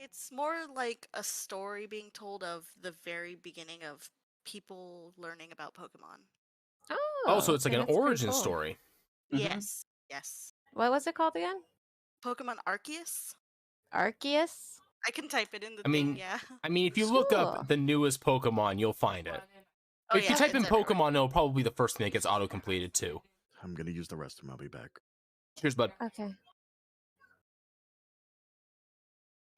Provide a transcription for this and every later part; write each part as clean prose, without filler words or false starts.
It's more like a story being told of the very beginning of people learning about Pokemon. Oh, so it's like okay, an that's pretty origin cool. story. Yes, yes. What was it called again? Pokemon Arceus? Arceus? I can type it in the I mean, thing, yeah. if you look Cool. up the newest Pokemon, you'll find it. Oh, If you yeah, type in it's everywhere. Pokemon, it'll probably be the first thing that gets auto-completed, too. I'm gonna use the restroom. I'll be back. Cheers, bud. Okay.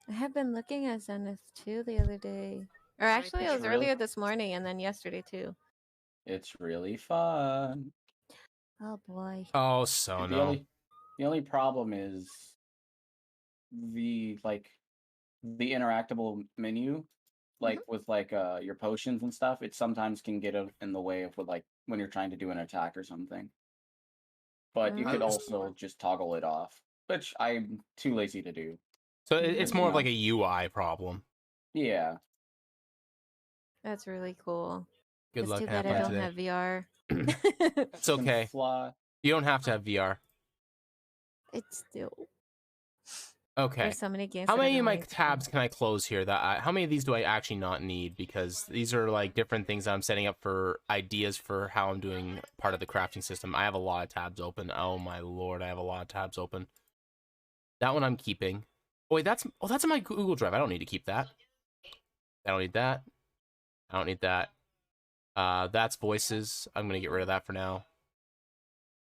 I have been looking at Zenith too the other day. Or actually, it was Really? earlier this morning and then yesterday too. It's really fun. Oh boy. Oh, so The only problem is the the interactable menu, with your potions and stuff. It sometimes can get in the way of when you're trying to do an attack or something. But you could also just toggle it off, which I'm too lazy to do. So it's more of like a UI problem. Yeah. That's really cool. Good It's luck too bad having I don't today. have VR. It's okay. Fly. You don't have to have VR. It's still. Okay. There's so many games. How that I've many been of my wanting to tabs can I close here? How many of these do I actually not need? Because these are like different things I'm setting up for ideas for how I'm doing part of the crafting system. I have a lot of tabs open. Oh my lord, I have a lot of tabs open. That one I'm keeping. Oh wait, that's in my Google Drive. I don't need to keep that. I don't need that. I don't need that. That's voices. I'm gonna get rid of that for now.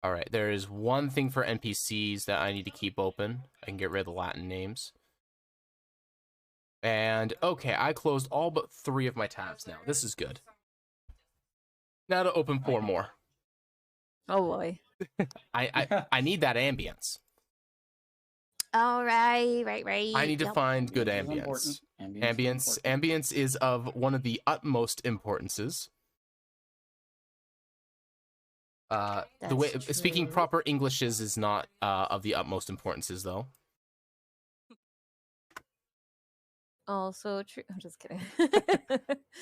All right, there is one thing for NPCs that I need to keep open. I can get rid of the Latin names. And okay, I closed all but 3 of my tabs now. This is good. Now to open 4 more. Oh boy. I need that ambience. All right. I need to find good Ambience ambience. is important. Ambience is of one of the utmost importances. The way speaking proper English is not of the utmost importances though. Also true. I'm just kidding.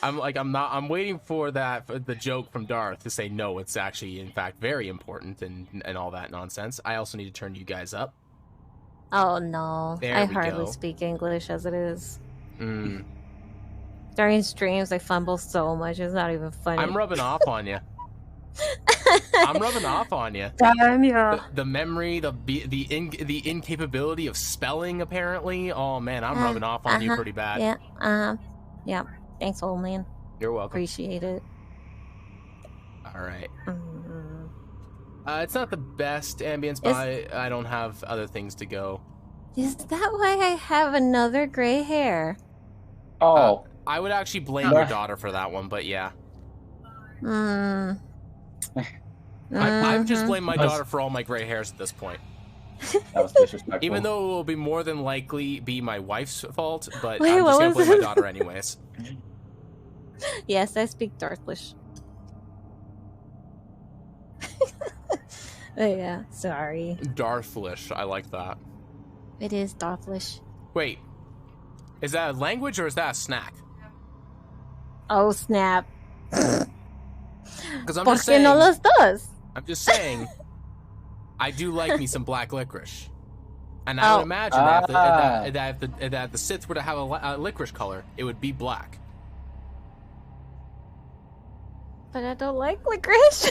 I'm waiting for the joke from Darth to say no, it's actually in fact very important and all that nonsense. I also need to turn you guys up. Oh no. There I we hardly go. speak English as it is. Mm. During streams I fumble so much, it's not even funny. I'm rubbing off on you. I'm rubbing off on you. Damn yeah. The memory, the incapability of spelling, apparently. Oh man, I'm rubbing off on you pretty bad. Yeah. Yeah. Thanks, old man. You're welcome. Appreciate it. All right. Mm. It's not the best ambience, but I don't have other things to go. Is that why I have another gray hair? Oh. I would actually blame your daughter for that one, but yeah. I've just blamed my daughter for all my gray hairs at this point. That was disrespectful. Even though it will be more than likely be my wife's fault, but Wait, I'm just gonna what was blame my it? daughter anyways. Yes, I speak Darthlish. Oh, yeah, sorry. Darthlish, I like that. It is Darthlish. Wait, is that a language or is that a snack? Oh, snap. Because I'm ¿Por just qué saying. no los dos? I'm just saying. I do like me some black licorice, and I would imagine that if the Sith were to have a licorice color, it would be black. But I don't like licorice.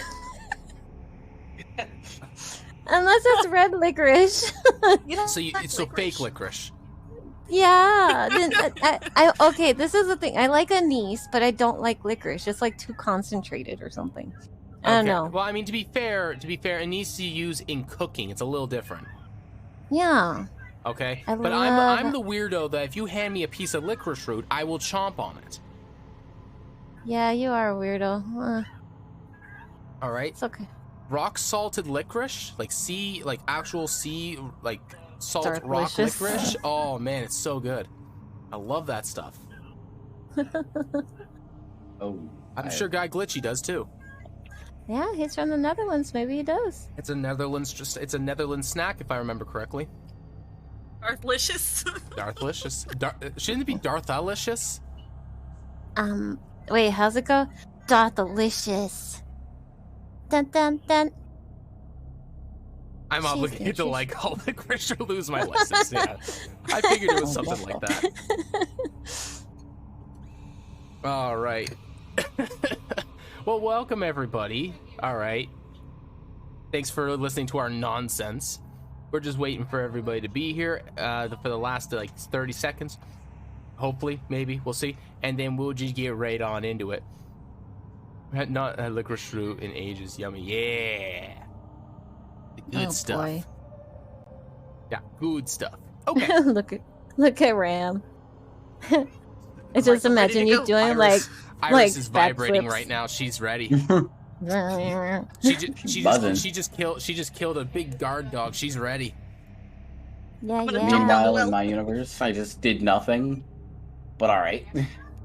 Unless it's red licorice. So fake licorice. Yeah. Okay, this is the thing. I like anise, but I don't like licorice. It's like too concentrated or something. I don't know. Well, I mean, to be fair, anise you use in cooking. It's a little different. Yeah. Okay, I but love- I'm the weirdo that if you hand me a piece of licorice root, I will chomp on it. Yeah, you are a weirdo. All right. It's okay. Rock salted licorice, like actual sea, like salt rock Darklicious. licorice. Oh man, it's so good. I love that stuff. Oh. I'm sure Guy Glitchy does too. Yeah, he's from the Netherlands. Maybe he does. It's a Netherlands snack if I remember correctly. Darthlicious. Darthlicious. Shouldn't it be Darthalicious? Wait, how's it go? Darthalicious. Dun dun dun. I'm She's obligated to interesting. like all licorice or lose my license. Yeah, I figured it was something like that. All right. Well, welcome everybody. All right. Thanks for listening to our nonsense. We're just waiting for everybody to be here for the last like 30 seconds. Hopefully, maybe, we'll see. And then we'll just get right on into it. Not a licorice root in ages. Yummy. Yeah. The good stuff. Boy. Yeah, good stuff. Okay. look at Ram. I I'm just like, ready imagine to you go. doing Iris like is vibrating backflips. right now. She's ready. yeah, She just killed a big guard dog. She's ready. gonna yeah. jump out. Meanwhile, well. in my universe, I just did nothing. But all right. You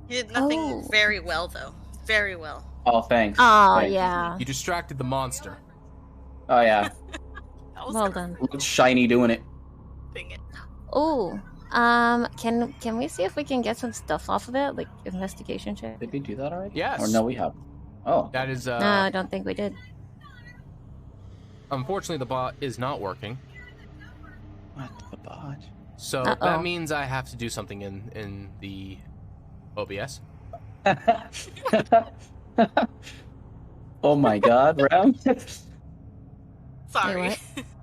did nothing Oh. very well, though. Very well. Oh, thanks. Oh Thanks. yeah. You distracted the monster. Oh yeah. That was Well a done. Looks shiny doing it. thing. Oh, can we see if we can get some stuff off of it, like investigation check? Did we do that already? Yes. Or no, we have. Oh. That is No, I don't think we did. unfortunately the bot is not working. What the bot? So Uh-oh. that means I have to do something in the OBS. Oh my God, Ram. Sorry. what?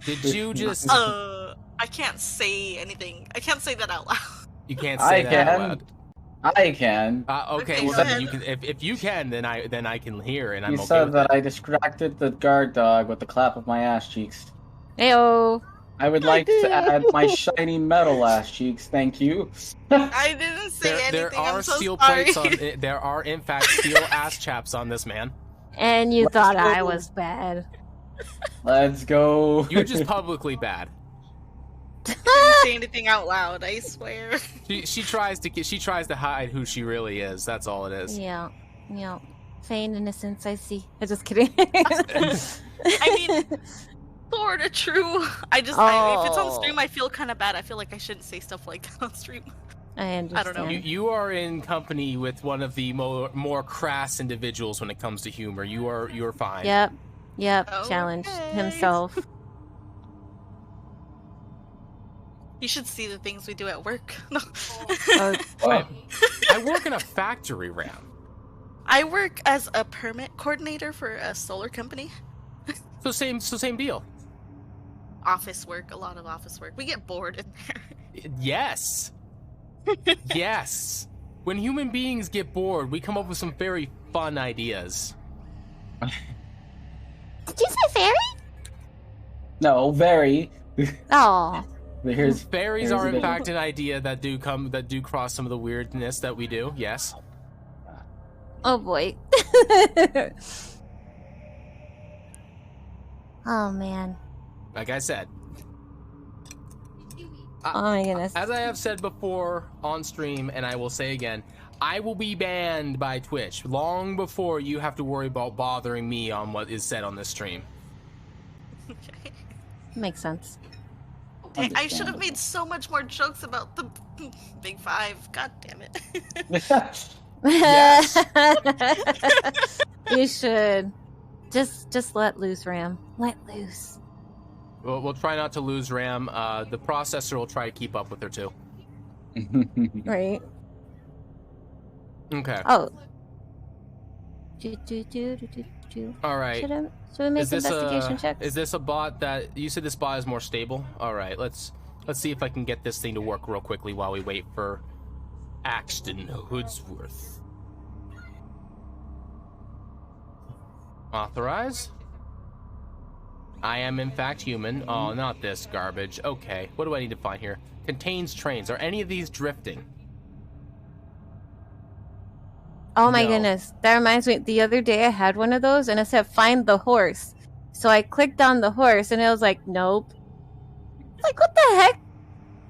Did you just I can't say anything. I can't say that out loud. you can't I say that out can. loud. I can. Okay, Okay, well go then you ahead. can if you can then I can hear and I'm You okay said with that it. I distracted the guard dog with the clap of my ass cheeks. Heyo. I would like to add my shiny metal ass cheeks, thank you. I didn't say anything. There are I'm so steel sorry. plates on there are in fact steel ass chaps on this man. And you Let's thought go. I was bad. Let's go. You're just publicly bad. I didn't say anything out loud. I swear. She tries to hide who she really is. That's all it is. Yeah. Feign innocence, I see. I'm just kidding. I mean, sort of true. If it's on stream, I feel kind of bad. I feel like I shouldn't say stuff like that on stream. I understand. don't know. You are in company with one of the more crass individuals when it comes to humor. You're fine. Yep. Challenged Okay. himself. You should see the things we do at work. No. Oh, Oh, I work in a factory, Ram. I work as a permit coordinator for a solar company. So same deal. Office work, a lot of office work. We get bored in there. Yes. Yes. When human beings get bored, we come up with some very fun ideas. did you say fairy? no, very. Oh. Here's Fairies here's are the in bit. fact an idea that do cross some of the weirdness that we do. Yes. Oh boy. Oh man. Like I said, Oh my goodness. as I have said before on stream, and I will say again, I will be banned by Twitch long before you have to worry about bothering me on what is said on this stream. Okay. Makes sense. Dang, I should have made so much more jokes about the Big Five. God damn it. Yes. You should. Just let loose, Ram. Let loose. We'll try not to lose RAM. The processor will try to keep up with her too. Right. Okay. Oh. All right. Should we make investigation checks? Is this a bot that you said this bot is more stable? All right. Let's see if I can get this thing to work real quickly while we wait for Axton Hoodsworth. Authorize. I am in fact human. Oh, not this garbage. Okay. What do I need to find here? Contains trains. Are any of these drifting? Oh my No. goodness. That reminds me, the other day I had one of those and it said find the horse. So I clicked on the horse and it was like, nope. Like, what the heck?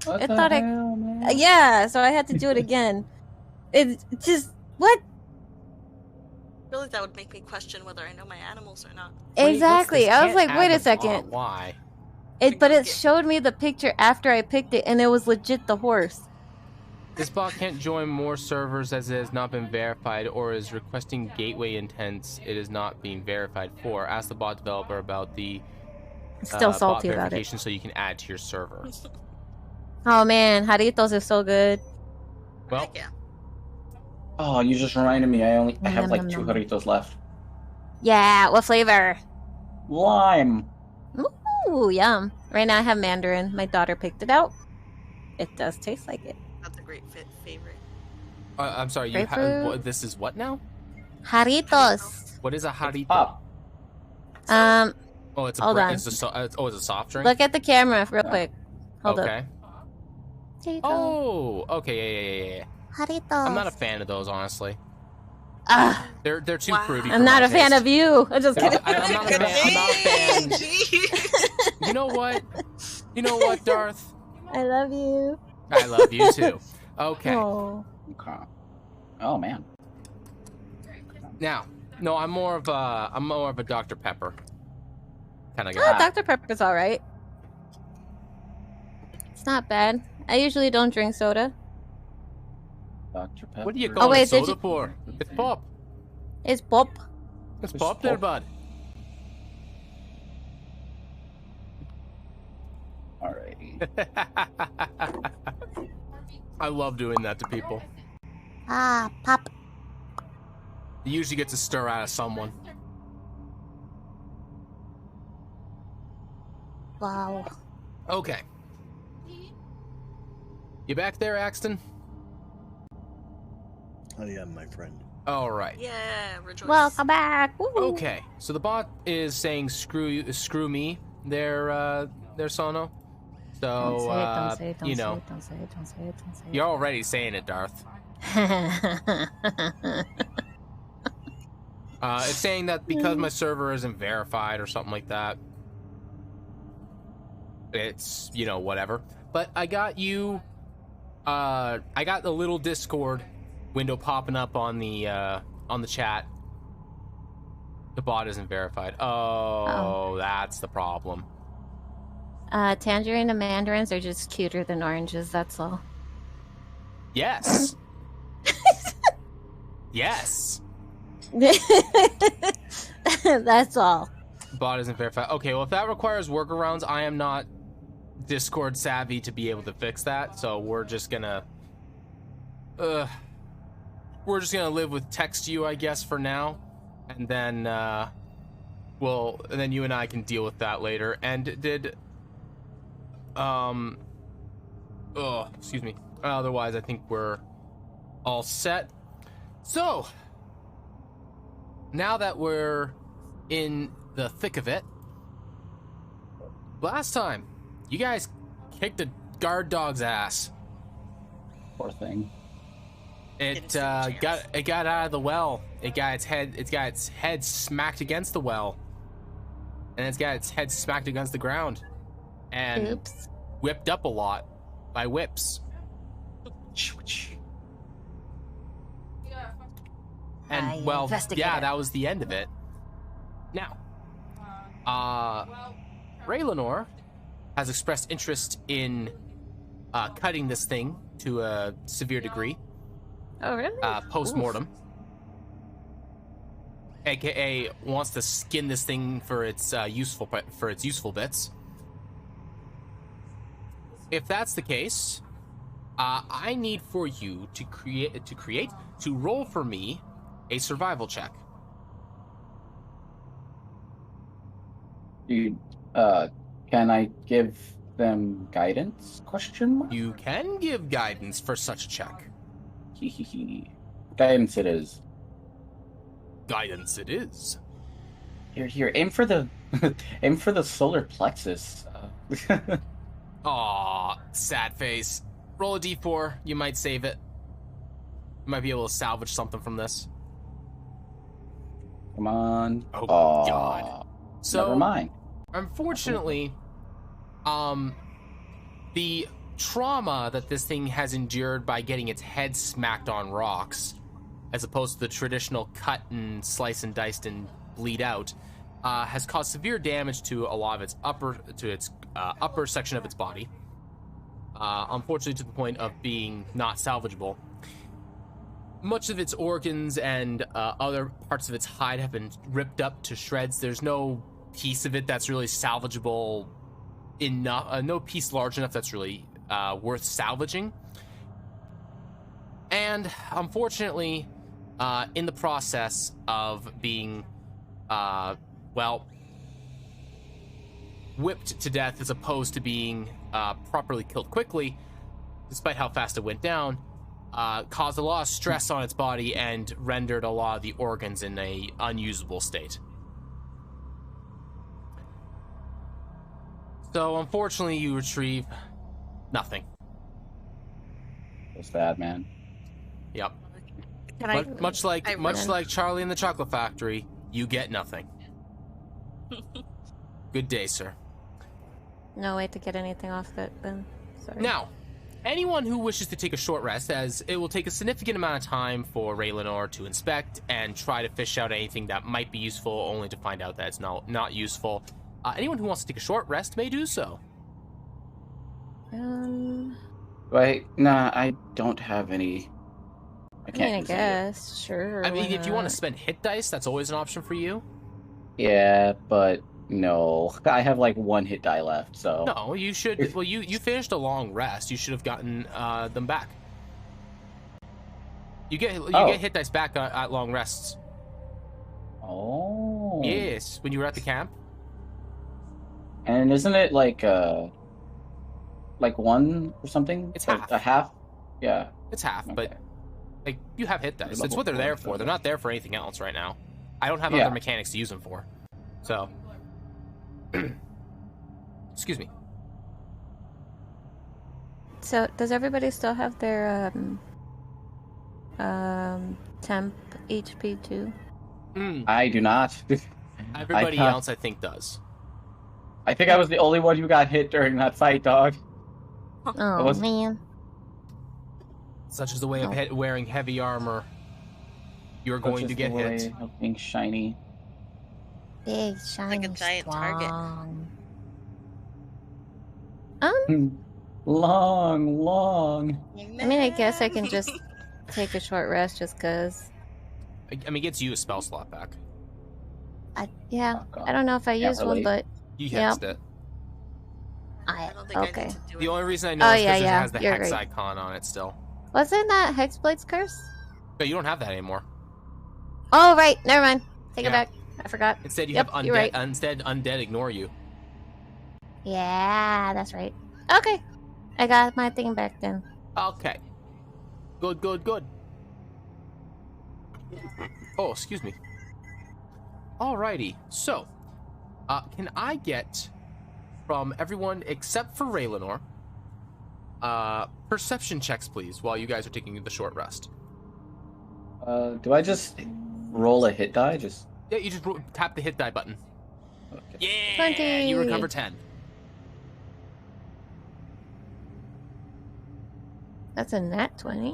What I the thought I- hell, man? Yeah, so I had to do it again. It just, what? I feel like that would make me question whether I know my animals or not. Wait, what's Exactly. this? I was Can't like, add wait a the second. bot. Why? But it showed me the picture after I picked it and it was legit the horse. This bot can't join more servers as it has not been verified or is requesting gateway intents it is not being verified for. Ask the bot developer about the Still bot salty about it. verification so you can add to your server. Oh man, Jarritos is so good. Well, Heck yeah. Oh, you just reminded me. I have Nom, like nom, 2 nom. Jarritos left. Yeah, what flavor? Lime. Ooh, yum. Right now I have mandarin. My daughter picked it out. It does taste like it. That's a great favorite. I'm sorry. Grapefruit. This is what now? Jarritos. What is a jarrito? Pop. Oh, it's a Hold on. it's a soft drink. Look at the camera real Yeah. quick. Hold okay. up. There you go. Oh, okay, yeah. Jarritos. I'm not a fan of those, honestly. Ah, They're too Wow. fruity. I'm not a fan of you. I'm just kidding. I'm not a fan. I'm not a fan. You know what? You know what, Darth? I love you. I love you too. Okay. Oh. Okay. Oh man. Now, no, I'm more of a Dr. Pepper kind of Oh, guy. Dr. Pepper's all right. It's not bad. I usually don't drink soda. Dr. Pepper. What are you Oh, calling wait, did soda you- for? It's pop. It's pop. It's It's pop there, pop. bud. Alrighty. I love doing that to people. Ah, pop. It usually gets a stir out of someone. Wow. Okay. You back there, Axton? I am, my friend. All right. Yeah, rejoice. Welcome back. Woo. Okay. So the bot is saying screw me there, Sono. Don't So say it, don't say it, don't you say know, it, don't say it, don't say it, don't say it. you're already saying it, Darth. It's saying that because my server isn't verified or something like that. It's, you know, whatever. But I got you. I got the little Discord window popping up on the chat. The bot isn't verified. Oh, that's the problem. Tangerine and mandarins are just cuter than oranges, that's all. Yes. Yes. That's all. Bot isn't verified. Okay, well, if that requires workarounds, I am not Discord savvy to be able to fix that. So we're just gonna live with text you, I guess, for now, and then then you and I can deal with that later. And did excuse me. Otherwise, I think we're all set. So now that we're in the thick of it, last time you guys kicked a guard dog's ass. Poor thing. It Didn't stand a got out of the well. It got its head smacked against the well, and it's got its head smacked against the ground, and Oops. whipped up a lot by whips. I And well, investigated. yeah, that was the end of it. Now, Ray Lenore has expressed interest in cutting this thing to a severe degree, Oh, really? post-mortem. AKA wants to skin this thing for its useful bits. If that's the case, I need for you to roll for me a survival check. Dude, can I give them guidance? Question mark? You can give guidance for such a check. Guidance it is. Guidance it is. Here, aim for the aim for the solar plexus. Aw, sad face. Roll a d4. You might save it. You might be able to salvage something from this. Come on. Oh, Aw, God. So, never mind. unfortunately, the trauma that this thing has endured by getting its head smacked on rocks, as opposed to the traditional cut and slice and dice and bleed out, has caused severe damage to a lot of its upper section of its body. Unfortunately, to the point of being not salvageable. Much of its organs and other parts of its hide have been ripped up to shreds. There's no piece of it that's really salvageable enough, no piece large enough that's really worth salvaging. And unfortunately, in the process of being, well, whipped to death as opposed to being properly killed quickly, despite how fast it went down, caused a lot of stress on its body and rendered a lot of the organs in a unusable state. So unfortunately, you retrieve nothing. It's bad, man. Yep. Can I? Much like ran. Charlie in the Chocolate Factory, you get nothing. Good day, sir. No way to get anything off that then. Sorry. Now, anyone who wishes to take a short rest, as it will take a significant amount of time for Ray Lenore to inspect and try to fish out anything that might be useful, only to find out that it's not useful. Anyone who wants to take a short rest may do so. Nah, I don't have any. I I can't. mean, I use any. guess, sure. I mean, why if you want not? to spend hit dice, that's always an option for you. Yeah, but no, I have like 1 hit die left. So No, you should. Well, you finished a long rest. You should have gotten them back. You get hit dice back at long rests. Oh. Yes, when you were at the camp. And isn't it like 1 or something? It's Like half. a half. Yeah. It's half, but Okay. like you have hit dice. That's Level what they're 4 there for. They're not there for anything else right now. I don't have Yeah. other mechanics to use them for. So, excuse me. So, does everybody still have their temp HP too? I do not. Everybody thought- else, I think, does. I think I was the only one who got hit during that fight, dog. Oh was- man. Such is the way of wearing heavy armor. You're That's going to just get the way hit. of being shiny. Big, shiny, giant target. strong. Long. I mean, I guess I can just take a short rest just cause. I mean, it gets you a spell slot back. Yeah, Oh, God. I don't know if I Can't used one, relate. but You Yep. hexed it. I don't think I okay. need to do The it. only reason I know is because it has the you're hex right. icon on it still. Wasn't that Hexblade's curse? But you don't have that anymore. Oh right, never mind. Take it Yeah. back. I forgot. Instead, you Yep, have you're undead. right. Instead, undead ignore you. Yeah, that's right. Okay, I got my thing back then. Okay. Good, good, good. Oh, excuse me. Alrighty. So, can I get from everyone except for Ray Lenore, perception checks, please, while you guys are taking the short rest? Do I just roll a hit die? Just Yeah, you just tap the hit die button. okay. Yeah, 20. you recover 10. That's a nat 20?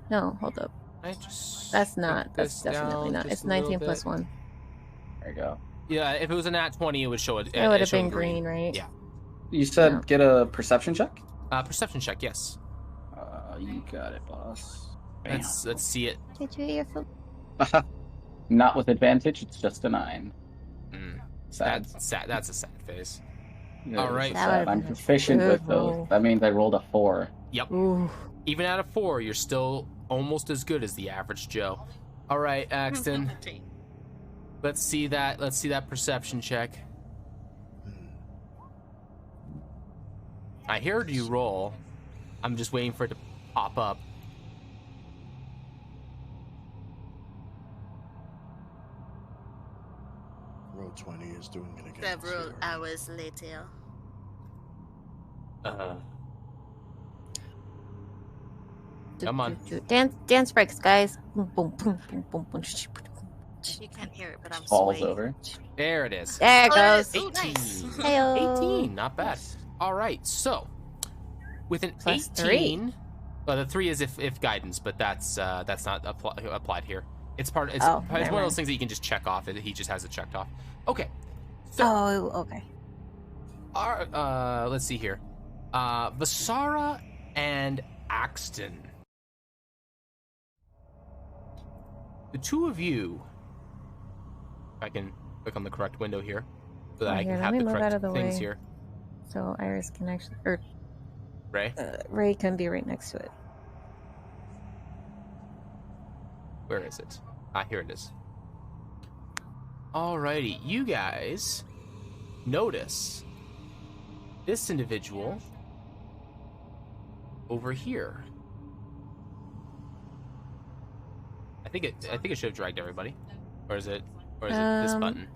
No, hold up. I just That's not. put That's this definitely down not. just It's a little 19 plus bit. 1. There you go. Yeah, if it was a nat 20, it would show it. It would have show been green, right? Yeah. You said Yeah. get a perception check. Perception check, yes. You got it, boss. Let's see it. Did you hear from? Not with advantage. It's just a 9. Mm, Sad. that's sad. That's a sad face. Yeah, all right. it's That sad. would've I'm been a proficient good with those. roll. That means I rolled a 4. Yep. Ooh. Even out of 4, you're still almost as good as the average Joe. All right, Axton. Let's see that. Let's see that perception check. I heard you roll. I'm just waiting for it to pop up. Roll 20 is doing it again. Several Zero. hours later. Come on. Dance breaks, guys. Boom, boom, boom, boom, boom, boom. You can't hear it, but I'm Falls swaying. over. There it is. There it Oh, there it goes. is. Ooh, nice. 18. Heyo. 18, not bad. All right, so with an Plus 18, well, the 3 is if guidance, but that's not applied here. It's part. It's, Oh, it's never one of mind. those things that you can just check off. He just has it checked off. Okay, so Oh, okay. let's see here. Vasara and Axton. The two of you, if I can click on the correct window here, so that I here, can let have me the move out correct of the things way. here. So Iris can actually, or Ray, Ray can be right next to it. where is it? Ah, here it is. Alrighty, you guys notice this individual over here. I think it should have dragged everybody. Or is it this button?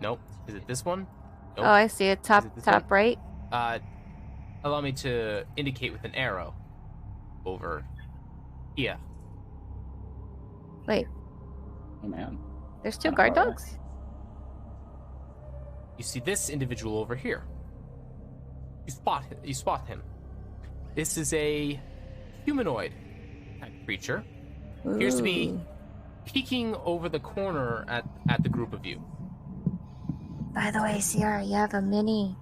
Nope. Is it this one? Nope. Oh, I see it. Top right. Allow me to indicate with an arrow over here. Wait, Oh man. there's 2 Kinda guard far away. dogs? You see this individual over here. You spot him. This is a humanoid type creature. Appears to be Ooh. peeking over the corner at the group of you. By the way, Sierra, you have a mini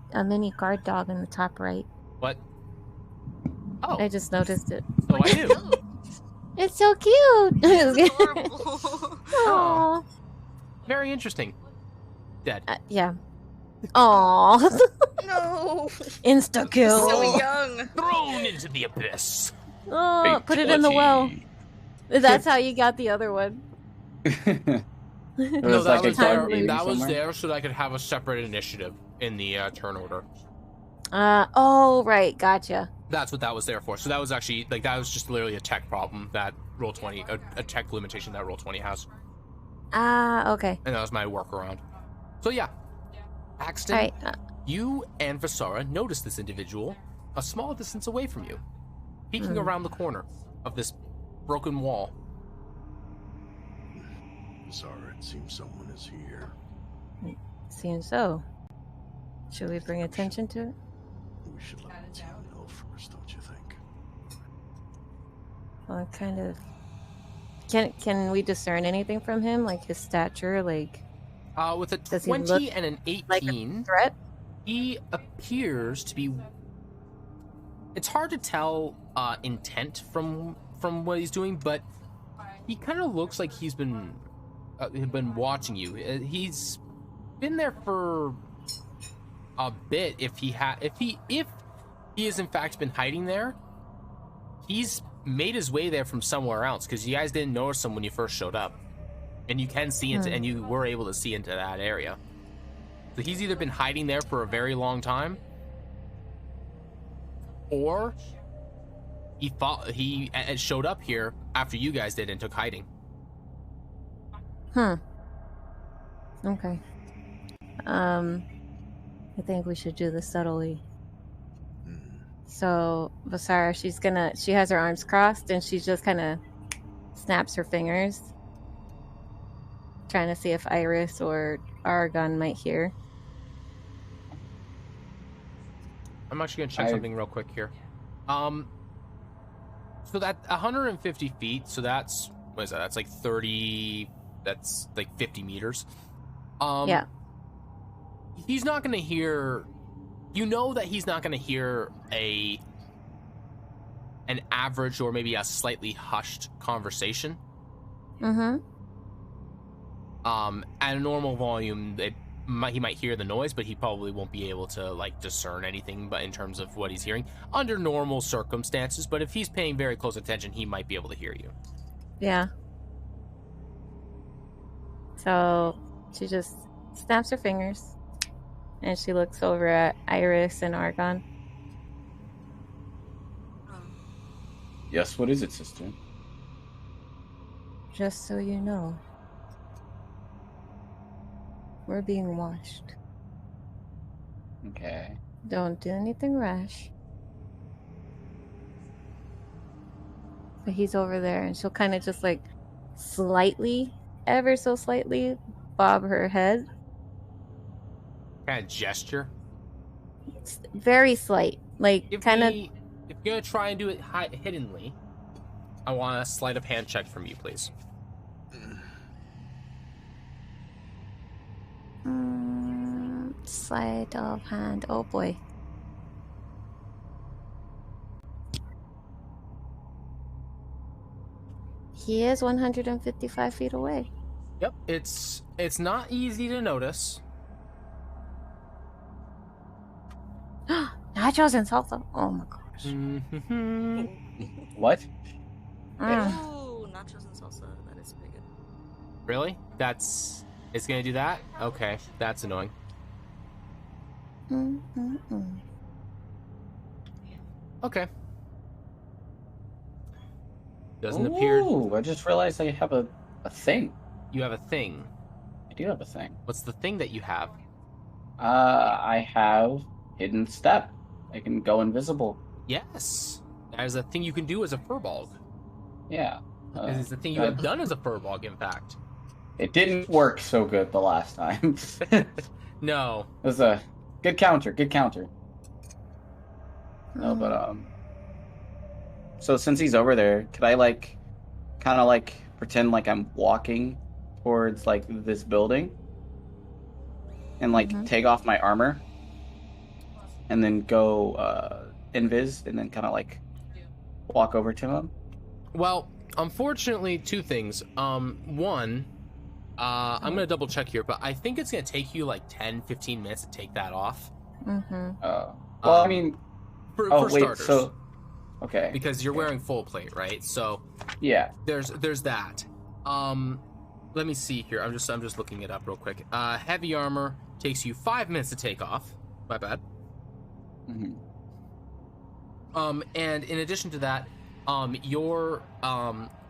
guard dog in the top right. What? Oh, I just noticed it. so I do. It's so cute. It's adorable. Aww. Very interesting. Dead. Yeah. Aww. No. Insta kill. So young. Thrown into the abyss. Oh, put it in the well. That's how you got the other one. It No, was that like a was guard there. maybe That was somewhere. there so that I could have a separate initiative in the turn order. Oh, right. Gotcha. That's what that was there for. So that was actually that was just literally a tech problem that Roll20, a tech limitation that Roll20 has, Okay. and that was my workaround. So yeah, Axton, All right. you and Vasara notice this individual a small distance away from you, peeking around the corner of this broken wall. Zara, it seems someone is here. Seems so. Should we bring attention to it? We should let the team know first, don't you think? Well, kind of. Can we discern anything from him, like his stature, like With a Does he 20 look and an like a 18, threat? he appears to be. It's hard to tell intent from what he's doing, but he kind of looks like he's been watching you. He's been there for a bit. If he is in fact been hiding there, he's made his way there from somewhere else, because you guys didn't notice him when you first showed up, and you can see into and you were able to see into that area. So he's either been hiding there for a very long time, or he showed up here after you guys did and took hiding. Okay. I think we should do this subtly. So Vasara, she has her arms crossed and she just kind of snaps her fingers, trying to see if Iris or Aragon might hear. I'm actually gonna check something real quick here. So that 150 feet, so that's, what is that? That's like 30, that's like 50 meters. Yeah. He's not gonna hear, you know that he's not gonna hear an average or maybe a slightly hushed conversation. At a normal volume, he might hear the noise, but he probably won't be able to like discern anything but in terms of what he's hearing under normal circumstances. But if he's paying very close attention, he might be able to hear you. Yeah. So she just snaps her fingers and she looks over at Iris and Argon. Yes, what is it, sister? Just so you know, we're being watched. Okay. Don't do anything rash. But he's over there, and she'll kind of just like slightly, ever so slightly, bob her head. Kind of gesture. It's very slight, like kind of. If you're gonna try and do it hiddenly, I want a sleight of hand check from you, please. Sleight of hand. Oh boy. He is 155 feet away. Yep, it's not easy to notice. Nachos and salsa. Oh my gosh. Mm-hmm. What? Ooh, nachos and salsa. That is pretty good. Really? It's gonna do that? Okay, that's annoying. Okay. Doesn't appear Ooh, I just realized I have a thing. you have a thing. I do have a thing. What's the thing that you have? I have hidden step. I can go invisible. Yes. That is a thing you can do as a furbolg. Yeah. It's the thing you have done as a furbolg, in fact. It didn't work so good the last time. No. It was a good counter. Good counter. No, but so since he's over there, could I kind of pretend like I'm walking towards this building, and take off my armor, and then go invis, and then kind of walk over to him? Well, unfortunately, two things. One, I'm gonna double check here, but I think it's gonna take you 10-15 minutes to take that off. Well, I mean, For wait, starters. so okay, Because you're wearing full plate, right? So yeah. there's that. Let me see here. I'm just looking it up real quick. Heavy armor takes you 5 minutes to take off. My bad. And in addition to that, your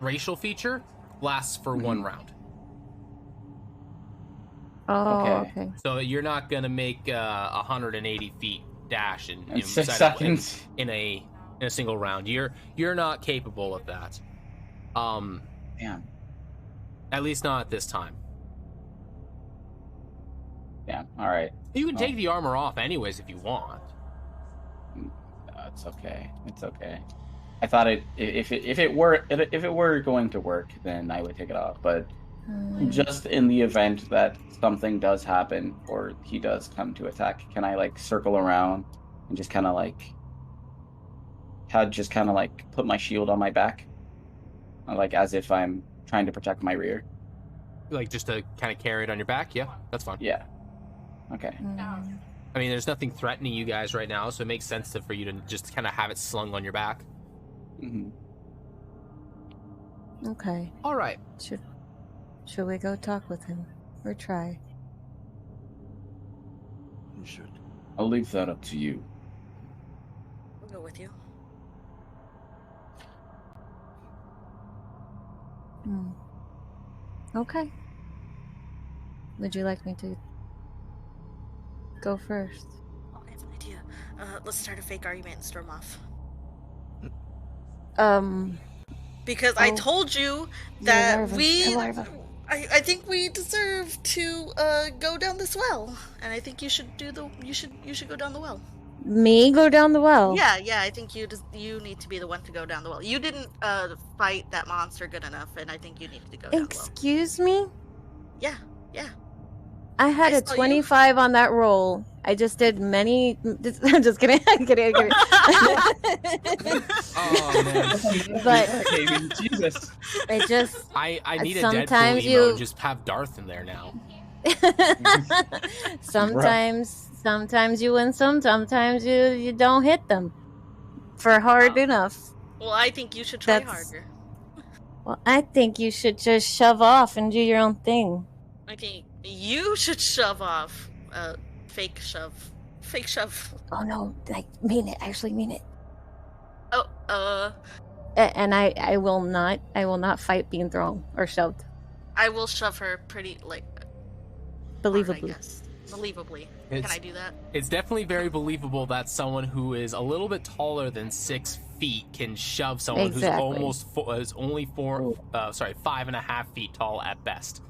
racial feature lasts for 1 round. Oh, Okay. okay. So you're not gonna make 180 feet dash in 6 seconds. in a single round. You're not capable of that. Damn. At least not at this time. Damn. All right. You can take the armor off anyways if you want. It's okay. It's okay. I thought if it were going to work, then I would take it off. But just in the event that something does happen or he does come to attack, can I circle around and just kind of put my shield on my back, as if I'm trying to protect my rear? Just to kind of carry it on your back? Yeah, that's fine. Yeah. Okay. I mean, there's nothing threatening you guys right now, so it makes sense for you to just kind of have it slung on your back. Okay. All right. Should we go talk with him or try? You should. I'll leave that up to you. I'll go with you. Okay. Would you like me to go first? Oh, I have an idea. Let's start a fake argument and storm off. Because I told you that I think we deserve to go down this well, and I think you should go down the well. Me go down the well? Yeah, I think you need to be the one to go down the well. You didn't fight that monster good enough, and I think you needed to go down the well. Excuse me? Yeah. I had a 25 on that roll. I just did many. I'm just kidding. I'm kidding. Oh man. But Jesus. I just. I need a sometimes Deadpool emo and just have Darth in there now. Sometimes you win some. Sometimes you don't hit them for hard enough. Well, I think you should try harder. Well, I think you should just shove off and do your own thing. I think you should shove off. Fake shove. Oh no, I mean it. Actually mean it. Oh, And I will not fight being thrown or shoved. I will shove her pretty Believably. hard, I guess. Believably. Can I do that? It's definitely very believable that someone who is a little bit taller than 6 feet can shove someone who's only 5.5 feet tall at best.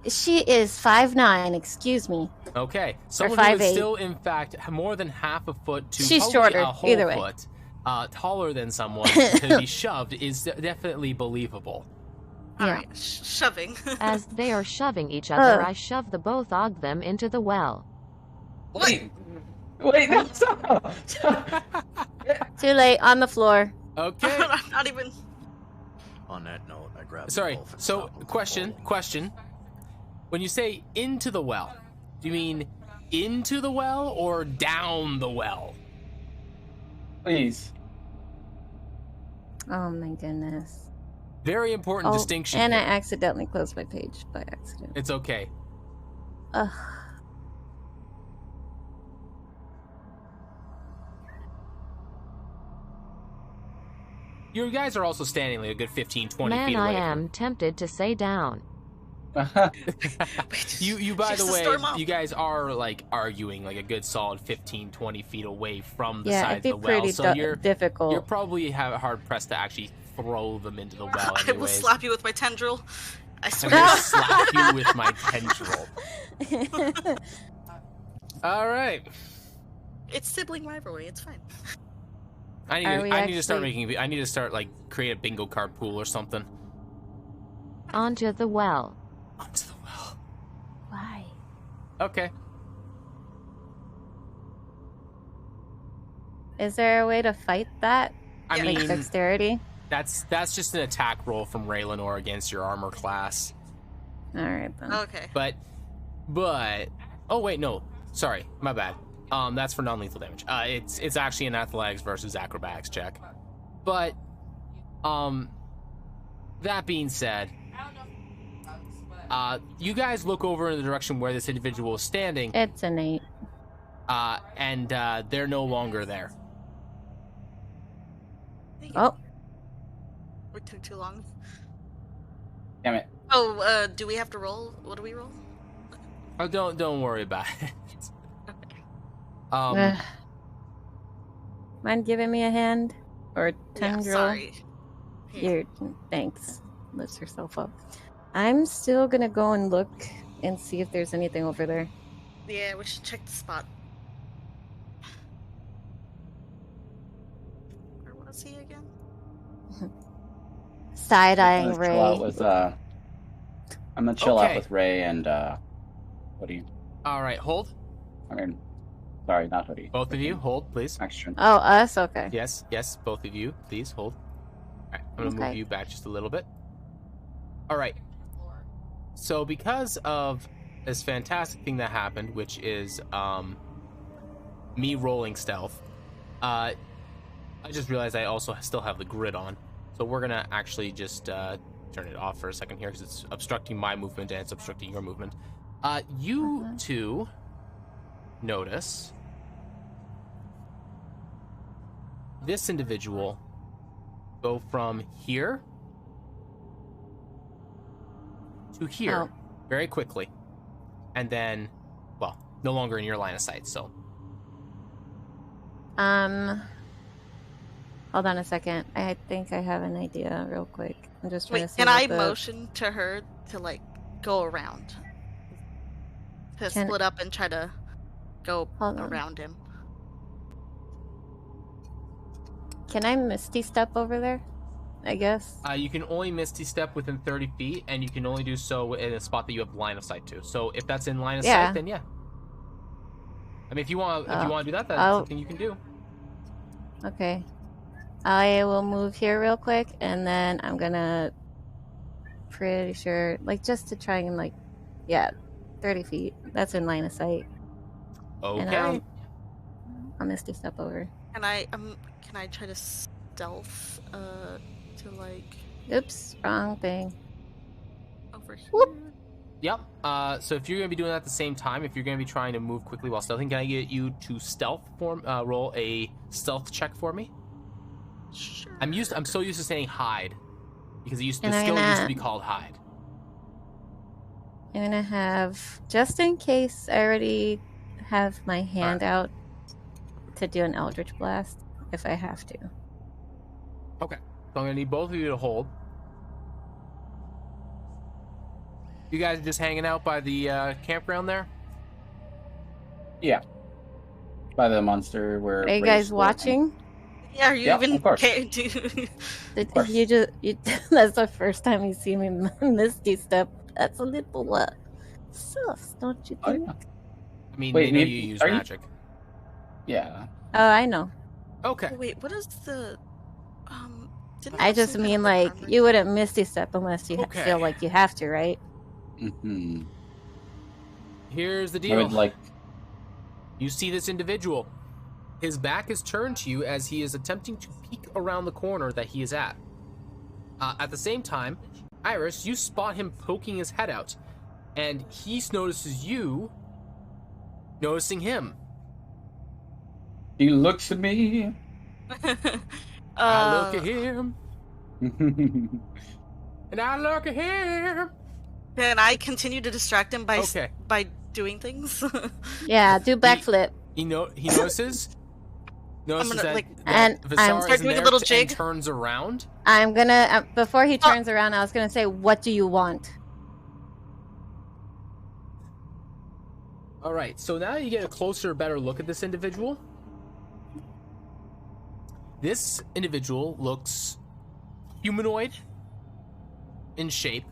She is 5'9". Excuse me. Okay, someone who is still, in fact, more than half a foot to she's shorter. a whole Either way. foot taller than someone to be shoved is definitely believable. Alright, shoving. As they are shoving each other, I shove the both of them into the well. Wait, no, stop. Too late. On the floor. Okay. I'm not even. On that note, I grabbed. Sorry. So, question. When you say into the well, do you mean into the well or down the well? Please. Oh my goodness. Very important distinction. And here. I accidentally closed my page by accident. It's okay. Ugh. You guys are also standing like a good 15, 20 Man, feet away. I am tempted to say down. you by the Chase the way, storm off. you guys are like arguing like a good solid 15, 20 feet away from the Yeah, side it'd be of the well. pretty So difficult. you're probably hard pressed to actually throw them into the well. I will slap you with my tendril. I I'm swear. gonna slap you with my tendril. All right. It's sibling rivalry. It's fine. I need to start like create a bingo card pool or something. Onto the well. Onto the well. Why? Okay. Is there a way to fight that? I Like mean, dexterity? that's just an attack roll from Raylanor against your armor class. All right then. Okay. But oh wait, no, sorry, my bad. That's for non-lethal damage. It's actually an athletics versus acrobatics check. But that being said, you guys look over in the direction where this individual is standing. It's an 8. And they're no longer there. Oh, We took too long. Damn it. Oh, do we have to roll? What do we roll? Oh, don't worry about it. ugh. Mind giving me a hand or a Yeah, tendril? sorry. Here, thanks. Lifts herself up. I'm still gonna go and look and see if there's anything over there. Yeah, we should check the spot. Where was he again? Side-eyeing I'm gonna chill out Ray. with, I'm gonna chill out Okay. with Ray and Hoodie. All right, hold. I mean, sorry, not Hoodie. Both of you, hold, please. Extra. Oh, us? Okay. Yes, both of you, please hold. All right, I'm gonna move Okay. you back just a little bit. All right. So because of this fantastic thing that happened, which is me rolling stealth, I just realized I also still have the grid on. So we're gonna actually just turn it off for a second here because it's obstructing my movement and it's obstructing your movement. You two notice this individual go from here to here very quickly, and then, well, no longer in your line of sight. So, Hold on a second. I think I have an idea real quick. I'm just trying Wait, to see can what I the... motion to her to like go around? To split up and try to go Hold on. around him. Can I Misty Step over there? I guess. you can only Misty Step within 30 feet, and you can only do so in a spot that you have line of sight to. So if that's in line of Yeah. sight, then yeah. I mean, if you want to do that, that's I'll- something you can do. Okay. I will move here real quick, and then I'm gonna... Pretty sure... Like, just to try and, like... Yeah, 30 feet. That's in line of sight. And Okay. I'll Misty Step over. Can I try to stealth to like Oops, wrong thing. over here? Whoop. Yep. So if you're gonna be doing that at the same time, if you're gonna be trying to move quickly while stealthing, can I get you to roll a stealth check for me? Sure. I'm so used to saying hide because the And skill I'm used to gonna- be called hide. I'm gonna have... Just in case I already have my hand out to do an Eldritch Blast, if I have to. Okay. So I'm gonna need both of you to hold. You guys are just hanging out by the campground there? Yeah. By the monster where. Are you Ray's guys still- watching? Yeah, are you Yeah, even of course. okay? course. That's the first time you see me Misty Step. That's a little sus, don't you Oh, think? yeah. I mean, Wait, they know you- you use are you- magic. Yeah. Oh, I know. Okay. Wait, what is the didn't I have just some kind mean of, like armor? you wouldn't Misty Step unless you Okay. feel like you have to, right? Mm-hmm. Here's the I deal. would like. You see this individual. His back is turned to you as he is attempting to peek around the corner that he is at. At the same time, Iris, you spot him poking his head out, and he notices you noticing him. He looks at me. I look at him. And I look at him. Can I continue to distract him by Okay. by doing things? Yeah, do backflip. He notices. Notices gonna, that, like, that and Visara I'm- is Start doing a there little and jig. turns around. I'm gonna before he turns around, I was gonna say, "What do you want?" All right, so now you get a closer, better look at this individual. This individual looks humanoid in shape,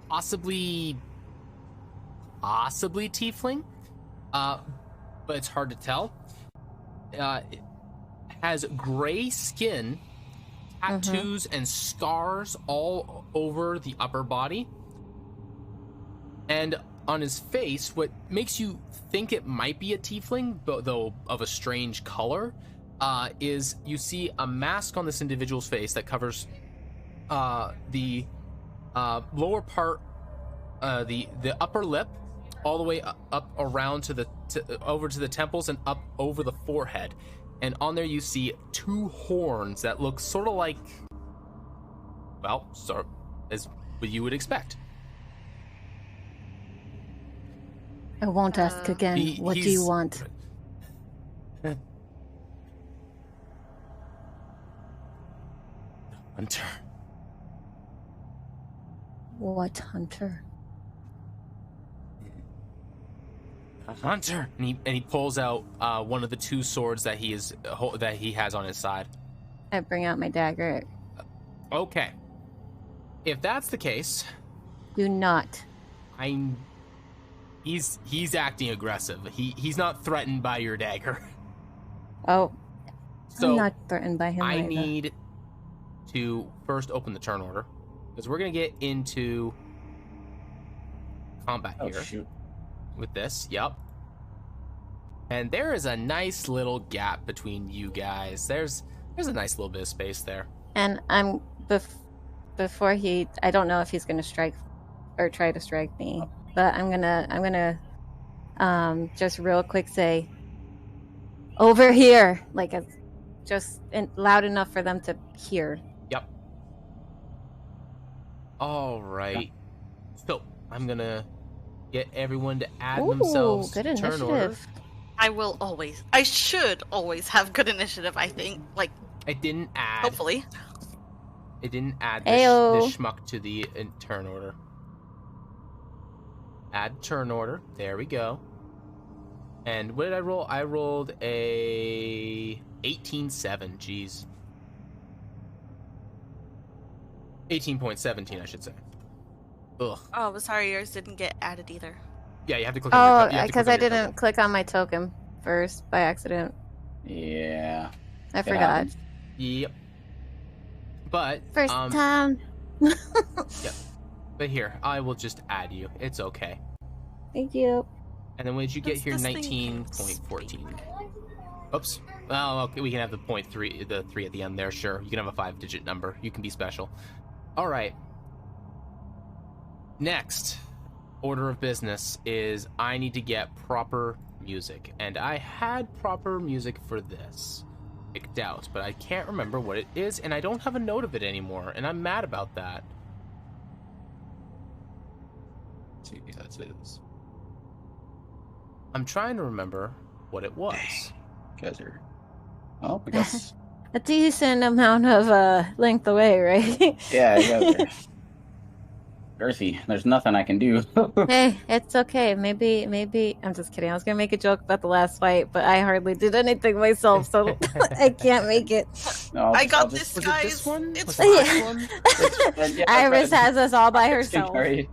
possibly tiefling, but it's hard to tell. It has gray skin, tattoos and scars all over the upper body, and on his face, what makes you think it might be a tiefling, but though of a strange color, is you see a mask on this individual's face that covers the lower part, the upper lip, all the way up around over to the temples and up over the forehead. And on there you see two horns that look sort of like, well, sort of as what you would expect. I won't ask again. What do you want? Hunter. What hunter? A hunter. And he pulls out one of the two swords that he has on his side. I bring out my dagger. Okay. If that's the case, Do not. he's acting aggressive. He's not threatened by your dagger. Oh, So I'm not threatened by him. I either. need to first open the turn order because we're gonna get into combat Oh here shoot. with this. Yep. And there is a nice little gap between you guys. There's a nice little bit of space there. And I'm before he. I don't know if he's gonna strike or try to strike me, but I'm gonna just real quick say, over here, like just loud enough for them to hear. Yep. All right. So I'm gonna get everyone to add Ooh, themselves good to turn order. initiative. I should always have good initiative, I think. Like, I didn't add. hopefully. It didn't add this Ayo. schmuck to the turn order. Add turn order. There we go. And what did I roll? I rolled a 18-7. Jeez. 18.17, I should say. Ugh. Oh, sorry, yours didn't get added either. Yeah, you have to click on your Oh, you have to because click I on your didn't token. click on my token first by accident. Yeah. I It forgot. happens. Yep. But First time. but here, I will just add you. It's okay. Thank you. And then when did you get Does here? this thing 19.14. Oops. Oh, okay. We can have the 0.3, the 3 at the end there. Sure. You can have a 5-digit number. You can be special. All right. Next order of business is I need to get proper music, and I had proper music for this picked out, but I can't remember what it is, and I don't have a note of it anymore, and I'm mad about that. Let's see, that's it. I'm trying to remember what it was. You guys are. Oh, I guess. A decent amount of length away, right? Yeah, you guys are girthy. There's nothing I can do. Hey, it's okay. Maybe I'm just kidding. I was gonna make a joke about the last fight, but I hardly did anything myself, so I can't make it. No, I'll I just- I'll got just- this, Was it guys. this one? It's Was fine. it this one? Yeah, Iris right. has us all by Iris can herself. carry-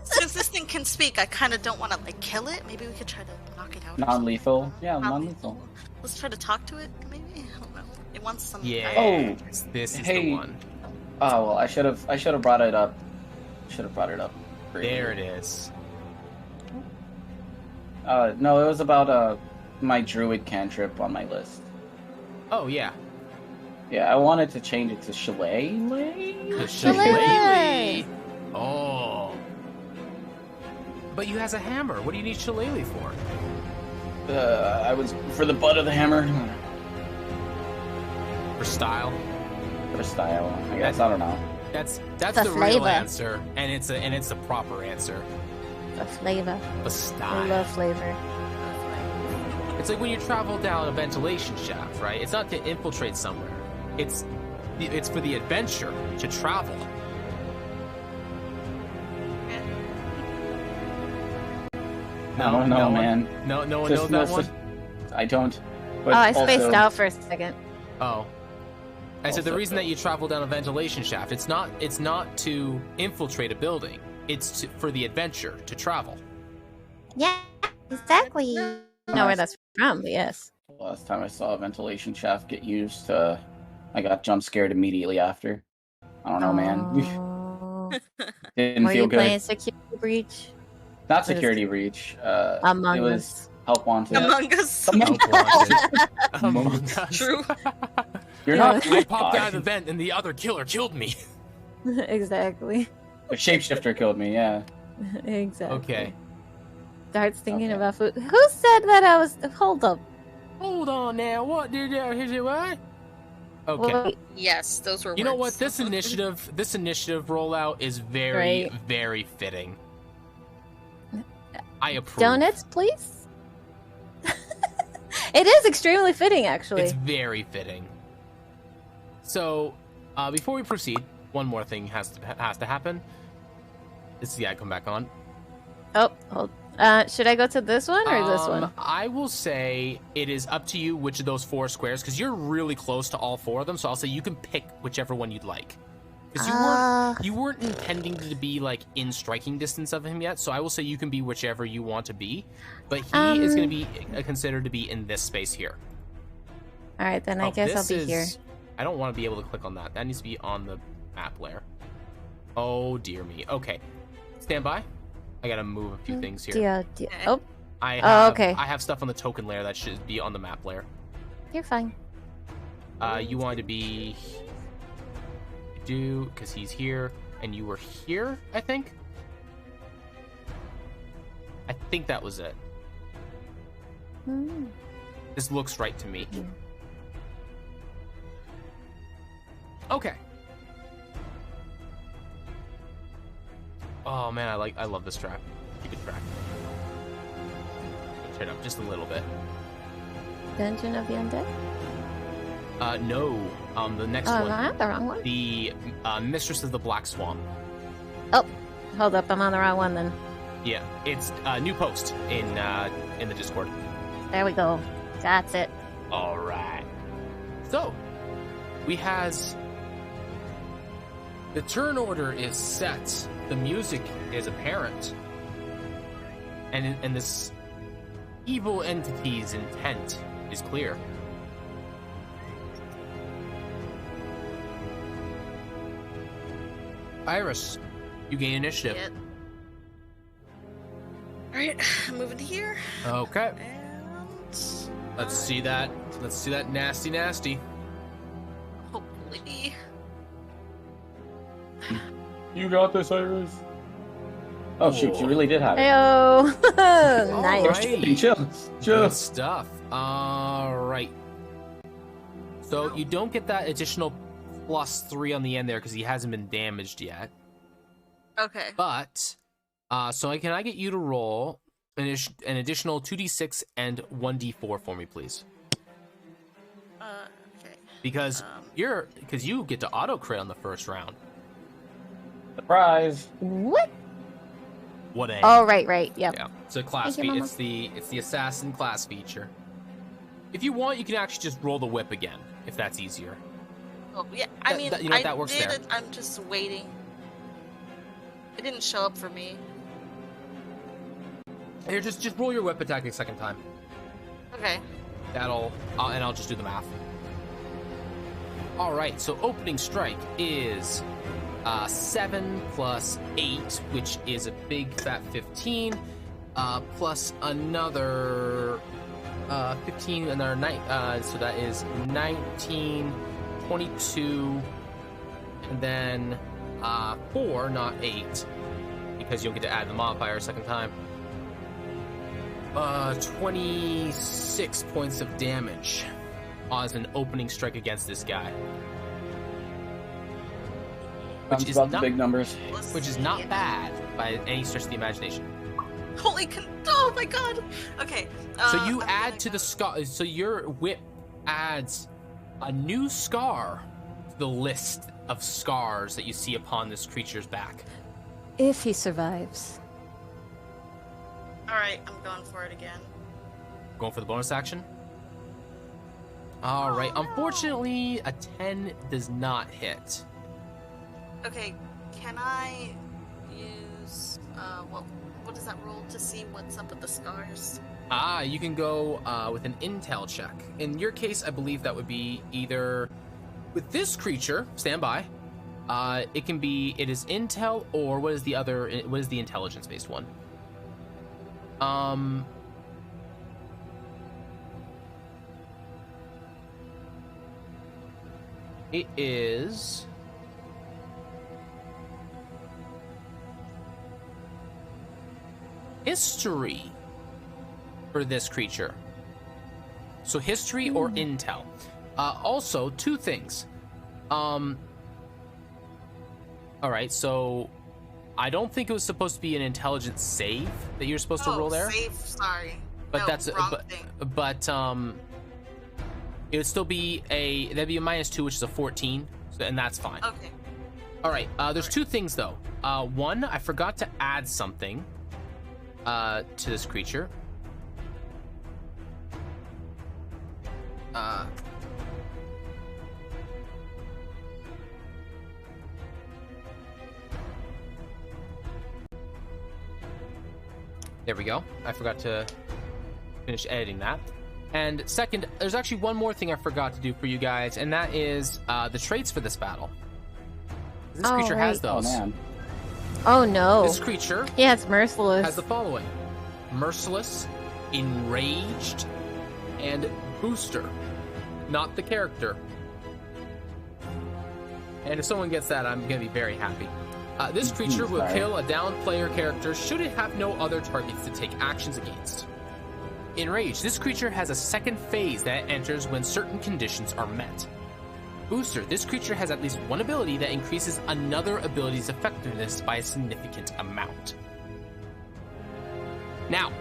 Since this thing can speak, I kind of don't want to like kill it. Maybe we could try to knock it out. or something. Non-lethal. Yeah, Non-lethal. non-lethal. Let's try to talk to it. Maybe I don't know. It wants some. Yeah. Oh, This is hey. the one. Oh well, I should have brought it up. Should have brought it up. There it is. No, it was about my druid cantrip on my list. Oh yeah. Yeah, I wanted to change it to shillelagh. The Shillelagh! Oh. But you has a hammer. What do you need shillelagh for? I was for the butt of the hammer. For style. For style, I guess. I don't know. That's The the real flavor. answer, and it's the proper answer. The flavor. The I style. love flavor. It's like when you travel down a ventilation shaft, right? It's not to infiltrate somewhere. It's for the adventure to travel. No, man. No one Just knows that one. I don't. But I spaced also, out for a second. Oh. I said the Also, reason that you travel down a ventilation shaft, it's not to infiltrate a building. It's for the adventure, to travel. Yeah, exactly. I know where that's from, but yes. Last time I saw a ventilation shaft get used, I got jump scared immediately after. I don't know, man. Oh. Didn't Were feel you good. playing Security Breach? Not Security Breach. Among it was Us. Help Wanted. Among Us. Among Us. True. You're Yeah. not. I popped out of the vent and the other killer killed me. Exactly. The shapeshifter killed me. Yeah. Exactly. Okay. Starts thinking Okay. about food. Who said that I was... Hold up. Hold on now. What did what? Okay. Wait, Yes, those were You know what? words. This initiative rollout is very, Right. very fitting. I approve. donuts, please? It is extremely fitting, actually. It's very fitting. So, before we proceed, one more thing has to happen. This is the come back on. Oh, hold. Should I go to this one or this one? I will say it is up to you which of those 4 squares, because you're really close to all 4 of them. So I'll say you can pick whichever one you'd like. Because you weren't intending to be like in striking distance of him yet, so I will say you can be whichever you want to be. But he is going to be considered to be in this space here. All right, then I guess I'll be here. I don't want to be able to click on that. That needs to be on the map layer. Oh dear me. Okay, stand by. I gotta move a few things here. Oh, okay. I have stuff on the token layer that should be on the map layer. You're fine. You wanted to be because he's here, and you were here. I think that was it. This looks right to me. Okay. Oh man, I love this track. Keep it track. Turn up just a little bit. Dungeon of the Undead? No. The next Oh, one. not the wrong one. The Mistress of the Black Swamp. Oh, hold up, I'm on the wrong one then. Yeah, it's a new post in the Discord. There we go. That's it. All right. So, we has the turn order is set. The music is apparent, and this evil entity's intent is clear. Iris, you gain initiative. Yep. Alright, I'm moving to here. Okay. And Let's see that. Let's see that nasty. hopefully. You got this, Iris. Oh shoot, you really did have it. Heyo! Nice. Alright. Chill. Good stuff. All right. So you don't get that additional +3 on the end there because he hasn't been damaged yet. Okay. But so I get you to roll an additional 2d6 and 1d4 for me, please? Okay. Because you get to auto crit on the first round. Surprise. What? What a Oh, right. Yep. yeah. So class Thank you, Mama. it's the assassin class feature. If you want, you can actually just roll the whip again if that's easier. Oh, yeah. I mean, you know, I that works did there. it. I'm just waiting. It didn't show up for me. Here, just roll your whip attack a second time. Okay. And I'll just do the math. All right, so opening strike is 7 + 8, which is a big fat 15. plus another 15, another 9. So that is 19, 22, and then 4, not 8, because you'll get to add the modifier a second time. 26 points of damage as an opening strike against this guy. Which is not big numbers. Which is not bad by any stretch of the imagination. Oh my god! Okay. So you add to the scar. So your whip adds a new scar to the list of scars that you see upon this creature's back. If he survives. Alright, I'm going for it again. Going for the bonus action? Alright, unfortunately, a 10 does not hit. Okay, can I use, what does that roll to see what's up with the scars? You can go with an intel check. In your case, I believe that would be either with this creature, stand by. It is intel, or what is the intelligence-based one? It is history for this creature. So history or intel. Also, two things. All right, so I don't think it was supposed to be an intelligence save that you're supposed to roll there. Save, sorry. But no, that's wrong thing. But it would still be that'd be a -2, which is a 14, and that's fine. Okay. All right. There's two things though. One, I forgot to add something to this creature. There we go. I forgot to finish editing that. And second, there's actually one more thing I forgot to do for you guys, and that is the traits for this battle. This creature has those. Oh, man. Oh no. This creature it's merciless. has the following: Merciless, Enraged, and Booster. Not the character. And if someone gets that, I'm going to be very happy. This creature will kill a downed player character should it have no other targets to take actions against. Enraged. This creature has a second phase that enters when certain conditions are met. Booster. This creature has at least one ability that increases another ability's effectiveness by a significant amount. Now,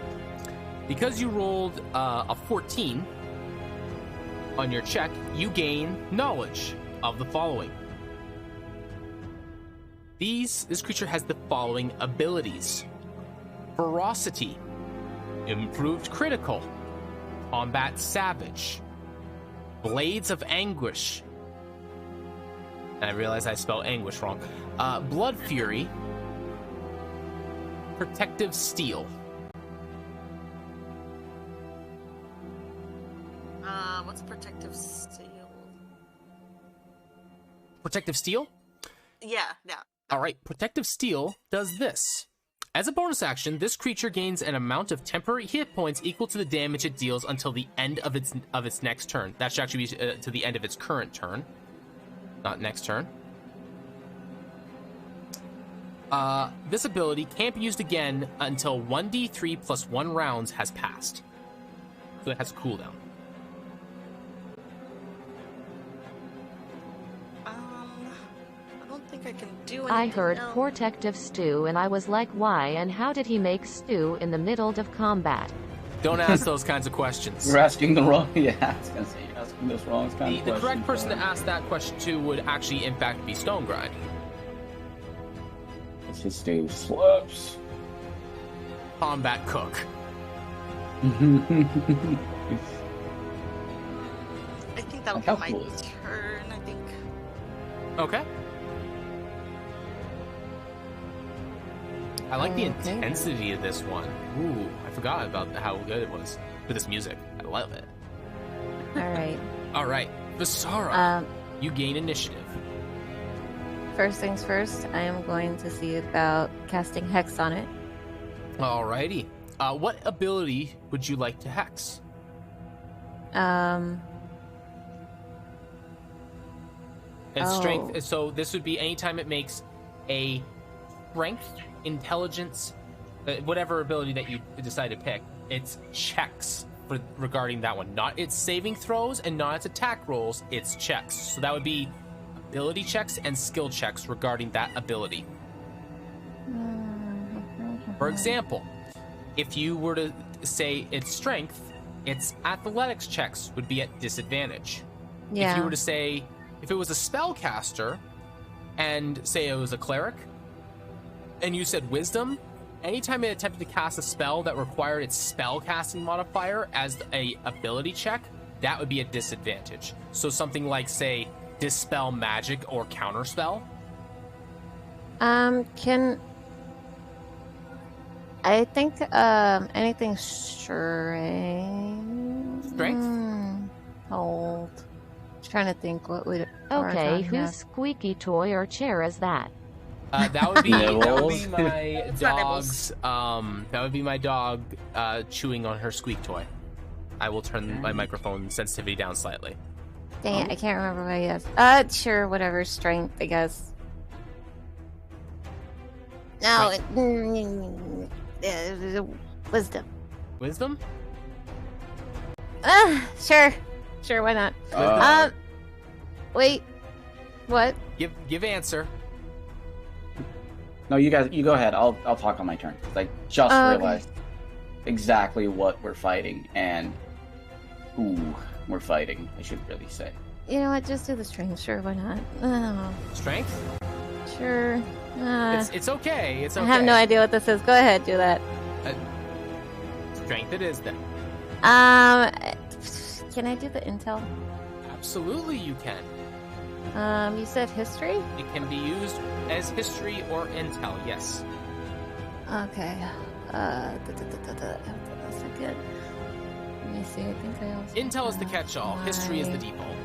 because you rolled a 14 on your check, you gain knowledge of the following. This creature has the following abilities: Ferocity, Improved Critical, Combat Savage, Blades of Anguish, and I realize I spelled anguish wrong, Blood Fury, Protective Steel. What's Protective Steel? Protective Steel? Yeah. Alright, Protective Steel does this. As a bonus action, this creature gains an amount of temporary hit points equal to the damage it deals until the end of its next turn. That should actually be to the end of its current turn, not next turn. This ability can't be used again until 1d3 plus 1 rounds has passed. So it has a cooldown. I think I can do anything I heard else. protective stew and I was like, why and how did he make stew in the middle of combat? Don't ask those kinds of questions. You're asking the wrong. Yeah, I was gonna say you're asking this wrong kind of question. The correct person to ask that question to would actually, in fact, be Stonegrind. Let's just stay with slips. Combat Cook. I think that'll be my turn. I think. Okay. I like the intensity of this one. Ooh, I forgot about how good it was for this music. I love it. All right. Visara, you gain initiative. First things first, I am going to see about casting Hex on it. Alrighty. What ability would you like to hex? And strength. So this would be anytime it makes a strength, intelligence, whatever ability that you decide to pick. It's checks regarding that one, not its saving throws and not its attack rolls. It's checks. So that would be ability checks and skill checks regarding that ability. For example, if you were to say its strength, its athletics checks would be at disadvantage. Yeah. If you were to say, if it was a spellcaster, and say it was a cleric, and you said wisdom, anytime it attempted to cast a spell that required its spell casting modifier as a ability check, that would be a disadvantage. So something like, say, dispel magic or counterspell. I think anything strength. Hold. Trying to think what would. Okay, whose squeaky toy or chair is that? That would be my It's not dog's. That would be my dog chewing on her squeak toy. I will turn my microphone sensitivity down slightly. Dang it, I can't remember what he has. Sure, whatever. Strength, I guess. No, wisdom. Wisdom? Sure, why not? Wait, what? Give answer. No, you go ahead. I'll talk on my turn. 'Cause I just realized exactly what we're fighting and who we're fighting, I should really say. You know what? Just do the strength. Sure, why not? Oh, Strength? sure. It's okay. It's okay. I have no idea what this is. Go ahead, do that. Strength it is then. Can I do the intel? Absolutely you can. You said history? It can be used as history or intel, yes. Okay. A second. Let me see. I think I also. Intel is the catch-all. History is the default.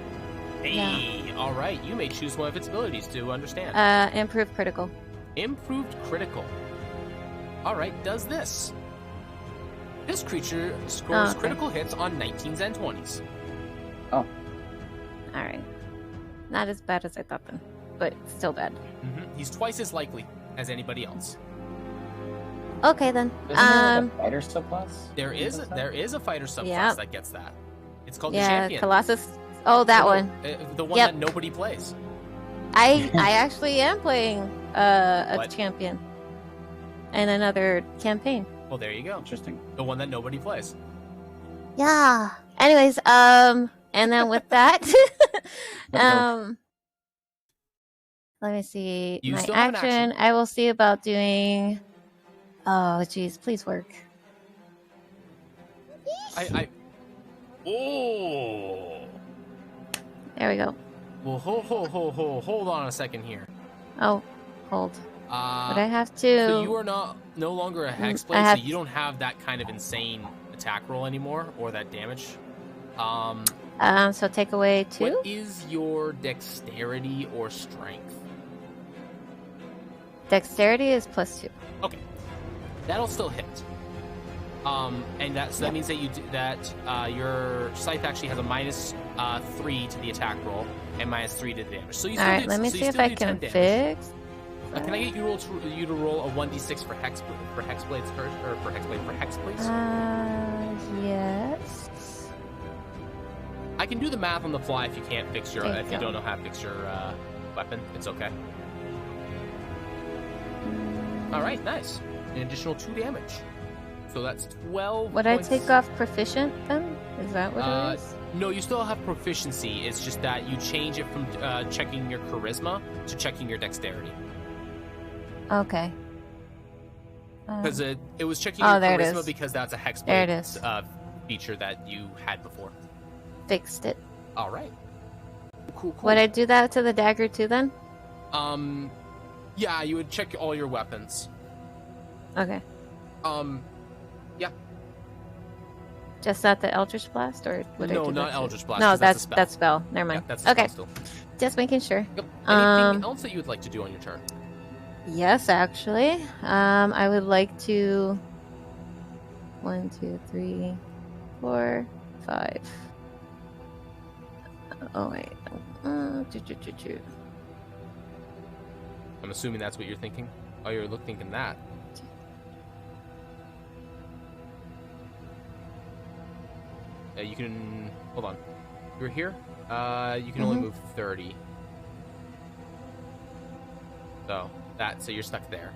Hey, all right. You may choose one of its abilities to understand. Improved critical. Improved critical. All right. Does this? This creature scores critical hits on 19s and 20s. Oh. All right. Not as bad as I thought then, but still bad. He's twice as likely as anybody else. Okay then. Isn't there like a fighter subclass? There is a fighter subclass that gets that. It's called the Yeah, champion. Colossus. Oh, that one. The one that nobody plays. I actually am playing a champion in another campaign. Well, there you go. Interesting. The one that nobody plays. Yeah. Anyways, and then with that, let me see. You my still have an action. I will see about doing. Oh, geez, please work. Oh. There we go. Well, hold on a second here. Oh, hold. But I have to. So you are no longer a hexblade, so you don't have that kind of insane attack roll anymore, or that damage. So take away 2. What is your dexterity or strength? Dexterity is +2. Okay, that'll still hit. And that means that your scythe actually has a -3 to the attack roll and -3 to the damage. So you still All right, let me see if I can fix. Can I get you to roll a 1d6 for hexblades first, or for hex, please? Yes. I can do the math on the fly if you can't fix your if you don't know how to fix your weapon. It's okay. All right, nice. An additional 2 damage. So that's 12. Would points. I take off proficient then? Is that what it is? No, you still have proficiency. It's just that you change it from checking your charisma to checking your dexterity. Okay. Because it was checking your charisma because that's a hexblade feature that you had before. Fixed it. All right. Cool. Would I do that to the dagger too then? Yeah, you would check all your weapons. Okay. Yeah. Just not the Eldritch Blast, or would I do not that Eldritch Blast. No, that's spell. Never mind. Yeah, that's a okay. spell still. Just making sure. Yep. Anything else that you would like to do on your turn? Yes, actually. I would like to 1, 2, 3, 4, 5. Oh wait. I'm assuming that's what you're thinking. Oh, you're thinking that. You can hold on. You're here. You can only move 30. So you're stuck there.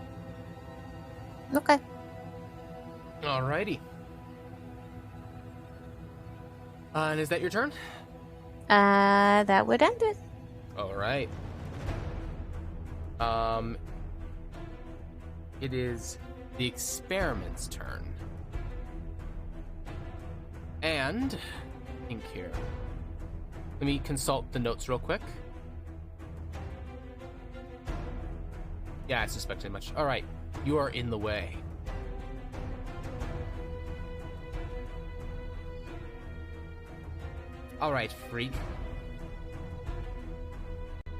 Okay. Alrighty. And is that your turn? That would end it. All right. It is the experiment's turn. And I think here. Let me consult the notes real quick. Yeah, I suspected much. All right, you are in the way. All right, freak.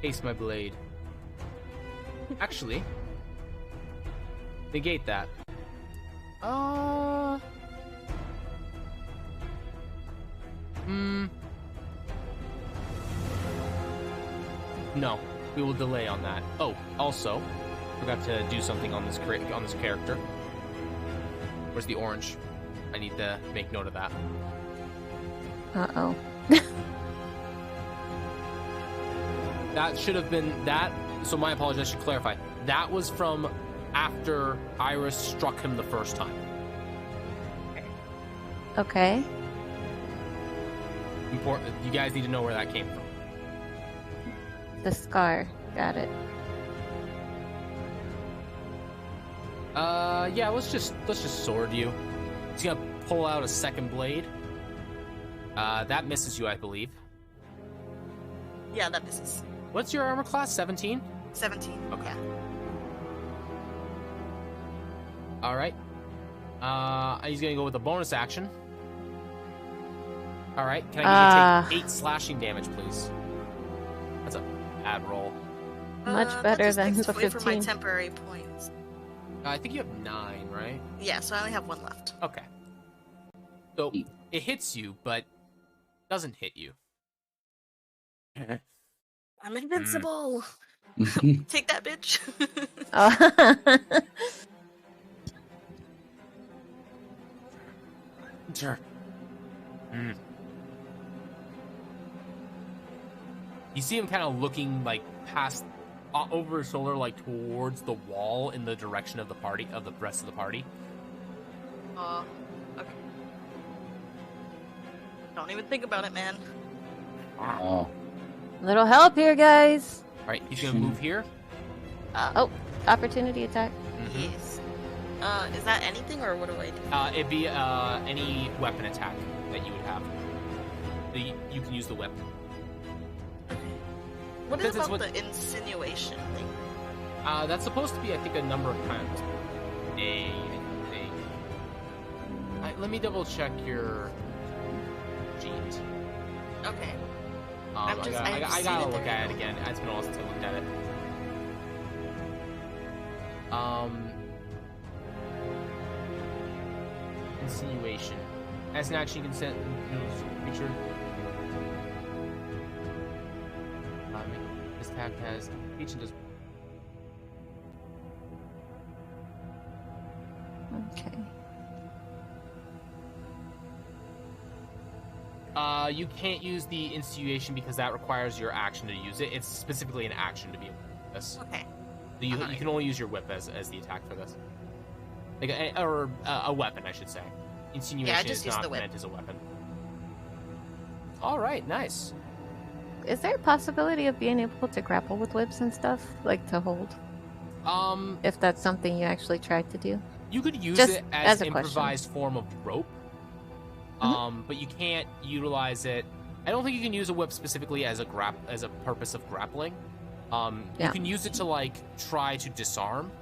Ace my blade. Actually, negate that. No, we will delay on that. Oh, also, forgot to do something on this character. Where's the orange? I need to make note of that. Uh-oh. That should have been that. So my apologies, I should clarify. That was from after Iris struck him the first time. Okay. Important. You guys need to know where that came from. The scar. Got it. Yeah. Let's just sword you. He's gonna pull out a second blade. That misses you, I believe. Yeah, that misses. What's your armor class? 17? 17. Okay. Yeah. All right. He's gonna go with a bonus action. All right. Can I get you to take 8 slashing damage, please? That's a bad roll. Much better than the 15. For my temporary points. I think you have 9, right? Yeah, so I only have 1 left. Okay. So it hits you, but doesn't hit you. I'm invincible. Take that, bitch. Oh. Sure. You see him kind of looking like past, over his shoulder, like towards the wall in the direction of the party, of the rest of the party. Okay. Don't even think about it, man. Oh. Little help here, guys. All right, he's gonna move here. Oh, opportunity attack. Yes. Is that anything, or what do I do? It'd be any weapon attack that you would have. You can use the whip. What is about the insinuation thing? That's supposed to be, I think, a number of times. Let me double check your sheet. Okay. I gotta look at it again. It's been a while since I looked at it. Insinuation. As an action, you can send creature. This attack has each does. Okay. You can't use the insinuation because that requires your action to use it. It's specifically an action to be able to do this. Okay. So you can only use your whip as the attack for this. Like a weapon, I should say. Insinuation is not meant as a weapon. All right, nice. Is there a possibility of being able to grapple with whips and stuff, like to hold? If that's something you actually tried to do. You could use Just it as an a improvised form of rope. But you can't utilize it. I don't think you can use a whip specifically as a purpose of grappling. You can use it to like try to disarm,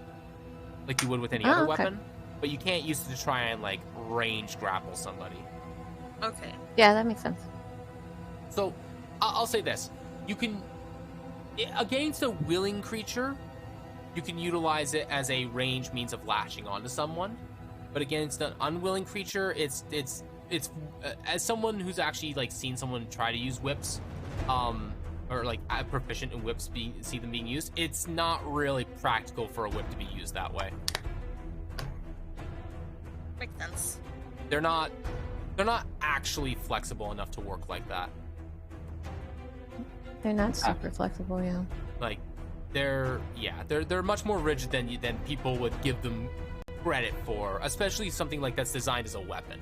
like you would with any other weapon. But you can't use it to try and like range grapple somebody. Okay. Yeah, that makes sense. So I'll say this: you can, against a willing creature, you can utilize it as a range means of lashing onto someone. but against an unwilling creature, it's as someone who's actually like seen someone try to use whips, or like proficient in whips, see them being used, it's not really practical for a whip to be used that way. Makes sense. They're not actually flexible enough to work like that. They're not super flexible, yeah. Like they're much more rigid than people would give them credit for, especially something like that's designed as a weapon.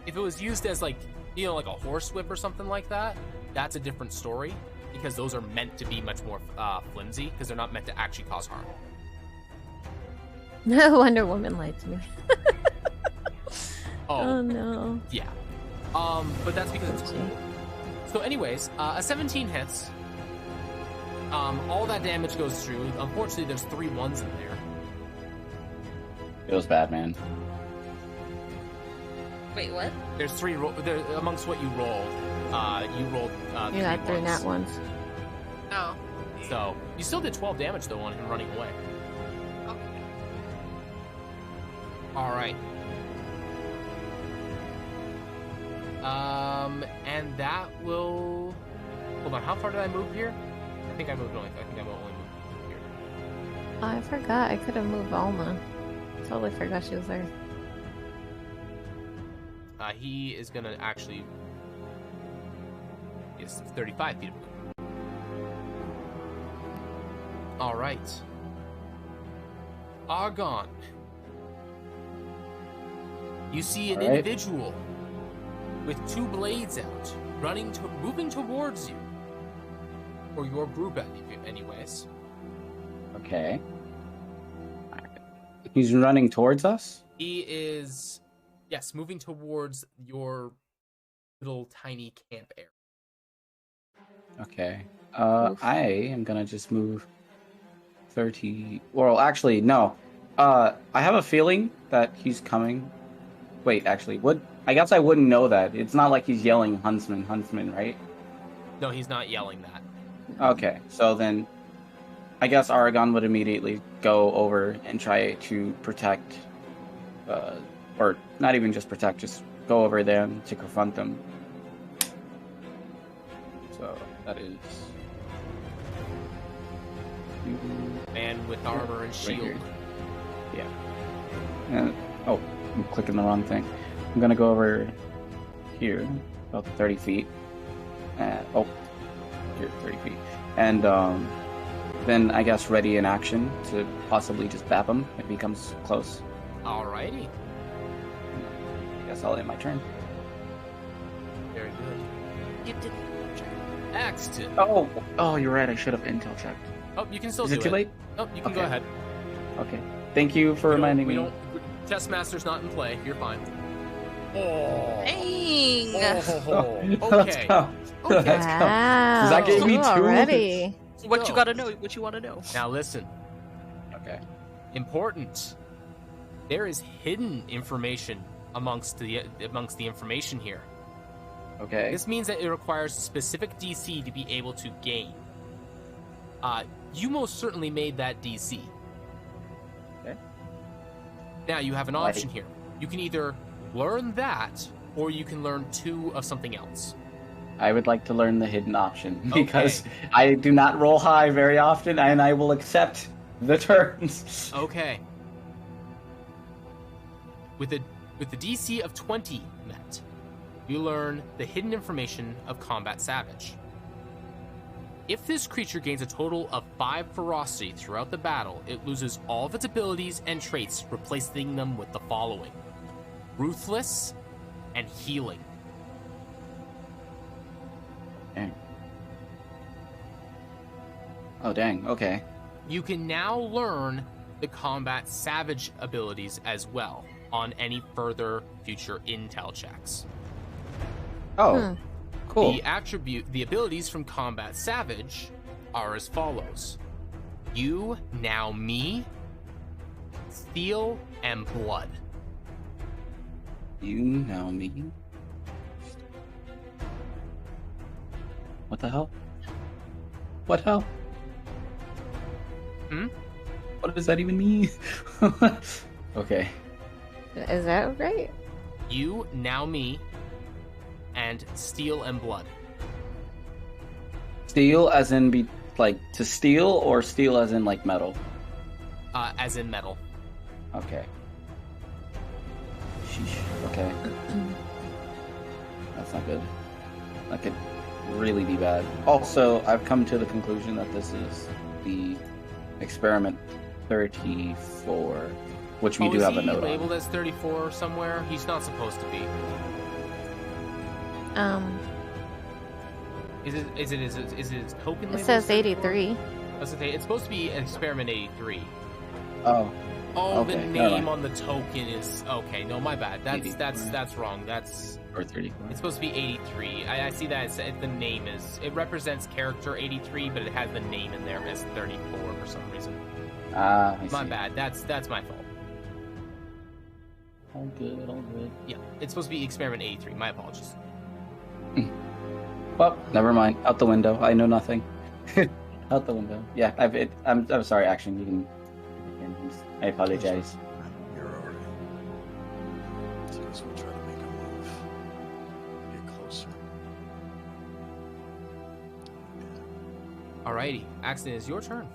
If it was used as like, you know, like a horse whip or something like that, that's a different story, because those are meant to be much more flimsy, because they're not meant to actually cause harm. No, Wonder Woman lied to me. Oh no. Yeah. But that's because it's cool. So anyways, a 17 hits. All that damage goes through. Unfortunately, there's 3 1s in there. Feels bad, man. Wait, what? There's 3 there amongst what you rolled. You rolled. You got 3 nat ones. Oh. So you still did 12 damage though on him running away. Okay. All right. And that will. Hold on. How far did I move here? I think I moved only. I think I only moved here. Oh, I forgot. I could have moved Alma. Totally forgot she was there. He is gonna actually. Yes, 35 feet of movement. All right. Argon. You see an individual with 2 blades out, moving towards you, or your group, anyways. Okay. He's running towards us? He is, yes, moving towards your little tiny camp area. Okay. I am gonna just move 30. Well, actually, no. I have a feeling that he's coming. Wait, actually, I guess I wouldn't know that. It's not like he's yelling huntsman, huntsman, right? No, he's not yelling that. Okay, so then I guess Aragon would immediately go over and try to protect, or not even just protect, just go over there to confront them. So that is... Man with armor and shield. Right, yeah. And, oh, I'm clicking the wrong thing. I'm gonna go over here, about 30 feet. Oh, here, 30 feet. And then I guess ready in action to possibly just bap him if he comes close. Alrighty. I guess I'll end my turn. Very good. You didn't check. Axton. Oh, you're right. I should have intel checked. Oh, you can still Is do it too late? Oh, you can go Okay. ahead. Okay. Thank you for reminding me. Testmaster's not in play. You're fine. Oh. Dang! Let's Okay. go. Okay. Let's go. Wow. Does that give me you 2? already? What you gotta know? What you want to know? Now listen. Okay. Important. There is hidden information amongst the information here. Okay. This means that it requires a specific DC to be able to gain. You most certainly made that DC. Okay. Now you have an option here. You can either learn that, or you can learn 2 of something else. I would like to learn the hidden option because I do not roll high very often, and I will accept the turns. Okay. With the DC of 20 met, you learn the hidden information of Combat Savage. If this creature gains a total of 5 ferocity throughout the battle, it loses all of its abilities and traits, replacing them with the following: Ruthless and Healing. Dang. Oh, dang. Okay. You can now learn the Combat Savage abilities as well on any further future intel checks. Oh, cool. The abilities from Combat Savage are as follows: You, Now Me, Steel, and Blood. You, Now Me. What the hell? What hell? Hmm? What does that even mean? Okay. Is that right? You, now me, and steel and blood. Steel as in like to steal, or steel as in like metal? As in metal. Okay. Sheesh. Okay. That's not good. That could really be bad. Also, I've come to the conclusion that this is the experiment 34, which we do have a note on. Is he labeled as 34 somewhere? He's not supposed to be. Is it token? It says 83. It's supposed to be experiment 83. Oh. Oh, okay. the name on the token is okay. No, my bad. That's wrong. That's or 34. It's supposed to be 83. I see that the name is. It represents character 83, but it has the name in there as 34 for some reason. My bad. That's my fault. All good. All good. Yeah, it's supposed to be experiment 83. My apologies. Well, never mind. Out the window. I know nothing. Out the window. Yeah, I'm sorry. Action. You can. I apologize. You're alright. So I guess we'll try to make a move. Get closer. Alrighty, Axton, it's your turn.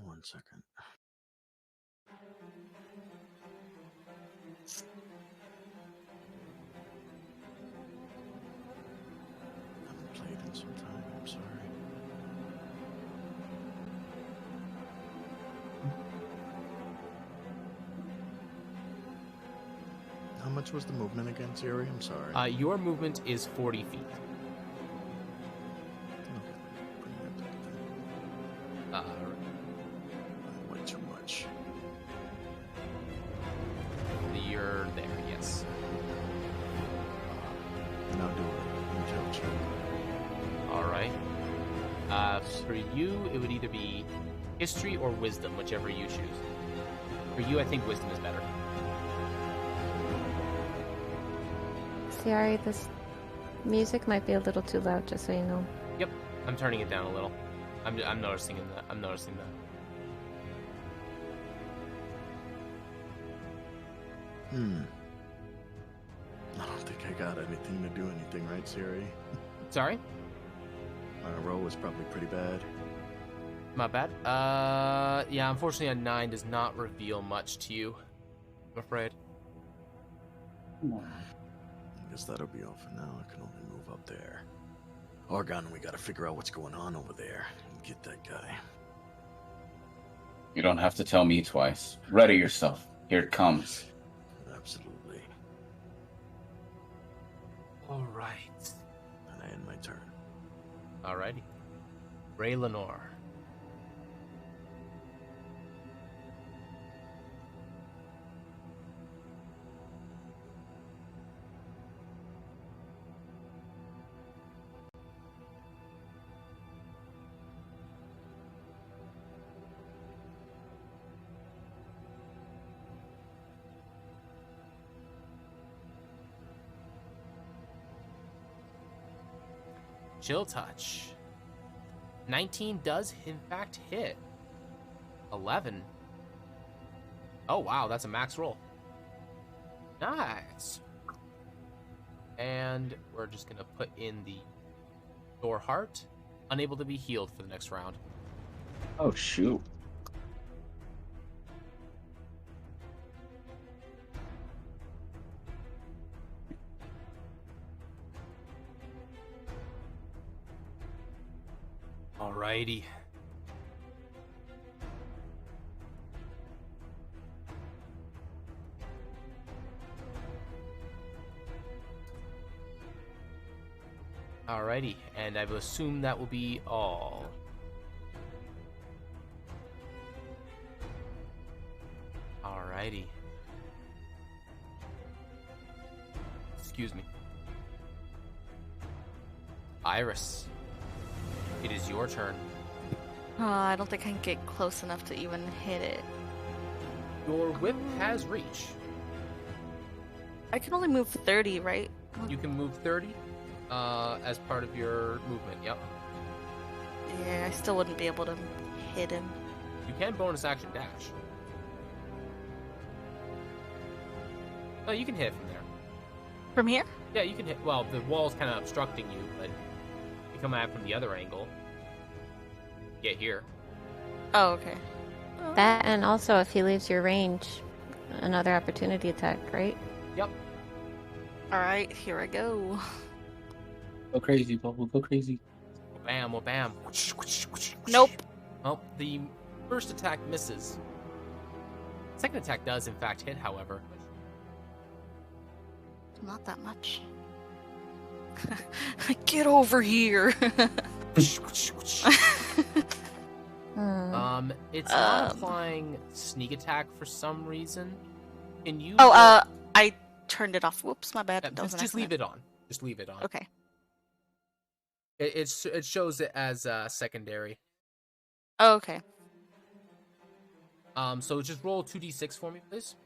One second. Played in some time, I'm sorry. How much was the movement again, Siri? I'm sorry. Your movement is 40 feet. Way too much. You're there, yes. Now do it. Intel check. Alright. For you, it would either be history or wisdom, whichever you choose. For you, I think wisdom is better. Sorry, this music might be a little too loud, just so you know. Yep, I'm turning it down a little. I'm noticing that. I'm noticing that. I don't think I got anything to do anything, right, Siri? Sorry? My roll was probably pretty bad. My bad. Yeah, unfortunately a 9 does not reveal much to you, I'm afraid. I guess that'll be all for now. I can only move up there. Argon, we gotta figure out what's going on over there and get that guy. You don't have to tell me twice. Ready yourself. Here it comes. Absolutely. Alright. And I end my turn. Alrighty. Ray Lenore. Chill touch. 19 does in fact hit. 11. Oh wow, that's a max roll. Nice. And we're just gonna put in the door heart. Unable to be healed for the next round. Oh shoot. Alrighty. Alrighty, and I will assume that will be all. Alrighty. Excuse me. Iris. It is your turn. I don't think I can get close enough to even hit it. Your whip has reach. I can only move 30, right? You can move 30 as part of your movement, yep. Yeah, I still wouldn't be able to hit him. You can bonus action dash. Oh, you can hit from there. From here? Yeah, you can hit. Well, the wall's kind of obstructing you, but you come at it from the other angle. Get here. Oh, okay. That, and also if he leaves your range, another opportunity attack, right? Yep. Alright, here I go. Go crazy, Bubble. Go crazy. Bam, well, bam. Nope. Well, the first attack misses. Second attack does, in fact, hit, however. Not that much. Get over here. It's not applying sneak attack for some reason. Can you? I turned it off. Whoops, my bad. Just leave it on. Just leave it on. Okay. It shows it as secondary. Oh, okay. So just roll 2d6 for me, please.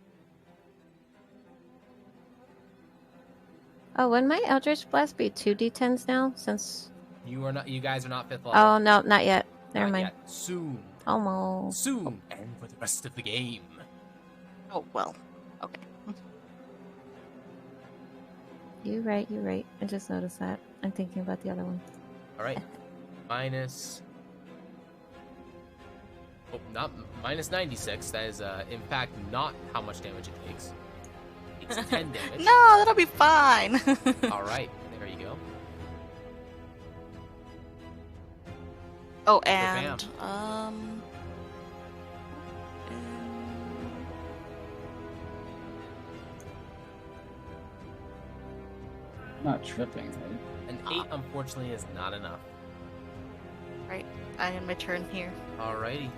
Oh, wouldn't my Eldritch Blast be 2d10s now, since... You guys are not 5th level. Oh, no, not yet. Never Not mind. yet. Soon. Almost. Soon. And for the rest of the game. Oh, well. Okay. You're right. I just noticed that. I'm thinking about the other one. Alright. Minus... Oh, not minus 96. That is, in fact, not how much damage it takes. It's 10 damage. No, that'll be fine. Alright, there you go. Oh, and, Not tripping, right? An 8, unfortunately, is not enough. right. I end my turn here. Alrighty.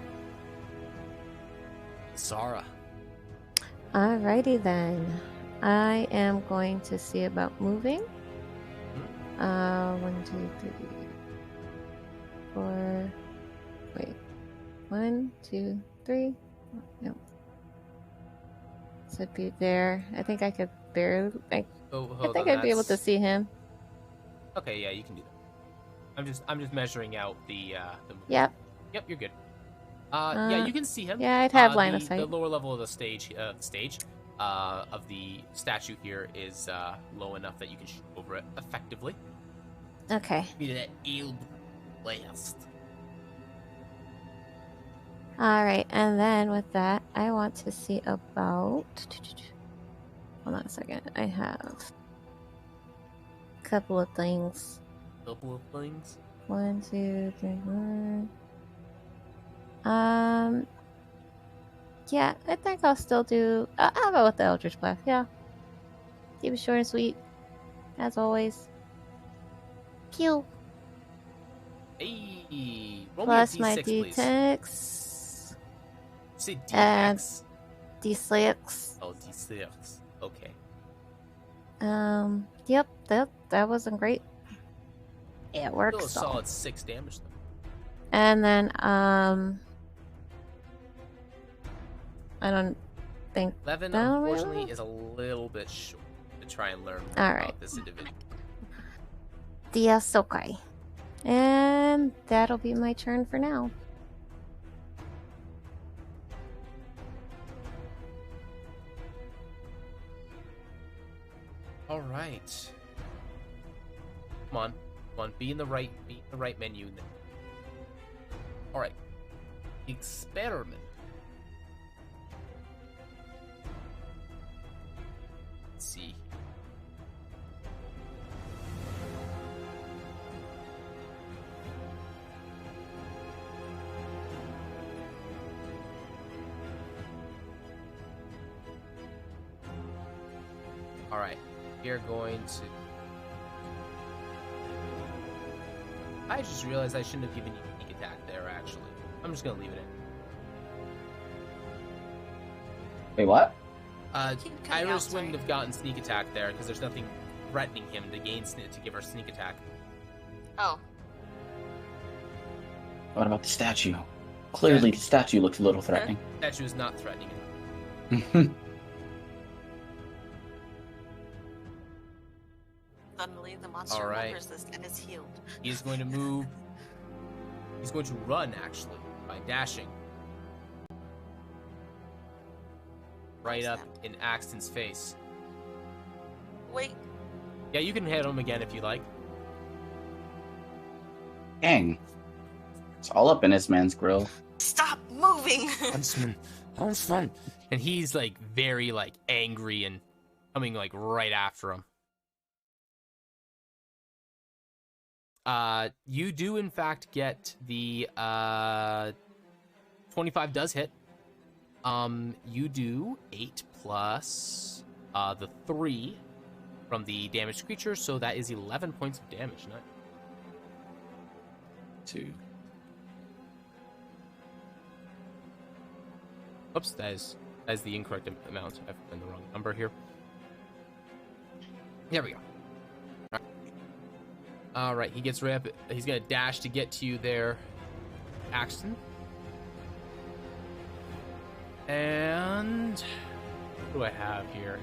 Zara. Alrighty then. I am going to see about moving. 1, 2, 3, 4. Wait. 1, 2, 3. No. Should be there. I think I could barely. I think I'd be able to see him. Okay, yeah, you can do that. I'm just measuring out the Yep. Yep, you're good. Yeah, you can see him. Yeah, I'd have line of sight. The lower level of the of the statue here is low enough that you can shoot over it effectively. Okay. Be that eel blast. Alright, and then with that, I want to see about... Hold on a second. I have a couple of things. Couple of things? 1, 2, 3, 4. Yeah, I think I'll still do... I'll go with the Eldritch Blast, yeah. Keep it short and sweet. As always. Pew! Hey! Roll Plus me a my D6, please. D6. Say And D6. D6. Oh, D6. Okay. Yep, that wasn't great. It works. Still a solid 6 damage, though. And then, I don't think 11, that unfortunately, will... is a little bit short to try and learn more Alright. about this individual. Yes, okay. And that'll be my turn for now. Alright. Come on. Be in the right menu. Alright. Experiment. Let's see. Alright. We're going to... I just realized I shouldn't have given you a sneak attack there, actually. I'm just gonna leave it in. Wait, what? Iris wouldn't have gotten sneak attack there because there's nothing threatening him to gain to give her sneak attack. Oh. What about the statue? Clearly, the statue looks a little threatening. The statue is not threatening him. Suddenly, the monster remembers this and is healed. He is going to move He's going to run, actually, by dashing. Right up in Axton's face. Wait. Yeah, you can hit him again if you like. Dang. It's all up in this man's grill. Stop moving. Huntsman. And he's like very like angry and coming like right after him. You do in fact get the 25 does hit. You do 8 plus the 3 from the damaged creature, so that is 11 points of damage. Not 2. Oops, that is the incorrect amount. I've done the wrong number here. There we go. All right, he gets right up. He's gonna dash to get to you there, Axton. And what do I have here?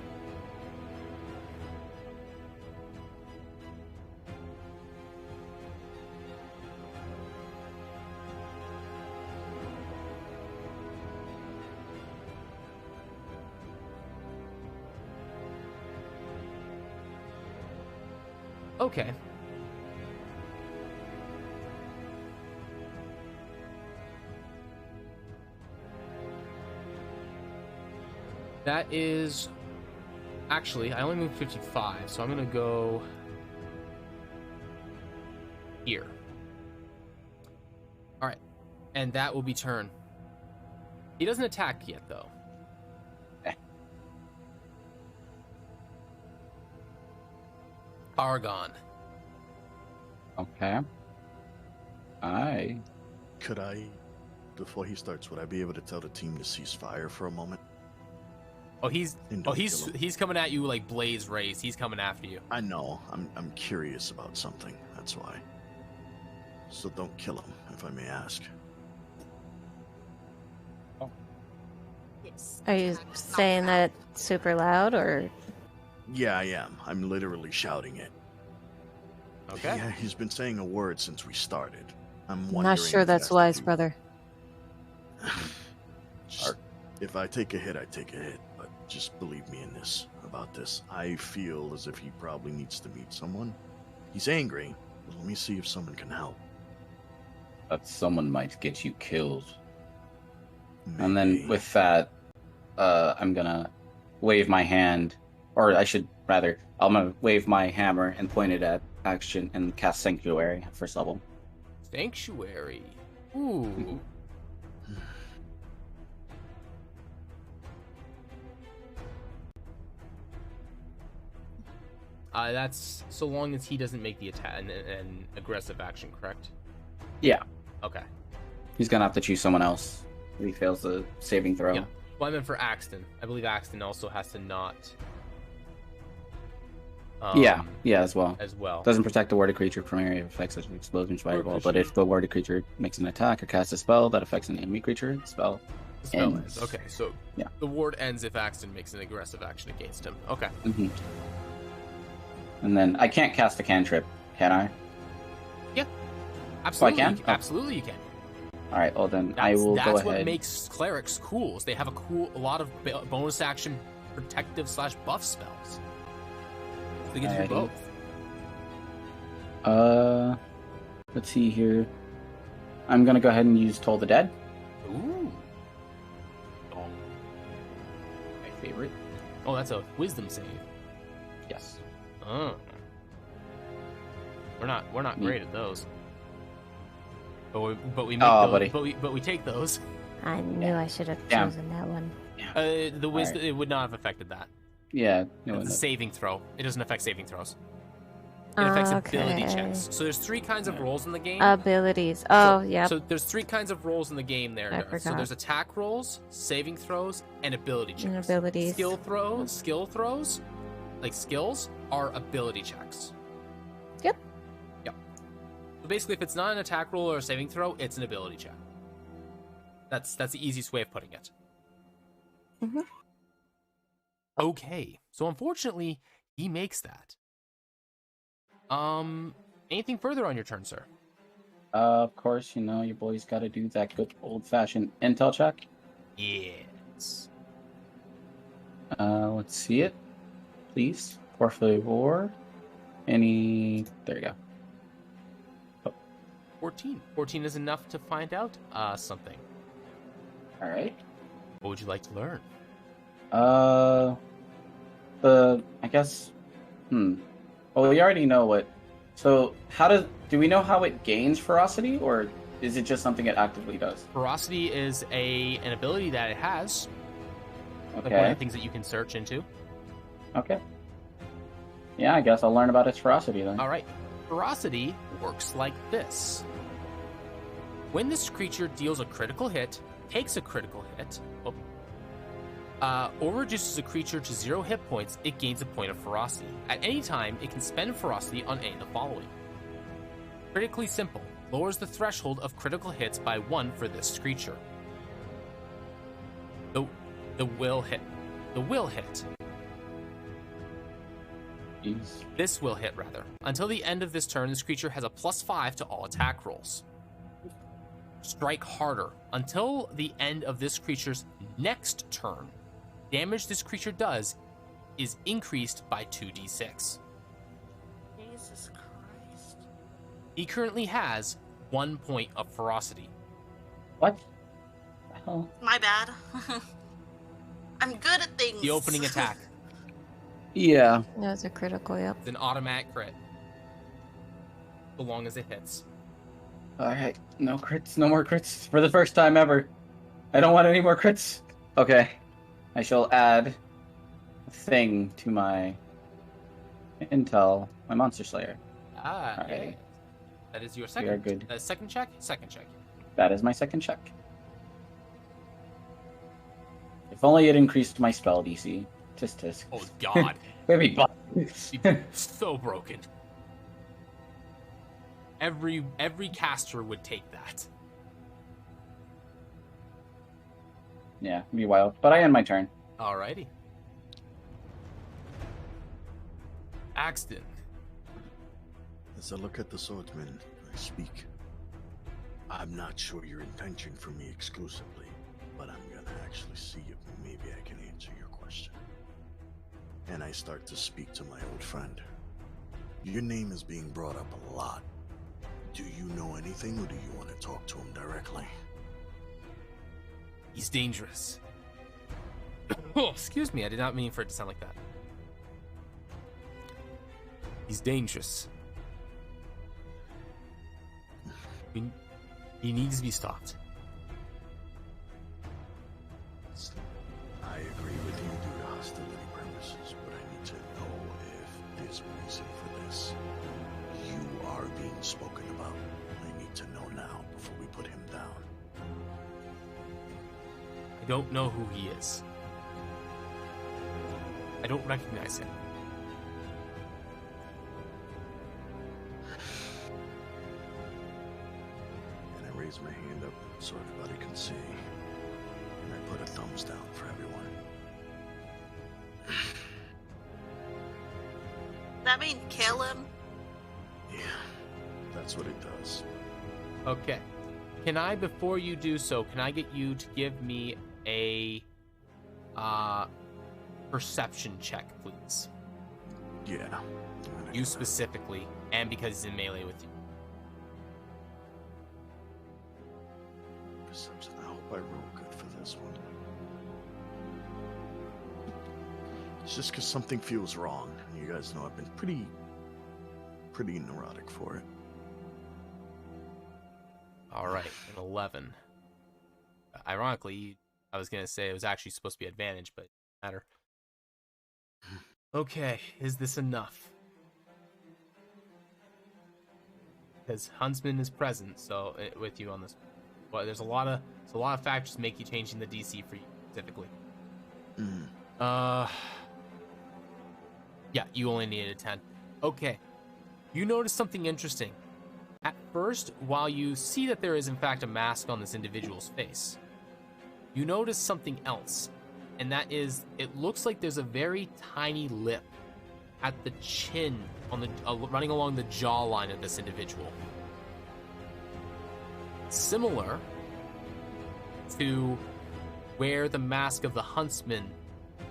Okay. That is... Actually, I only moved 55, so I'm going to go... here. Alright. And that will be turn. He doesn't attack yet, though. Argon. Okay. Could I, before he starts, would I be able to tell the team to cease fire for a moment? He's coming at you like blaze raised. He's coming after you. I know. I'm curious about something. That's why. So don't kill him, if I may ask. Yes. Are you saying that super loud, or? Yeah, I am. I'm literally shouting it. Okay. Yeah, he's been saying a word since we started. I'm Not wondering sure if that's to wise, do- brother. If I take a hit, I take a hit. But just believe me about this. I feel as if he probably needs to meet someone. He's angry. But let me see if someone can help. That someone might get you killed. Maybe. And then with that, I'm gonna wave my hand, or I should rather, I'm gonna wave my hammer and point it at Action and cast Sanctuary at first level. Sanctuary. Ooh. That's so long as he doesn't make the attack an aggressive action, correct? Yeah. Okay. He's gonna have to choose someone else if he fails the saving throw. Yeah. Well, I meant for Axton. I believe Axton also has to not. Yeah, as well. As well. Doesn't protect the warded creature from area effects such as explosions, fireball, but if the warded creature makes an attack or casts a spell that affects an enemy creature, the spell ends. Okay, so yeah. The ward ends if Axton makes an aggressive action against him. Okay. Mm-hmm. And then I can't cast a cantrip, can I? Yeah. Absolutely. Oh, I can? Absolutely you can. Alright, well then I will go ahead. That's what makes clerics cool, is they have a lot of bonus action protective / buff spells. They get to do both. Let's see here. I'm gonna go ahead and use Toll the Dead. Ooh. Oh. My favorite. Oh, that's a wisdom save. Yes. Oh. We're not great at those. But we make those, buddy. but we take those. I knew I should have chosen that one. The wisdom it would not have affected that. Yeah. It's a saving throw. It doesn't affect saving throws. It affects ability checks. So there's 3 kinds of rolls in the game. Abilities. Oh, yeah. So there's 3 kinds of rolls in the game there. I forgot. So there's attack rolls, saving throws, and ability checks. And abilities. Skill throws, like skills, are ability checks. Yep. Yep. So basically, if it's not an attack roll or a saving throw, it's an ability check. That's the easiest way of putting it. Mm-hmm. Okay. So unfortunately, he makes that. Anything further on your turn, sir? Of course, you know, your boy's got to do that good old-fashioned intel check. Yes. Let's see it, please. Por favor. There you go. Oh. 14. 14 is enough to find out something. All right. What would you like to learn? I guess. Well, we already know what. So, do we know how it gains ferocity, or is it just something it actively does? Ferocity is an ability that it has. Okay. Like one of the things that you can search into. Okay. Yeah, I guess I'll learn about its ferocity then. All right. Ferocity works like this. When this creature deals a critical hit, takes a critical hit, or reduces a creature to 0 hit points, it gains a point of ferocity. At any time, it can spend ferocity on any of the following. Critically simple. Lowers the threshold of critical hits by 1 for this creature. The will hit. Jeez. This will hit, rather. Until the end of this turn, this creature has a +5 to all attack rolls. Strike harder. Until the end of this creature's next turn, damage this creature does is increased by 2d6. Jesus Christ. He currently has 1 point of ferocity. What? Oh. My bad. I'm good at things. The opening attack. Yeah. That was a critical, yep. It's an automatic crit. So long as it hits. Alright, no crits, no more crits for the first time ever. I don't want any more crits. Okay. I shall add a thing to my intel, my Monster Slayer. Ah, okay. Yeah. That is your We are second. good. Second check? Second check. That is my second check. If only it increased my spell DC. Tisk. Oh, God. Maybe. So broken. Every caster would take that. Yeah, it'd be wild. But I end my turn. Alrighty. Axton. As I look at the swordsman, I speak. I'm not sure your intention for me exclusively, but I'm gonna actually see if maybe I can answer your question. And I start to speak to my old friend. Your name is being brought up a lot. Do you know anything, or do you want to talk to him directly? He's dangerous. Oh, excuse me, I did not mean for it to sound like that. He's dangerous. He needs to be stopped. I agree with you due to hostility purposes, but I need to know if there's a reason for this. You are being spoken about. I need to know now before we put him down. I don't know who he is. I don't recognize him. And I raise my hand up so everybody can see. And I put a thumbs down for everyone. That mean kill him? Yeah, that's what it does. Okay. Can I, before you do so, can I get you to give me a perception check, please? Yeah. You specifically, and because he's in melee with you. Perception. I hope I roll good for this one. It's just because something feels wrong. You guys know I've been pretty neurotic for it. All right, an 11. Ironically, I was going to say it was actually supposed to be advantage, but it doesn't matter. Okay, is this enough? Because Huntsman is present, so with you on this. But there's a lot of factors to make you changing the DC for you specifically. Yeah, you only needed a 10. Okay. You notice something interesting. At first, while you see that there is in fact a mask on this individual's face, you notice something else, and that is, it looks like there's a very tiny lip at the chin, on the running along the jawline of this individual. similar to where the mask of the huntsman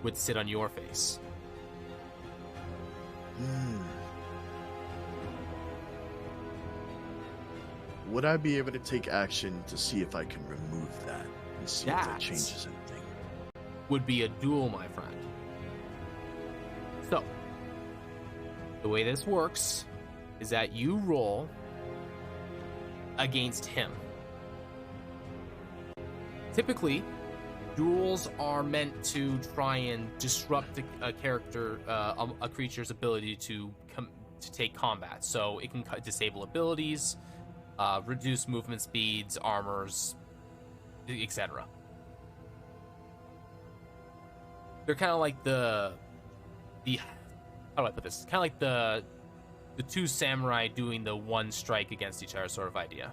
would sit on your face. Would I be able to take action to see if I can remove that and see if that changes anything? Would be a duel, my friend. So, the way this works is that you roll against him. Typically, duels are meant to try and disrupt a creature's ability to take combat. So it can disable abilities, reduce movement speeds, armors, etc. They're kind of like the how do I put this? Kind of like the two samurai doing the one strike against each other sort of idea.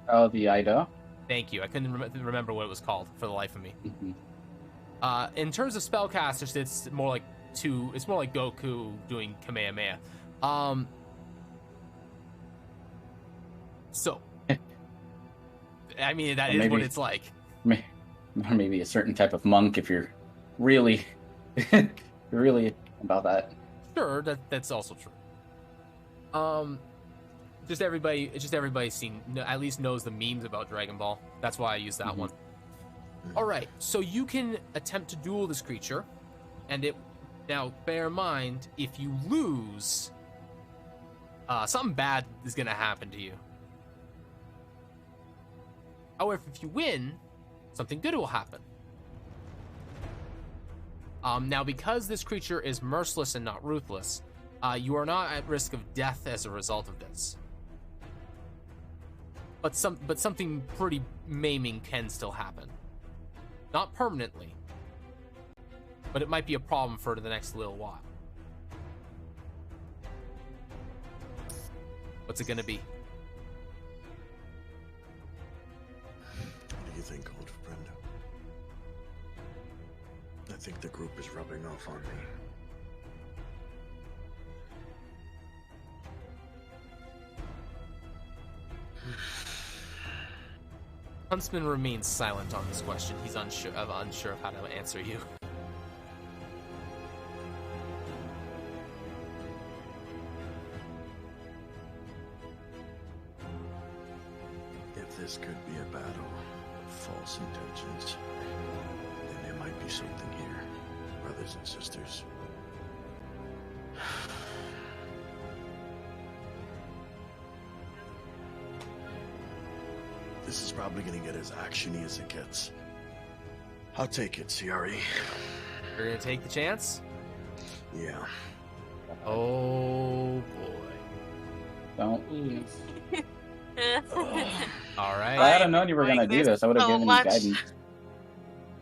Oh, the Ido. Thank you. I couldn't remember what it was called for the life of me. Mm-hmm. In terms of spellcasters, it's more like Goku doing Kamehameha. So, I mean, that is what it's like. Maybe a certain type of monk if you're really, really about that. Sure, that's also true. Just everybody at least knows the memes about Dragon Ball. That's why I use that one. All right, so you can attempt to duel this creature, and now bear in mind, if you lose, something bad is going to happen to you. However, if you win, something good will happen. Now, because this creature is merciless and not ruthless, you are not at risk of death as a result of this. But something pretty maiming can still happen. Not permanently, but it might be a problem for the next little while. What's it gonna be? What do you think, old friend? I think the group is rubbing off on me. Huntsman remains silent on this question. He's unsure of how to answer you. If this could be a battle of false intentions, then there might be something here, brothers and sisters. This is probably gonna get as actiony as it gets. I'll take it, CRE. You're gonna take the chance? Yeah. Oh boy. Don't lose. All right. If I had known you were gonna do this, I would have given you guidance.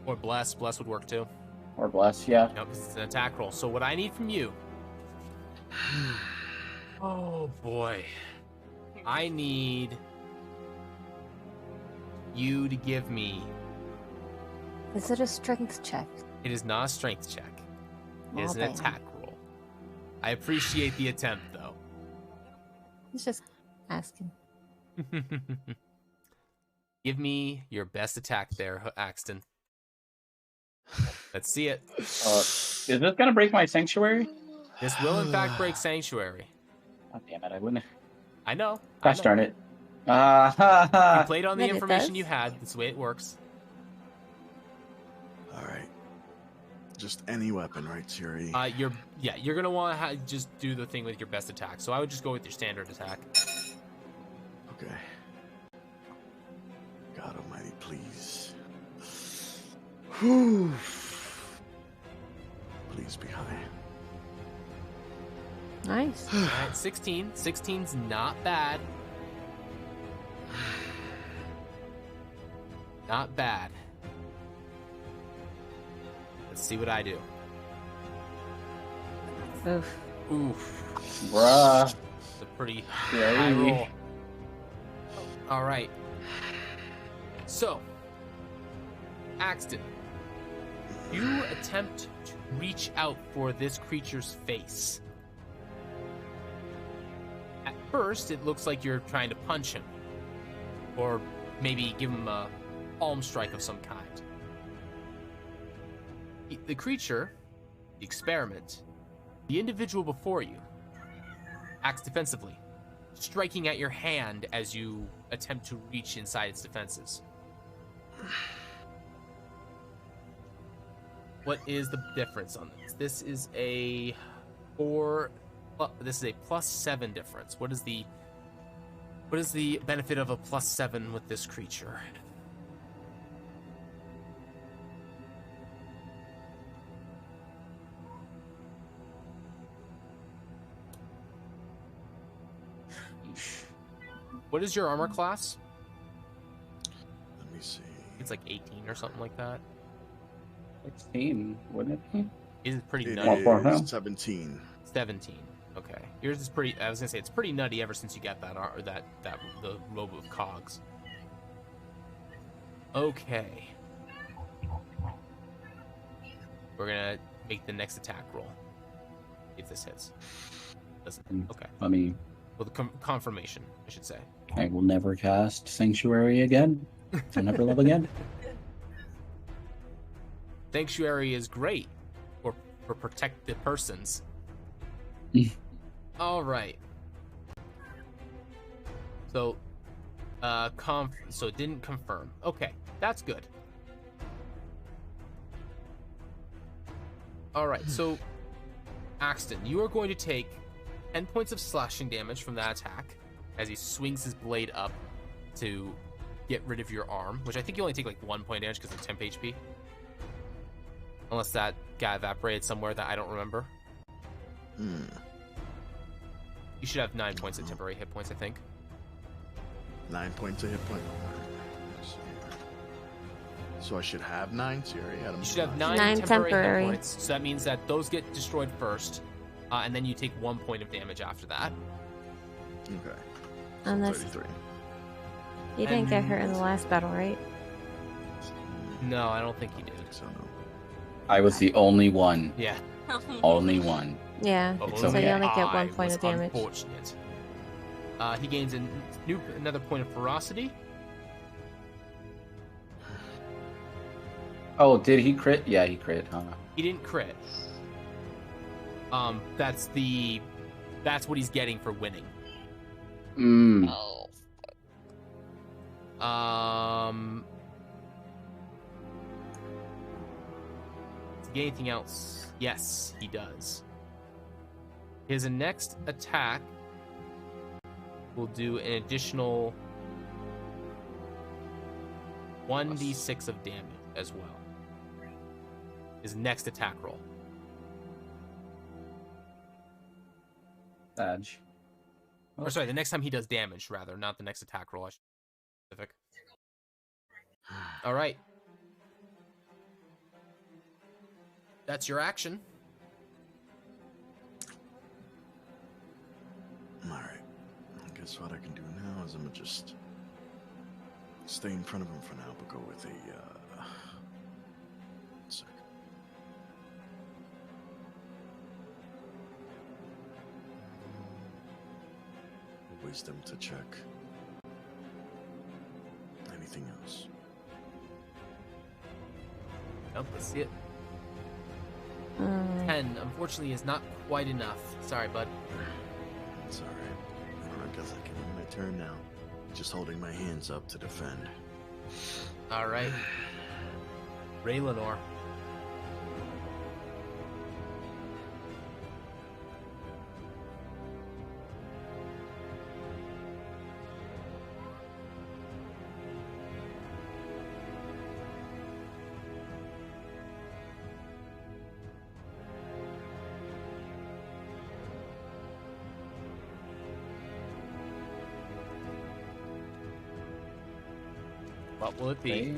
Or bless. Bless would work too. Or bless, yeah. No, because it's an attack roll. So what I need from you... Oh boy. I need you to give me... Is it a strength check? It is not a strength check. It is an attack roll. I appreciate the attempt, though. He's just asking. Give me your best attack there, Axton. Let's see it. Is this gonna break my sanctuary? This will, in fact, break Sanctuary. Oh, damn it, I wouldn't. I know. Gosh darn it. You played on the But it information does. you had. That's the way it works. Alright. Just any weapon, right, Siri? You're gonna want to just do the thing with your best attack. So I would just go with your standard attack. Okay. God almighty, please. Whew. Please be high. Nice. All right, 16. 16's not bad. Not bad. Let's see what I do. Oof. Oof. Bruh. It's a pretty Yeah, high we- roll. All right. So, Axton, you attempt to reach out for this creature's face. At first, it looks like you're trying to punch him. or maybe give him a palm strike of some kind. The creature, the experiment, the individual before you, acts defensively, striking at your hand as you attempt to reach inside its defenses. What is the difference on this? This is a +7 difference. What is the benefit of a +7 with this creature? What is your armor class? Let me see. It's like 18 or something like that. 16, wouldn't it be? Is pretty It nutty. is 17. 17. Okay. Yours is pretty. I was gonna say it's pretty nutty ever since you got that the robe of cogs. Okay. We're gonna make the next attack roll. If this hits. Doesn't. Okay. I mean, Well, the confirmation, I should say. I will never cast Sanctuary again. I'll never love again. Sanctuary is great for protected persons. All right. So, so it didn't confirm. Okay, that's good. All right, so Axton, you are going to take 10 points of slashing damage from that attack as he swings his blade up to get rid of your arm, which I think you only take like 1 point damage because of temp HP. Unless that guy evaporated somewhere that I don't remember. You should have 9 points of temporary hit points, I think. 9 points of hit point. So I should have 9? So you should have 9 temporary hit points. So that means that those get destroyed first, and then you take 1 point of damage after that. Okay. So Unless 33. you didn't get hurt in the last battle, right? No, I don't think you did. So no. I was the only one. Yeah. Only one. Yeah, It's so okay. you only get 1 I point was of damage. Unfortunate. He gains another point of ferocity. Oh, did he crit? Yeah, he crit, huh? He didn't crit. That's what he's getting for winning. Oh. Does he get anything else? Yes, he does. His next attack will do an additional 1d6 of damage as well. His next attack roll. Badge. Or sorry, the next time he does damage, rather, not the next attack roll. I should be specific. All right. That's your action. Alright. I guess what I can do now is I'm gonna just stay in front of him for now, but go with a sec. Wisdom to check. Anything else? Nope, let's see it. 10, unfortunately, is not quite enough. Sorry, bud. It's alright. I guess I can end my turn now. Just holding my hands up to defend. All right. Ray Lenore. What will it be? Okay.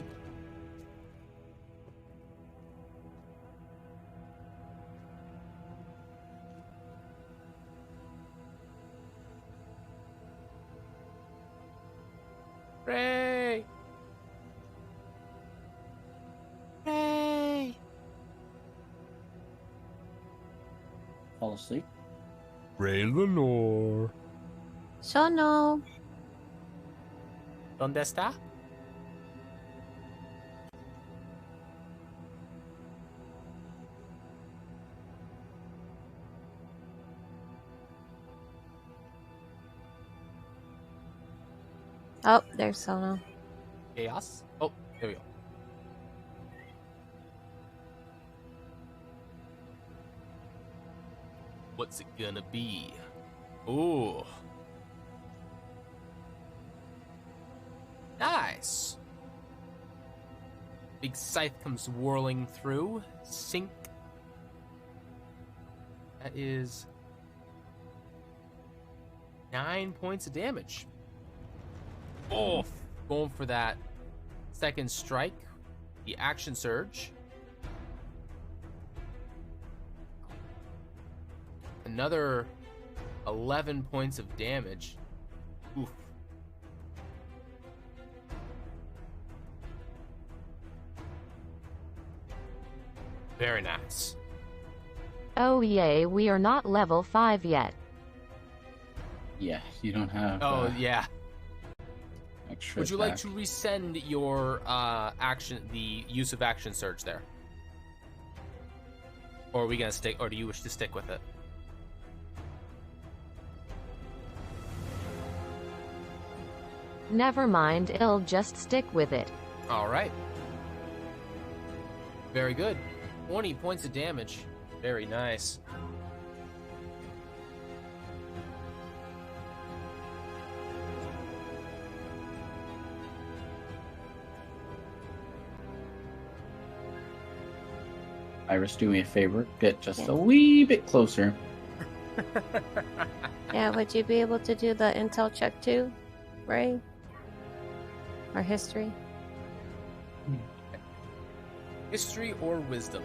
Ray! Ray! Fall asleep. Ray Lenore. So no. ¿Dónde está? Oh, there's Sono. Chaos? Oh, there we go. What's it gonna be? Ooh. Nice. Big scythe comes whirling through. Sink. That is 9 points of damage. Oh, going for that second strike. The action surge. Another 11 points of damage. Oof. Very nice. Oh yay, we are not level 5 yet. Yeah, you don't have. Oh, yeah. Extra Would you like attack. to resend your action, the use of action surge there? Or are we gonna stick, or do you wish to stick with it? Never mind, I'll just stick with it. All right. Very good. 20 points of damage. Very nice. Iris, do me a favor. Get just a wee bit closer. Yeah, would you be able to do the intel check too, Ray? Or history? History or wisdom?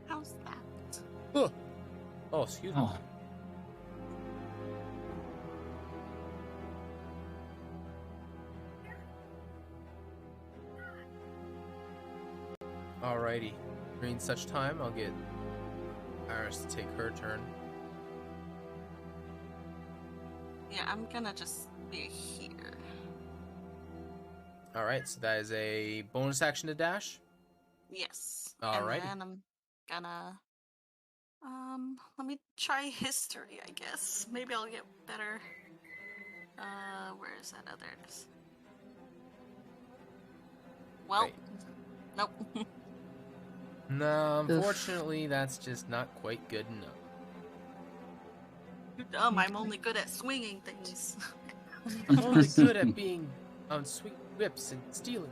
How's that? Oh, excuse me. Oh, Alrighty. During such time, I'll get Iris to take her turn. Yeah, I'm gonna just be here. Alright, so that is a bonus action to dash. Yes. Alrighty. And then I'm gonna let me try history, I guess. Maybe I'll get better. Where is that? Oh, there it is. Well, Right. nope. No, unfortunately, that's just not quite good enough. You're dumb. I'm only good at swinging things. I'm only good at being on sweet whips and stealing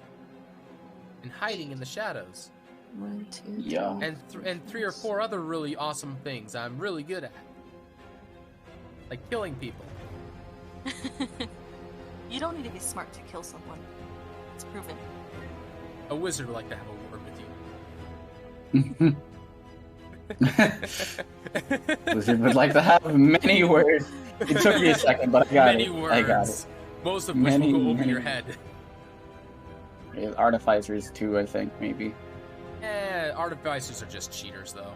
and hiding in the shadows. 1, 2, 3. yeah. And 3 or 4 other really awesome things I'm really good at. Like killing people. You don't need to be smart to kill someone. It's proven. A wizard would like to have a word with you. Wizard would like to have many words. It took me a second, but I got Many it. words. I got it. Most of which Many, will go over many. your head. Yeah, Artificers too, I think, maybe. Artificers are just cheaters, though.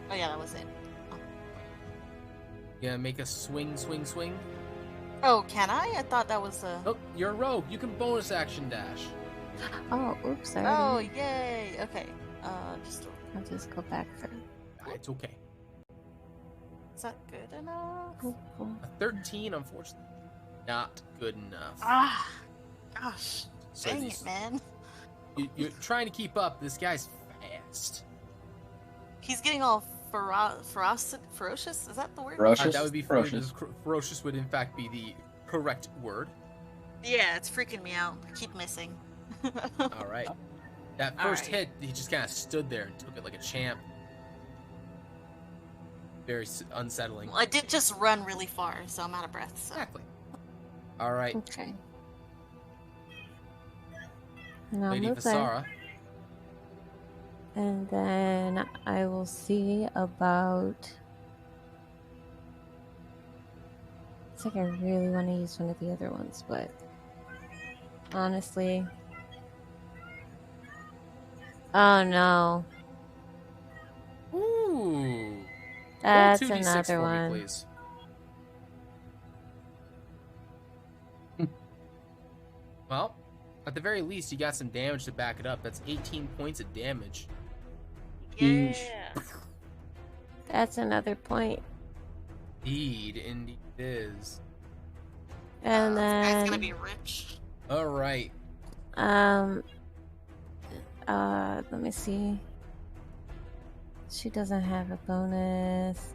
Oh yeah, that was it. You gonna make a swing? Oh, can I? I thought that was a. Oh, you're a rogue. You can bonus action dash. Oh, oops, sorry. Oh, yay! Okay. I'll just go back for. It's okay. Is that good enough? Cool. A 13, unfortunately, not good enough. Ah, gosh, So dang these- it, man. You're trying to keep up. This guy's fast. He's getting all ferocious. Is that the word? Ferocious? That would be Ferocious. ferocious. Would in fact be the correct word. Yeah, it's freaking me out. I keep missing. All right. That All first right. hit, he just kind of stood there and took it like a champ. Very unsettling. Well, I did just run really far, so I'm out of breath. So. Exactly. All right, Okay. And I'll Lady move there. Vasara. And then I will see about. It's like I really want to use one of the other ones, but honestly. Oh no. That's 2d6 another for one. me, please. Well, at the very least, you got some damage to back it up. That's 18 points of damage. Yeah. That's another point. Indeed it is. And This guy's gonna then be rich. All right. Let me see. She doesn't have a bonus.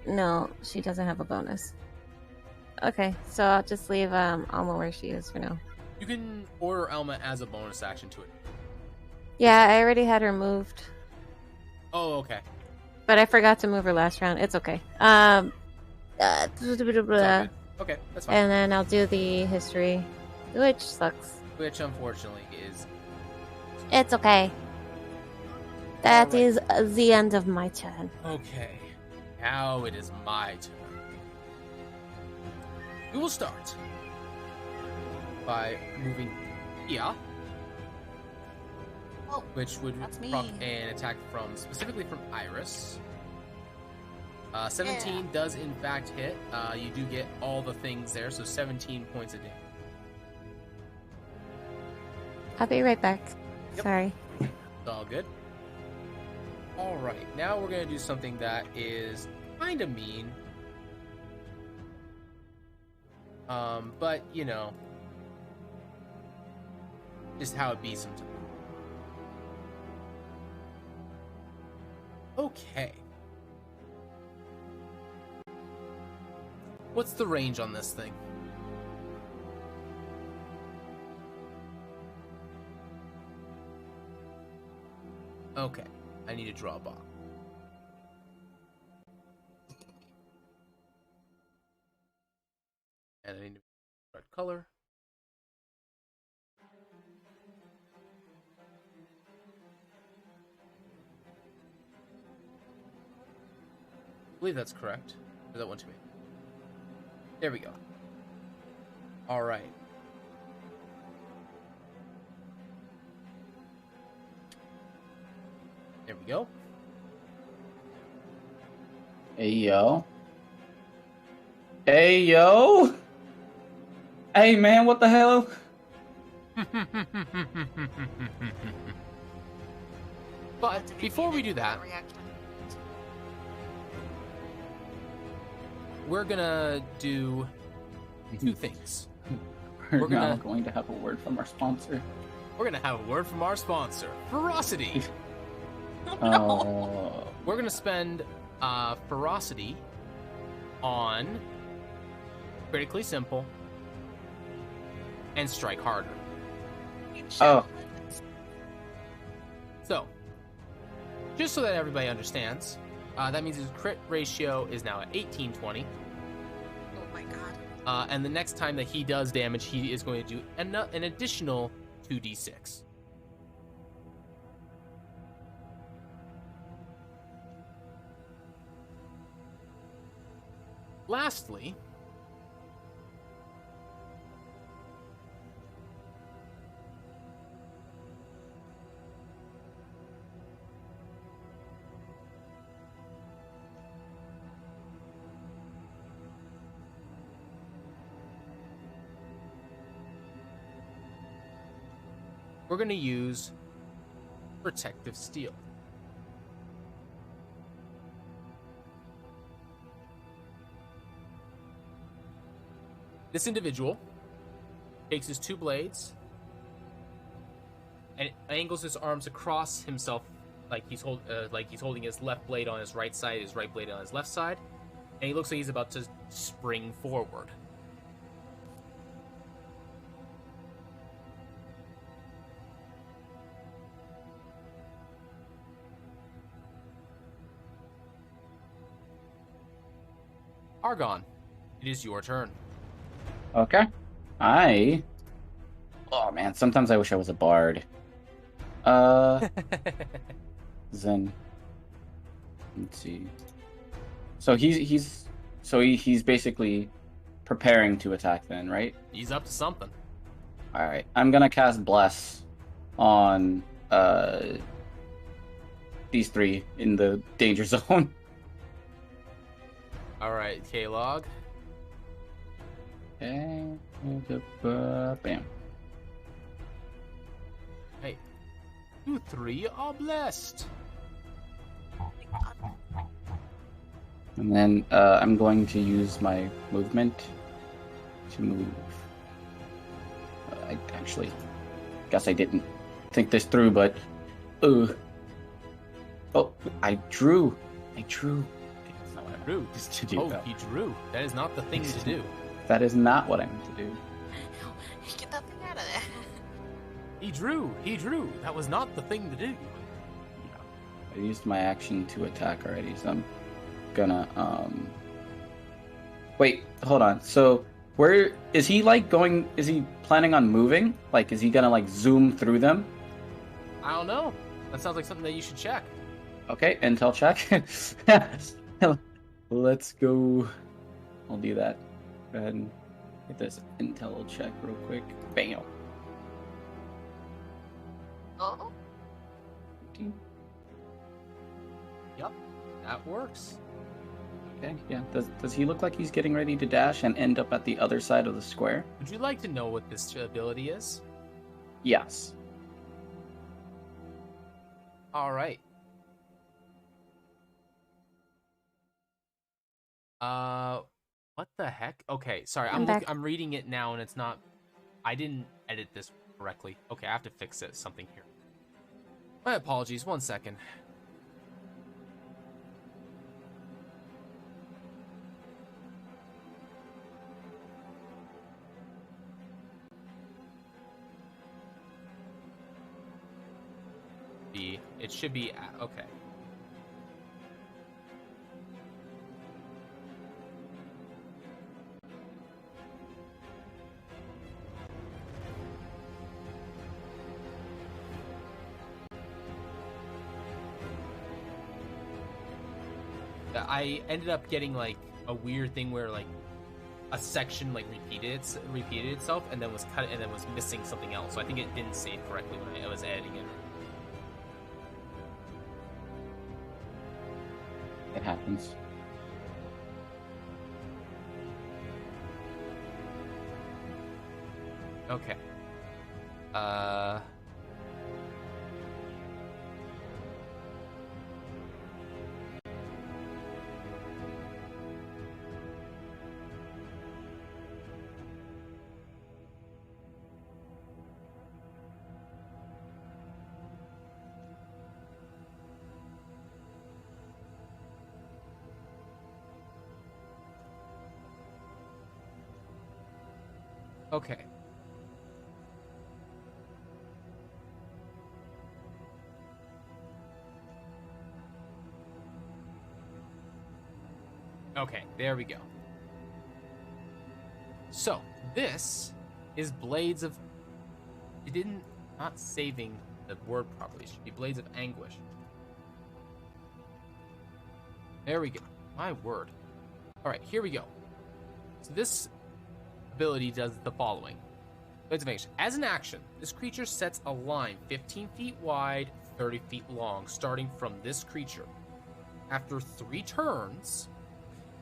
No, she doesn't have a bonus. Okay, so I'll just leave Alma where she is for now. You can order Alma as a bonus action to it. Yeah, I already had her moved, Oh, okay. but I forgot to move her last round. It's okay. It's all good. Okay, that's fine. And then I'll do the history, which sucks. Which, unfortunately, is... It's okay. That Alright. is the end of my turn. Okay. Now it is my turn. We will start by moving here, Oh, which would that's me. proc an attack specifically from Iris. 17 does in fact hit. You do get all the things there, so 17 points of damage. I'll be right back. Yep. Sorry. It's all good. Alright, now we're going to do something that is kind of mean. But, you know, just how it be sometimes. Okay. What's the range on this thing? Okay, I need to draw a box. And I need to red color. I believe that's correct. Or that one to me. There we go. All right. There we go. Hey, yo. Hey, yo. Hey, man, what the hell? But before we do that, we're gonna do two things. We're now going to have a word from our sponsor. We're gonna have a word from our sponsor, Ferocity. We're gonna spend Ferocity on Critically Simple and Strike Harder. Oh. So, just so that everybody understands, that means his crit ratio is now at 1820. Oh my god. And the next time that he does damage, he is going to do an additional 2d6. Lastly, we're going to use Protective Steel. This individual takes his two blades and angles his arms across himself like he's holding his left blade on his right side, his right blade on his left side, and he looks like he's about to spring forward. Argon, it is your turn. Okay. Oh, man, sometimes I wish I was a bard. Zen. Let's see. So he's basically preparing to attack then, right? He's up to something. Alright. I'm gonna cast Bless on these three in the danger zone. All right, K-Log. Okay. Bam. Hey, you three are blessed. And then I'm going to use my movement to move. I actually guess I didn't think this through, but oh, I drew. That's not what I Drew. meant to do. Oh, he drew. That is not the thing to do. That is not what I meant to do. Get that thing out of there. He drew. That was not the thing to do. I used my action to attack already, so I'm gonna wait, hold on. So where is he like going? Is he planning on moving? Like, is he gonna like zoom through them? I don't know. That sounds like something that you should check. Okay, intel check. Let's go. I'll do that. Go ahead and get this intel check real quick. Bam. Oh. 15. Yep, that works. Okay, yeah. Does he look like he's getting ready to dash and end up at the other side of the square? Would you like to know what this ability is? Yes. All right. What the heck? Okay, sorry. I'm reading it now and it's not. I didn't edit this correctly. Okay, I have to fix it. Something here. My apologies. 1 second. It should be okay. I ended up getting like a weird thing where like a section like repeated itself and then was cut and then was missing something else. So I think it didn't save correctly when I was editing it. It happens. Okay. Okay. Okay, there we go. So, this is Blades of... It didn't... Not saving the word properly. It should be Blades of Anguish. There we go. My word. Alright, here we go. So this ability does the following. Blades of Anguish. As an action, this creature sets a line 15 feet wide, 30 feet long, starting from this creature. After 3 turns,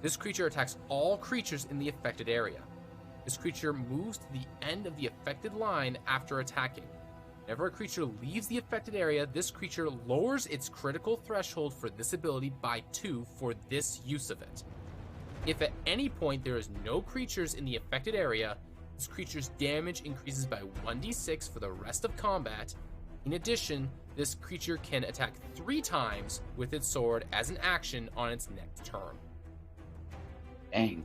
this creature attacks all creatures in the affected area. This creature moves to the end of the affected line after attacking. Whenever a creature leaves the affected area, this creature lowers its critical threshold for this ability by 2 for this use of it. If at any point there is no creatures in the affected area, this creature's damage increases by 1d6 for the rest of combat. In addition, this creature can attack 3 times with its sword as an action on its next turn. Dang.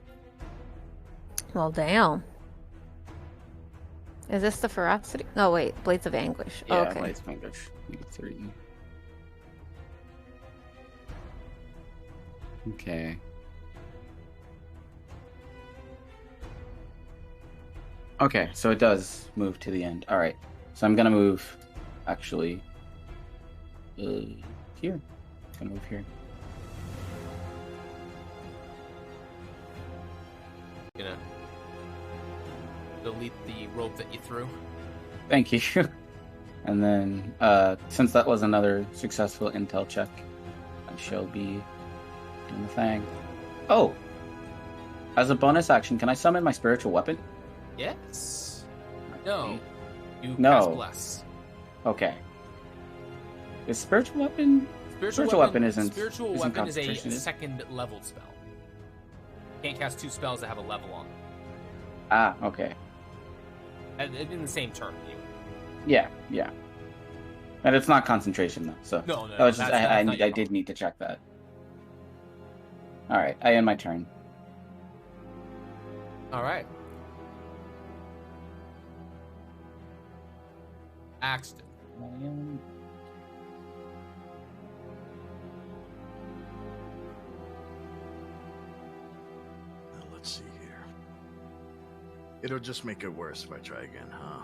Well, damn. Is this the ferocity? No, wait. Blades of Anguish. Yeah, Okay. Blades of Anguish. You get 3. Okay. Okay, so it does move to the end. Alright. So I'm gonna move, actually, here. I'm gonna move here. Gonna delete the rope that you threw. Thank you. And then, since that was another successful intel check, I shall be doing the thing. Oh! As a bonus action, can I summon my spiritual weapon? Yes. No. You No. cast bless. Okay. Is spiritual weapon... Spiritual weapon isn't is a concentration, second level spell. You can't cast 2 spells that have a level on them. Ah, okay. In the same turn. Yeah. And it's not concentration, though, so... No. I did need to check that. Alright, I end my turn. Alright. Axton. Now, let's see here. It'll just make it worse if I try again, huh?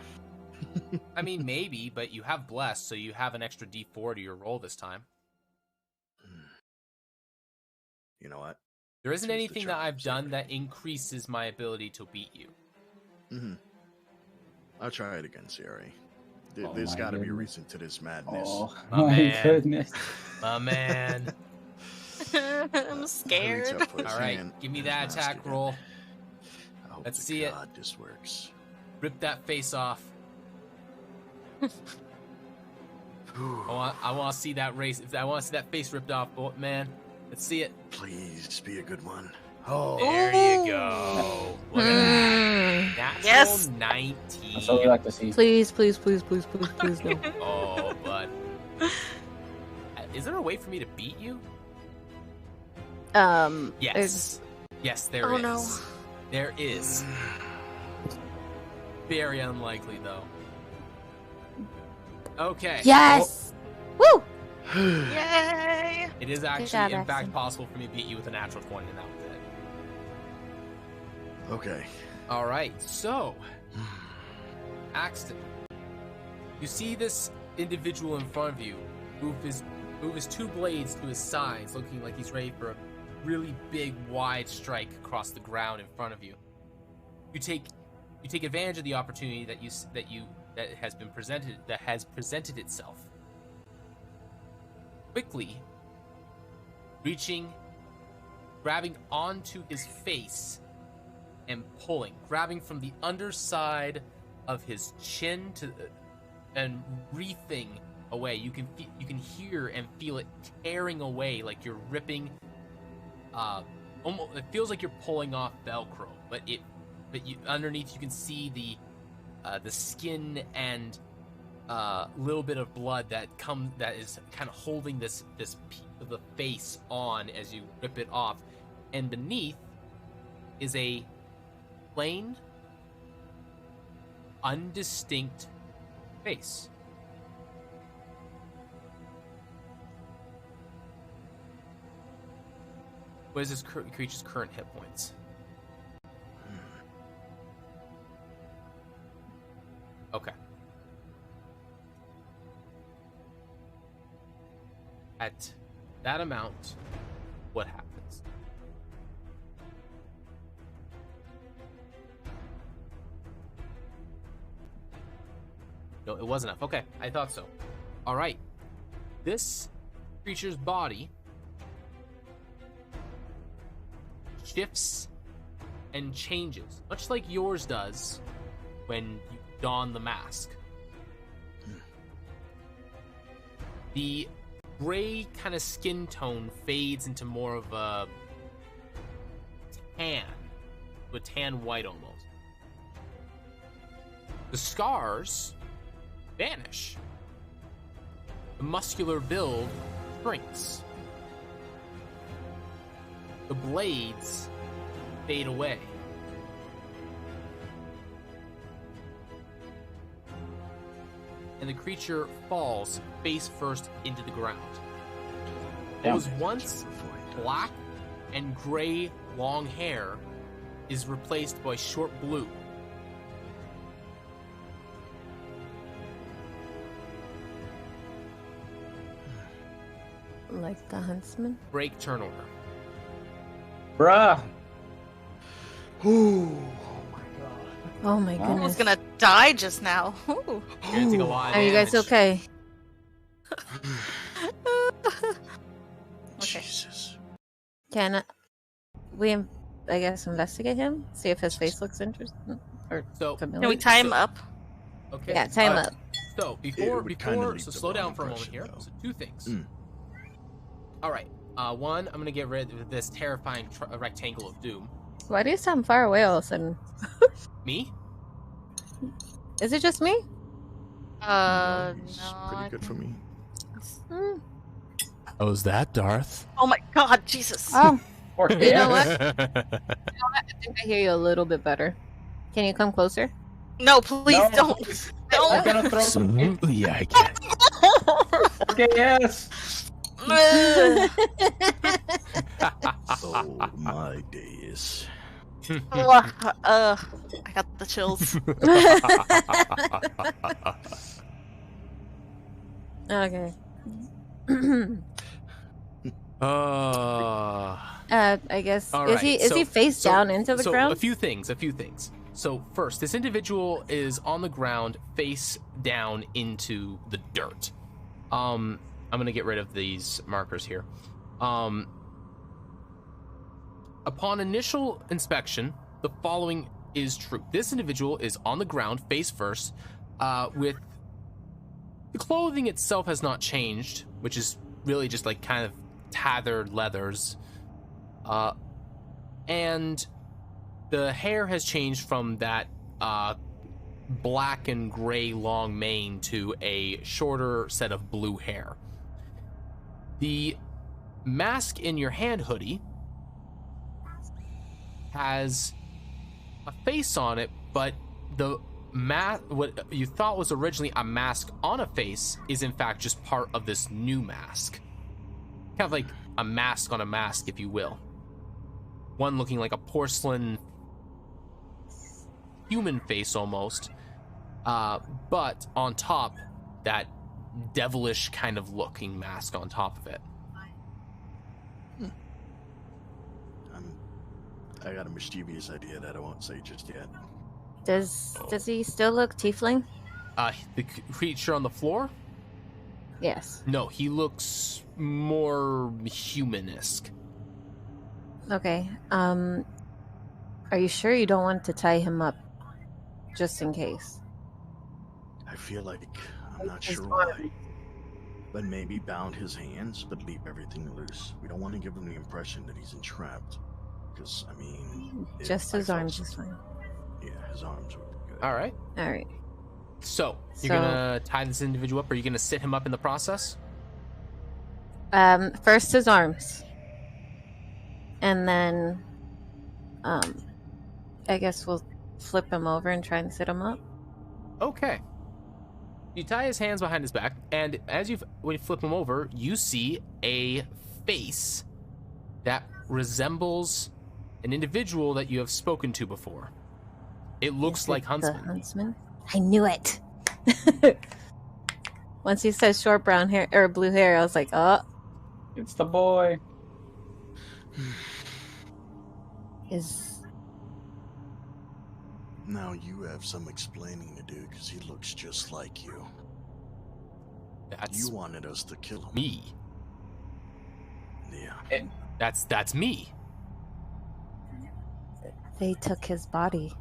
I mean, maybe, but you have blessed, so you have an extra D4 to your roll this time. You know what? There isn't anything that I've done that increases my ability to beat you. I'll try it again, Siri. There's got to be a reason to this madness. Oh, my goodness. My man. I'm scared. Alright, give me that attack roll. Let's see it. God, this works. Rip that face off. I want to see that race. I want to see that face ripped off, man. Let's see it. Please be a good one. Oh, there you go. Look at that. Natural Yes. 19. That's what we like to see. Please, no. Oh, bud. Is there a way for me to beat you? Yes. Yes, there is. Oh, no. There is. Very unlikely, though. Okay. Yes! Woo! Yay! It is actually, job, in fact, Axton. possible for me to beat you with a natural 20, and that was it. Okay. All right, so Axton, you see this individual in front of you move his 2 blades to his sides, looking like he's ready for a really big, wide strike across the ground in front of you. You take advantage of the opportunity that has presented itself. Quickly reaching, grabbing onto his face and pulling, grabbing from the underside of his chin and reefing away. You can hear and feel it tearing away, like you're ripping. Almost, it feels like you're pulling off Velcro, but underneath you can see the skin and little bit of blood that is kind of holding this piece of the face on as you rip it off, and beneath is a plain, undistinct face. What is this creature's current hit points? Okay. At that amount, what happens? No, it wasn't enough. Okay, I thought so. All right. This creature's body shifts and changes, much like yours does when you don the mask. The gray kind of skin tone fades into more of a tan white almost. The scars vanish. The muscular build shrinks. The blades fade away. And the creature falls face first into the ground. What was once black and gray long hair is replaced by short blue. Like the huntsman? Break turn order. Bruh! Ooh, oh my god. Oh my I goodness. was gonna die just now. Ooh. You're gonna take a lot of Are you guys damage. okay? Jesus. Can we, I guess, investigate him? See if his face looks interesting or familiar? Can we tie him up? Okay. Yeah, tie him up. So slow down for a moment here. Though. So 2 things. All right. One, I'm gonna get rid of this terrifying rectangle of doom. Why do you sound far away all of a sudden? Me? Is it just me? It's No. pretty good for me. Oh, is that Darth? Oh my God, Jesus! Oh, Or you know what? I think I hear you a little bit better. Can you come closer? No, please No, don't. please. Don't. I'm gonna throw some. Absolutely, I can. Okay, yes. Oh my days. I got the chills. Okay. I guess All is right, he face down into the ground? A few things. So first, this individual is on the ground, face down into the dirt. I'm gonna get rid of these markers here. Upon initial inspection, the following is true. This individual is on the ground, face first, with the clothing itself has not changed, which is really just like kind of tethered leathers. And the hair has changed from that black and gray long mane to a shorter set of blue hair. The mask in your hand hoodie has a face on it, but the what you thought was originally a mask on a face is in fact just part of this new mask. Kind of like a mask on a mask, if you will. One looking like a porcelain human face almost, but on top, that devilish kind of looking mask on top of it. I got a mischievous idea that I won't say just yet. Does he still look tiefling? The creature on the floor? Yes. No, he looks more human-esque. Okay. Are you sure you don't want to tie him up, just in case? I feel like I'm not sure why, but maybe bound his hands, but leave everything loose. We don't want to give him the impression that he's entrapped. Because, I mean... Just his arms is fine. Yeah, his arms would be good. Alright. Alright. So, you're gonna tie this individual up, or are you gonna sit him up in the process? First his arms. And then, I guess we'll flip him over and try and sit him up. Okay. You tie his hands behind his back, and when you flip him over, you see a face that resembles an individual that you have spoken to before. It looks like Huntsman. The Huntsman? I knew it! Once he said short brown hair, or blue hair, I was like, oh. It's the boy. Now you have some explaining to do, because he looks just like you. You wanted us to kill him. Me. Yeah. That's me. They took his body.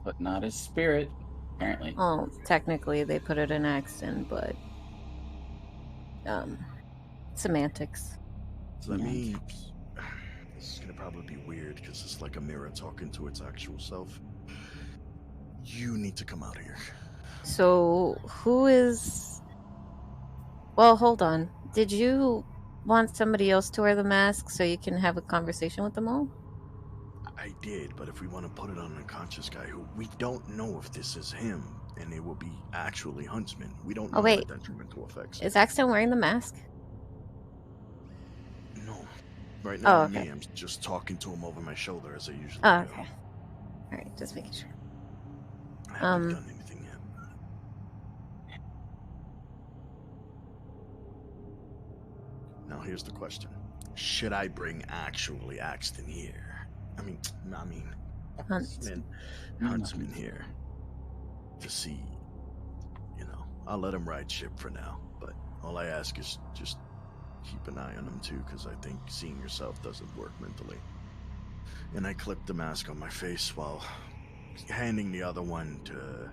But not his spirit, apparently. Oh, technically they put it in accident, but semantics. So that means this is gonna probably be weird because it's like a mirror talking to its actual self. You need to come out here. So who is? Well, hold on. Did you want somebody else to wear the mask so you can have a conversation with them all? I did, but if we want to put it on an unconscious guy who we don't know if this is him, and it will be actually Huntsman, we don't know wait. the detrimental effects. Is Axton wearing the mask? No. Right now, okay. I'm just talking to him over my shoulder as I usually Oh, do. okay. All right, just making sure. I haven't done anything yet. Now here's the question: should I bring actually Axton here? I mean, Huntsman here to see. I'll let him ride ship for now, but all I ask is just keep an eye on him too, because I think seeing yourself doesn't work mentally. And I clipped the mask on my face while handing the other one to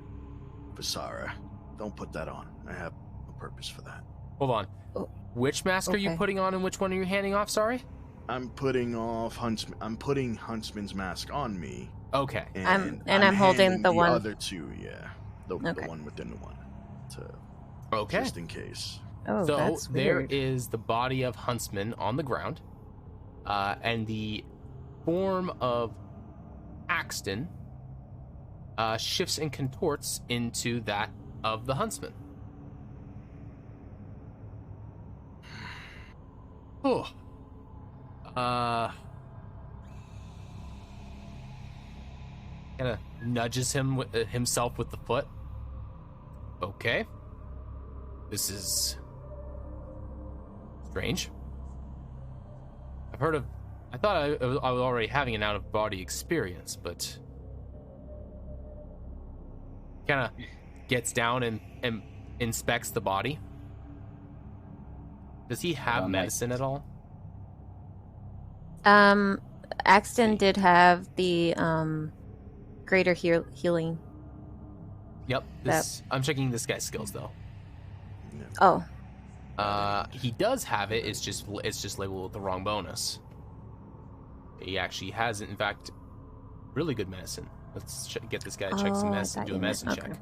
Visara. Don't put that on. I have a purpose for that. Hold on. Oh. Which mask are you putting on and which one are you handing off, sorry? I'm putting Huntsman's mask on me. Okay. And I'm holding the one. The other two, yeah. The one within the one. Just in case. Oh, so that's there weird. is the body of Huntsman on the ground, and the form of Axton shifts and contorts into that of the Huntsman. Oh. Kind of nudges himself with the foot. Okay. This is strange. I thought I was already having an out-of-body experience, but kind of gets down and inspects the body. Does he have medicine at all? Axton did have the greater healing. Yep. I'm checking this guy's skills though. Oh. He does have it. It's just labeled with the wrong bonus. He actually has, in fact, really good medicine. Let's get this guy to check some medicine. Do a medicine check.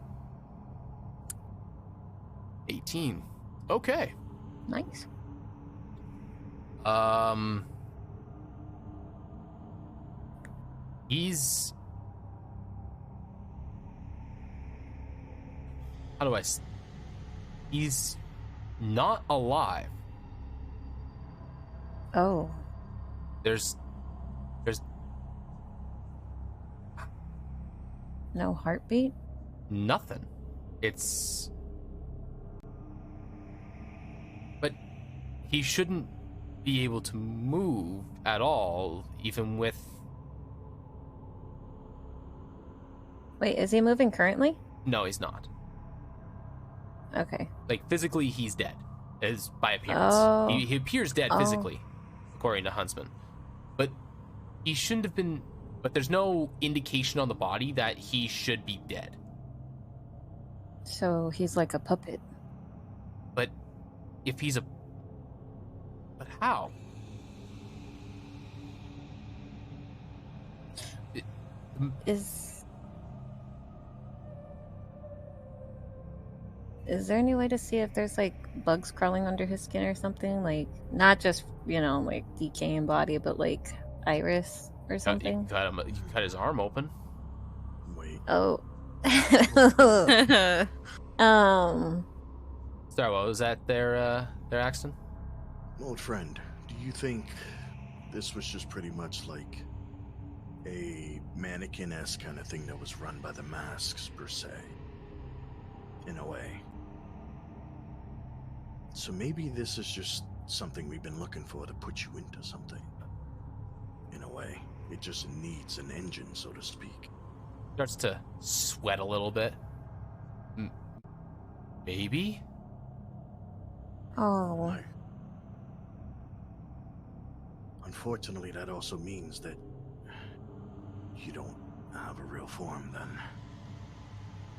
18. Okay. Nice. He's. He's not alive. Oh. There's no heartbeat? Nothing. But he shouldn't be able to move at all, even with... Wait, is he moving currently? No, he's not. Okay. Like, physically, he's dead. By appearance. Oh. He appears dead physically, according to Huntsman. But he shouldn't have been... But there's no indication on the body that he should be dead. So he's like a puppet. But if he's a... But how? Is there any way to see if there's like bugs crawling under his skin or something? Like, not just, like decaying body, but like iris or something? You cut his arm open. Wait. Oh. Sorry, what was that there, Axton? Old friend, do you think this was just pretty much like a mannequin-esque kind of thing that was run by the masks, per se? In a way. So maybe this is just something we've been looking for to put you into something. In a way. It just needs an engine, so to speak. Starts to sweat a little bit. Maybe? Oh. Why? Unfortunately, that also means that you don't have a real form, then.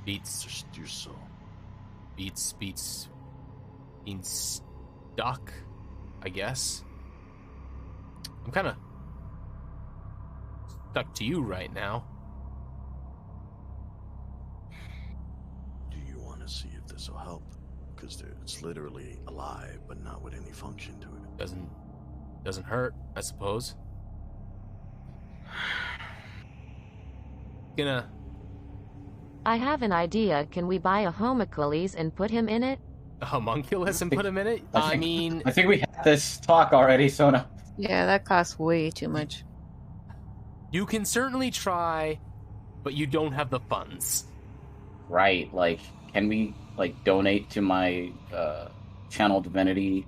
Beats. Just your soul. Beats being stuck, I guess. I'm kind of stuck to you right now. Do you want to see if this will help? Because it's literally alive, but not with any function to it. Doesn't hurt, I suppose. I have an idea. Can we buy a homunculus and put him in it? A homunculus and put him in it? I think we had this talk already, Sona. Yeah, that costs way too much. You can certainly try, but you don't have the funds. Right, can we, donate to my, channel divinity,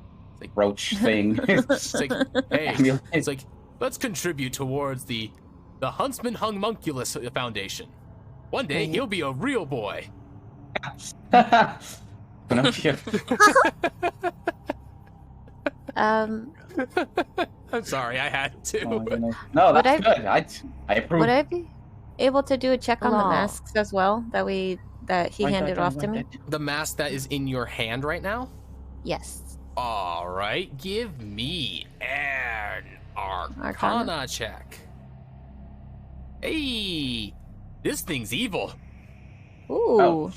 roach thing? It's like, hey, it's like, let's contribute towards the The Huntsman Homunculus Foundation. One day he'll be a real boy. Pinocchio. I'm sorry, I had to. Oh, no, that's good. I approve. Would I be able to do a check on the masks as well that he handed off to me? The mask that is in your hand right now? Yes. All right, give me an Arcana check. Hey, this thing's evil. Ooh. Oh.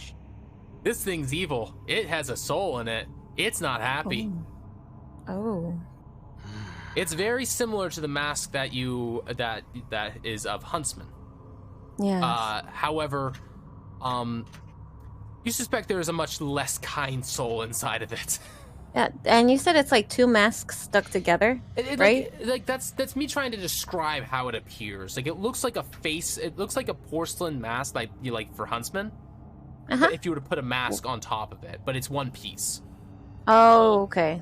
This thing's evil. It has a soul in it. It's not happy. Oh. It's very similar to the mask that that is of Huntsman. Yeah. However, you suspect there is a much less kind soul inside of it. Yeah, and you said it's like two masks stuck together, right? Like that's me trying to describe how it appears. Like it looks like a face. It looks like a porcelain mask, like for Huntsman. But if you were to put a mask on top of it, but it's one piece. Oh, okay.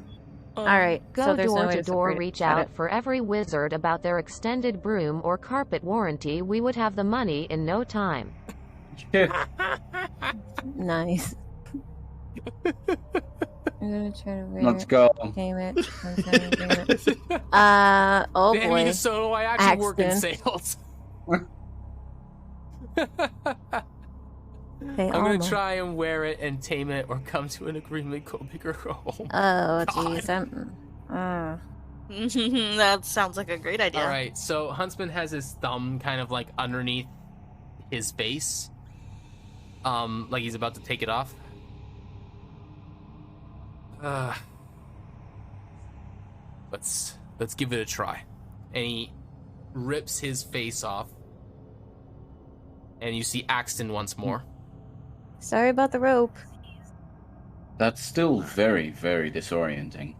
All right. Go so there's door no way to door, separate it. reach Got out it. for every wizard about their extended broom or carpet warranty. We would have the money in no time. Nice. I'm gonna try to wear Let's go. Name it. Oh Damn boy. you, so I actually work in Axton. sales. Hey, I'm gonna Alma. try and wear it and tame it, or come to an agreement, go big or go home. Oh, God. jeez. That sounds like a great idea. All right, so Huntsman has his thumb kind of like underneath his face, like he's about to take it off. Let's give it a try. And he rips his face off, and you see Axton once more. Sorry about the rope. That's still very, very disorienting.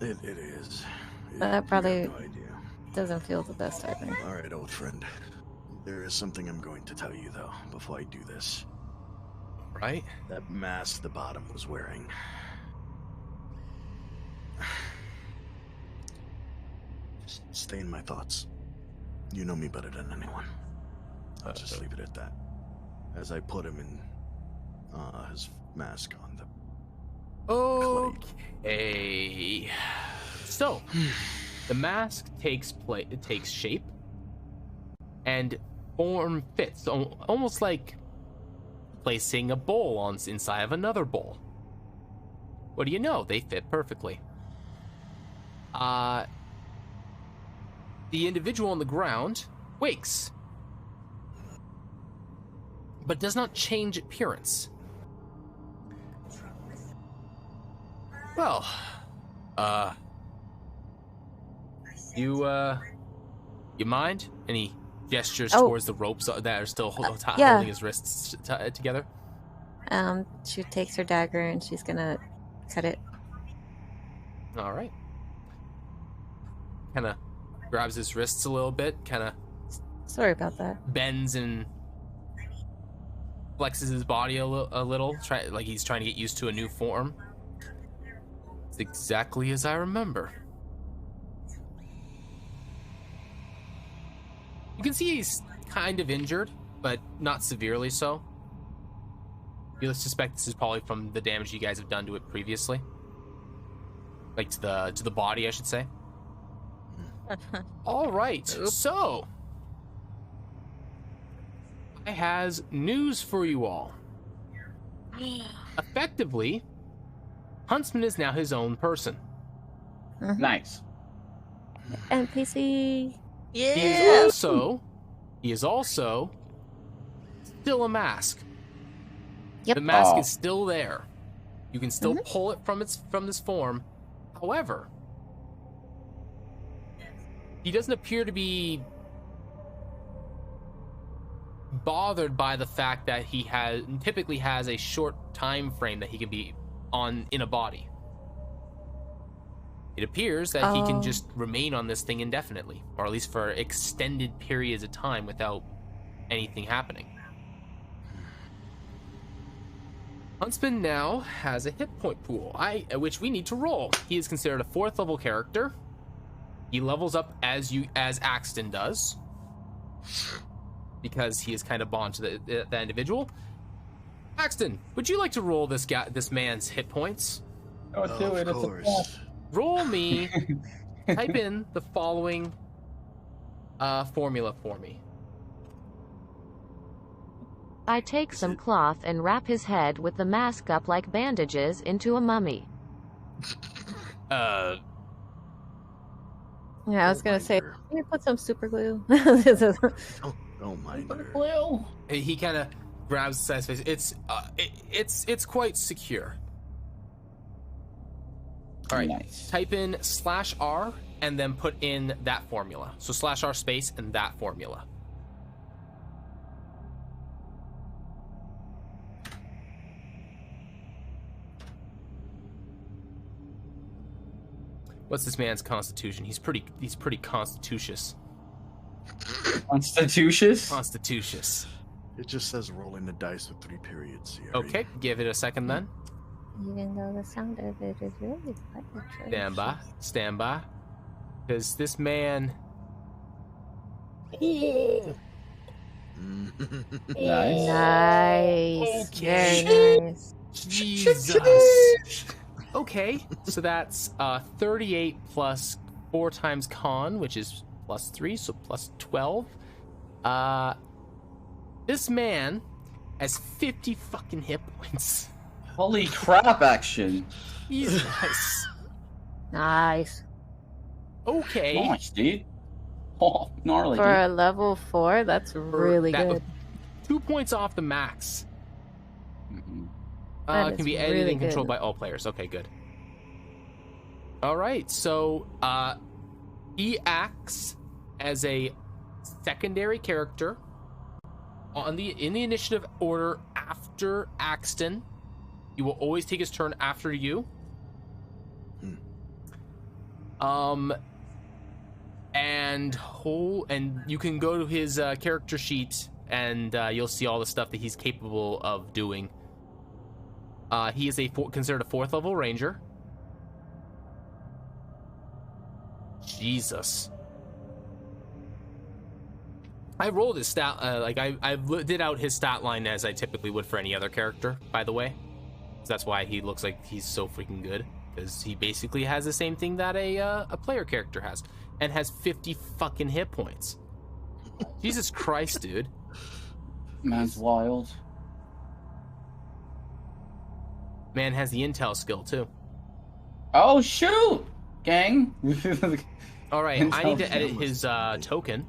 It is. That probably You got no idea. doesn't feel the best, I think. All right, old friend. There is something I'm going to tell you, though, before I do this. Right? That mask the bottom was wearing. Just stay in my thoughts. You know me better than anyone. I'll just leave it at that. As I put him in his mask on the Okay. So, the mask takes shape, and form fits, almost like placing a bowl inside of another bowl. What do you know? They fit perfectly. The individual on the ground wakes, but does not change appearance. Well, you mind? And he gestures towards the ropes that are still holding his wrists together. She takes her dagger and she's gonna cut it. All right. Kind of grabs his wrists a little bit, kind of Sorry about that. bends and flexes his body a little, like he's trying to get used to a new form. It's exactly as I remember. You can see he's kind of injured, but not severely so. You suspect this is probably from the damage you guys have done to it previously, like to the body, I should say. All right, so I has news for you all. Effectively, Huntsman is now his own person. Nice. NPC. Yeah. He is also still a mask. Yep. The mask is still there. You can still pull it from this form. However, he doesn't appear to be bothered by the fact that he typically has a short time frame that he can be in a body. It appears that he can just remain on this thing indefinitely, or at least for extended periods of time without anything happening. Huntsman now has a hit point pool, which we need to roll. He is considered a 4th level character. He levels up as Axton does. because he is kind of bond to the individual. Paxton, would you like to roll this man's hit points? Oh, do it. Of It's a course. Roll me. Type in the following formula for me. I take some cloth and wrap his head with the mask up like bandages into a mummy. Yeah, I was gonna say, her. can you put some super glue? Don't mind her. Well, He kind of grabs the side's face. It's quite secure. All right. nice. Type in /R and then put in that formula. So /R space and that formula. What's this man's constitution? He's pretty constitutious. Constitutious? Constitutious. It just says rolling the dice with 3 periods. Sierra. Okay, give it a second then. Even though the sound of it is really quite atrocious. Stand by. Because this man... Nice. Nice. Okay. Very nice. Jesus. Okay, so that's 38 plus 4 times con, which is plus 3, so plus 12. This man has 50 fucking hit points. Holy crap, action. Jesus. Nice. Okay. Nice, dude. Oh, gnarly, For dude. a level 4, that's really That- good. 2 points off the max. Mhm. That Can be is edited really and controlled good. by all players. Okay, good. All right, so he acts as a secondary character in the initiative order after Axton. He will always take his turn after you. And you can go to his character sheet and you'll see all the stuff that he's capable of doing. He is considered a 4th level ranger. Jesus. I rolled his stat, I did out his stat line as I typically would for any other character, by the way. So that's why he looks like he's so freaking good. Because he basically has the same thing that a player character has. And has 50 fucking hit points. Jesus Christ, dude. Man's wild. Man has the intel skill, too. Oh, shoot! Gang! All right, I need to Intel edit skill. his token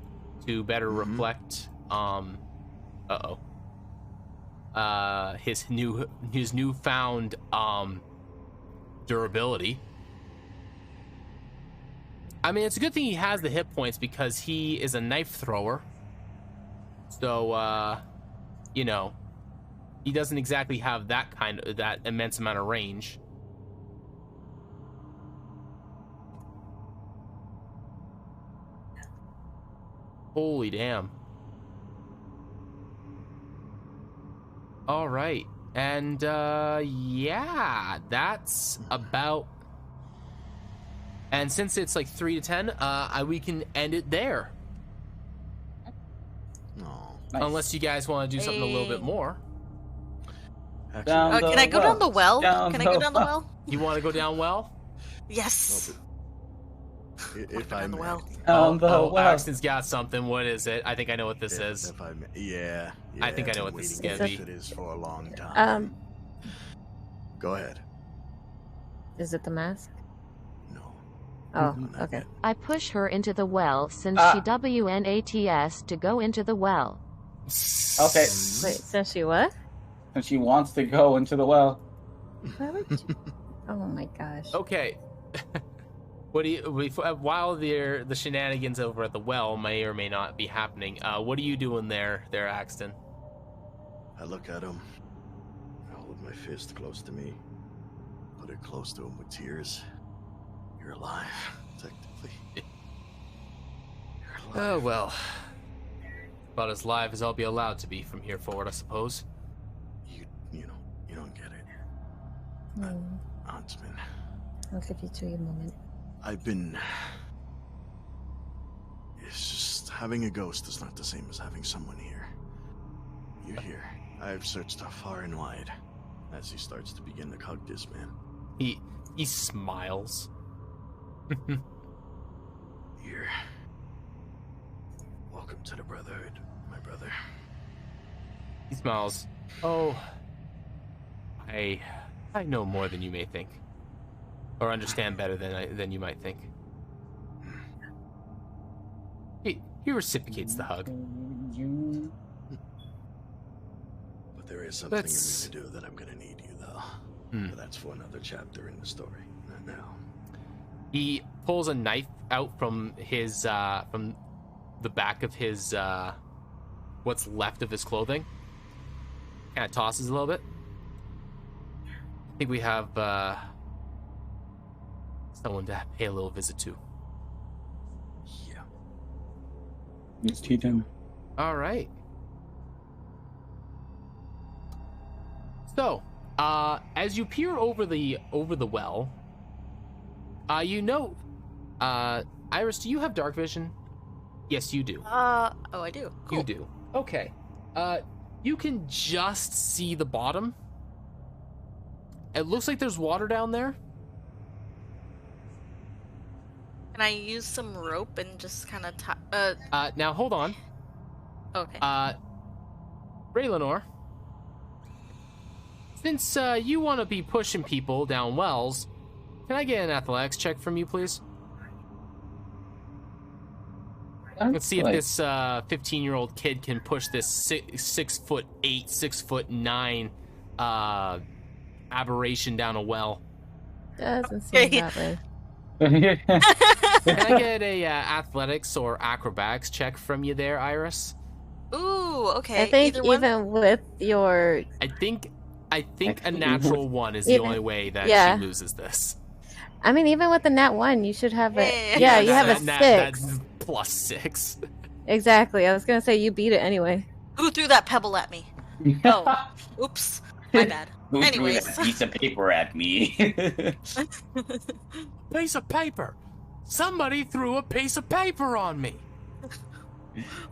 to better reflect his newfound durability. I mean, it's a good thing he has the hit points because he is a knife thrower. So you know, he doesn't exactly have that immense amount of range. Holy damn. All right. And yeah, that's about. And since it's like 3 to 10, we can end it there. No. Nice. Unless you guys want to do something a little bit more. Actually, Down Can I go down the well? Down Can I go the down the well? You want to go down well? Yes. if down I the may. well. Down the well. Axton's got something. What is it? I think I know what this is. If I may. Yeah. I think I I've know been what this is waiting gonna to be. do this for a long time. Go ahead. Is it the mask? No. Oh, not okay. yet. I push her into the well since she WNATS to go into the well. Okay. Wait, since she what? And she wants to go into the well. Why would you? Oh my gosh. Okay. What do you? While the shenanigans over at the well may or may not be happening, what are you doing there, Axton? I look at him. I hold my fist close to me. Put it close to him with tears. You're alive, technically. You're alive. Oh well. About as live as I'll be allowed to be from here forward, I suppose. You don't get it, Hmm. Huntsman. I'll give you 2 a moment. I've been. It's just. having a ghost is not the same as having someone here. You're here. I've searched far and wide. As he starts to begin to hug this man. He smiles. Here. Welcome to the Brotherhood, my brother. He smiles. Oh, I know more than you may think, or understand better than you might think. He reciprocates the hug. But there is something you need to do that I'm gonna need you, though. But that's for another chapter in the story, not now. He pulls a knife out from his from the back of his what's left of his clothing. Kind of tosses a little bit. I think we have someone to pay a little visit to. Yeah. Let's teach him. All right. So, as you peer over the well, you know, Iris, do you have dark vision? Yes, you do. Oh, I do. Cool. You do. Okay. You can just see the bottom. It looks like there's water down there. Can I use some rope and just kind of now hold on. Okay. Raylanor, since you want to be pushing people down wells, can I get an athletics check from you, please? Let's see if this 15-year-old kid can push this 6'8", 6'9" aberration down a well. Doesn't seem that way. Can I get a athletics or acrobatics check from you there, Iris? Ooh, okay. I think even with your... I think a natural one is the only way that she loses this. I mean, even with the nat 1, you should have a... Yeah, you have a 6. That's +6. Exactly. I was going to say you beat it anyway. Who threw that pebble at me? Oh, oops. My bad. Who threw Anyways. that piece of paper at me? Piece of paper. Somebody threw a piece of paper on me.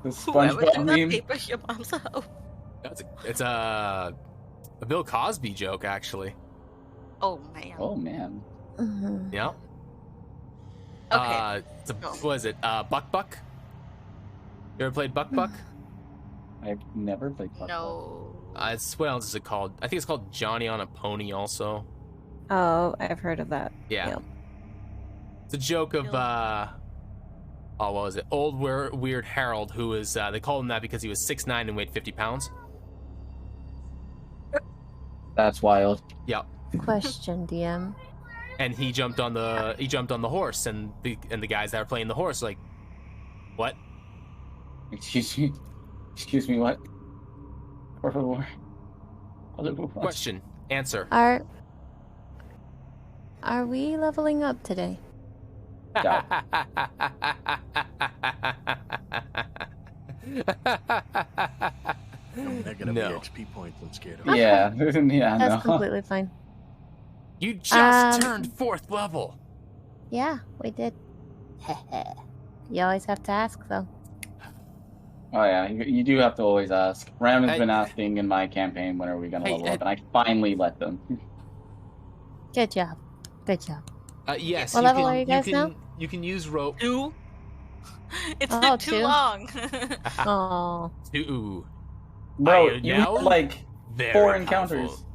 The Whoever SpongeBob threw that meme. paper, your mom's a hoe. It's a Bill Cosby joke, actually. Oh, man. Oh man. Mm-hmm. Yeah. Okay. What is it? Buck Buck? You ever played Buck Buck? I've never played Buck. No. What else is it called? I think it's called Johnny on a Pony also. Oh, I've heard of that. Yeah. Yep. It's a joke of, what was it? Old Weird Harold, who is, they called him that because he was 6'9" and weighed 50 pounds. That's wild. Yep. Question, DM. And he jumped on the horse, and the guys that were playing the horse like, what? Excuse me, what? Por favor. Question. Answer. Are we leveling up today? Negative No. XP points. I'm scared of. Yeah, yeah, That's no. completely fine. You just turned 4th level. Yeah, we did. You always have to ask, though. Oh yeah, you do have to always ask. Ram has been asking in my campaign when are we gonna level up, and I finally let them. Good job. Good job. Yes. What level are you guys now? You can use rope. 2? It's Oh, not too 2? long. Oh. 2. Bro, I you now had like very 4 powerful. encounters.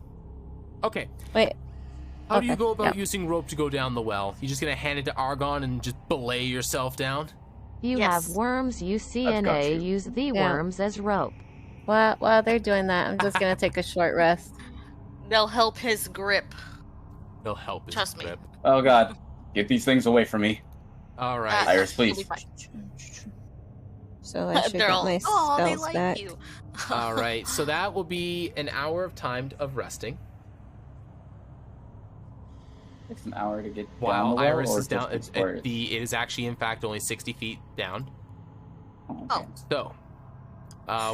Okay. Wait. How do you Okay, go about yep. using rope to go down the well? You just gonna hand it to Argon and just belay yourself down? You Yes. have worms, you got CNA, you. use the Yeah. worms as rope. Well, while they're doing that, I'm just gonna take a short rest. They'll help his grip. They'll help. Trust me. Grip. Oh god, get these things away from me. All right. Iris, You'll please. be fine. So I should They're get all, my oh, they spells like back. you. All right. So that will be an hour of time of resting. It's an hour to get down While the well, Iris or is down, just explore it? it is actually in fact only 60 feet down. Okay. So,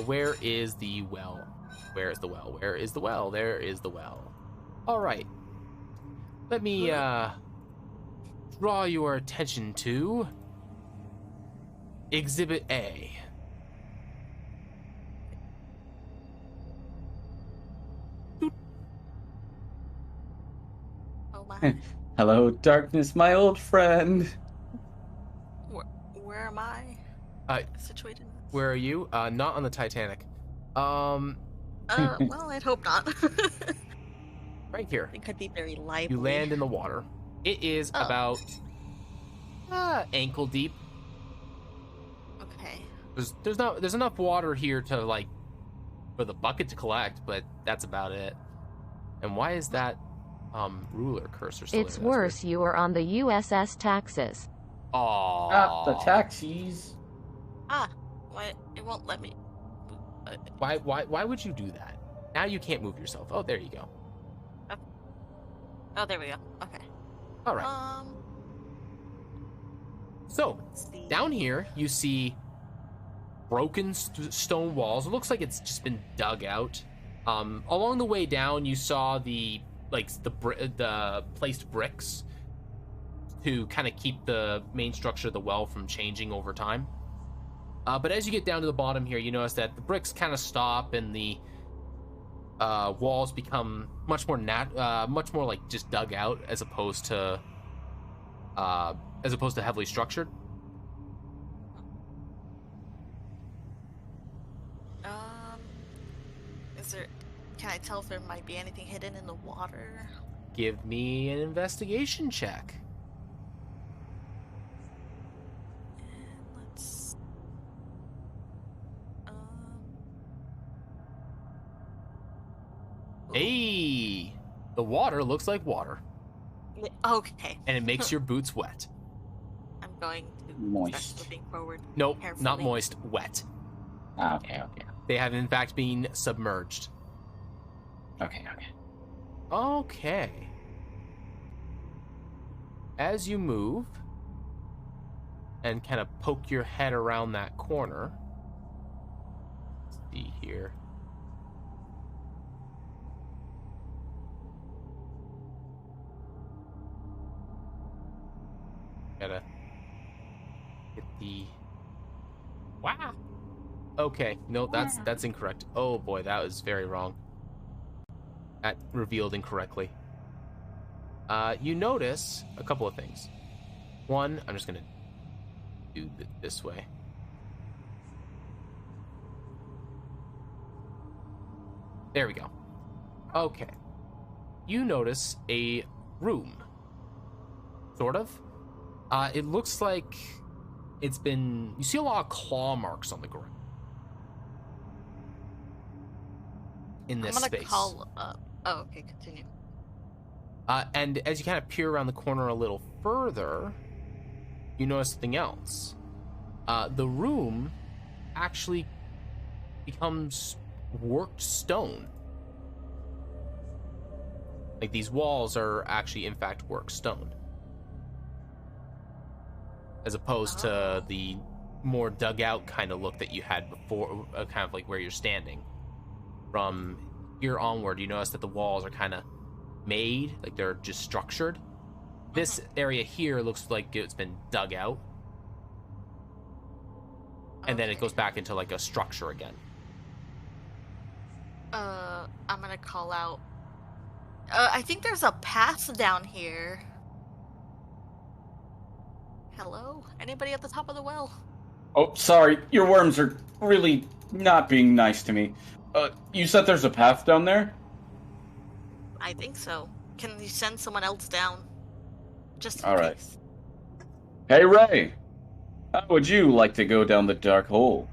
where is the well? Where is the well? Where is the well? There is the well. All right. Let me draw your attention to Exhibit A. Oh my. Hello, darkness, my old friend. Where am I situated? Where are you? Not on the Titanic. Well, I'd hope not. Right here. It could be very lively. You land in the water. It is about ankle deep. Okay. There's enough water here to like for the bucket to collect, but that's about it. And why is that ruler cursor still It's there? That's worse, you are on the USS Taxes. Aww. Ah, the taxis. Why it won't let me? Why would you do that? Now you can't move yourself. Oh, there you go. Oh, there we go. Okay. All right. So down here you see broken stone walls. It looks like it's just been dug out. Along the way down, you saw the placed bricks to kind of keep the main structure of the well from changing over time. But as you get down to the bottom here, you notice that the bricks kind of stop and the walls become much more like just dug out as opposed to heavily structured. Can I tell if there might be anything hidden in the water? Give me an investigation check. And let's. Hey, the water looks like water. Okay. And it makes your boots wet. I'm going to Moist. start moving forward. Nope, carefully. not moist, wet. Okay. They have in fact been submerged. Okay. Okay. As you move and kind of poke your head around that corner, let's see here. Gotta get the... Wow. Okay, no, that's incorrect. Oh boy, that was very wrong. That revealed incorrectly. You notice a couple of things. One, I'm just gonna do it this way. There we go. Okay. You notice a room. Sort of. It looks like it's been... You see a lot of claw marks on the ground. In this space. I'm gonna call up. Oh, okay, continue. And as you kind of peer around the corner a little further, you notice something else. The room actually becomes worked stone. Like these walls are actually, in fact, worked stone. As opposed to the more dug out kind of look that you had before, kind of like where you're standing. From here onward, you notice that the walls are kind of made, like they're just structured. This area here looks like it's been dug out. And then it goes back into like a structure again. I'm gonna call out. I think there's a path down here. Hello? Anybody at the top of the well? Oh, sorry. Your worms are really not being nice to me. You said there's a path down there? I think so. Can you send someone else down? Just in All right. case. Hey, Ray. How would you like to go down the dark hole?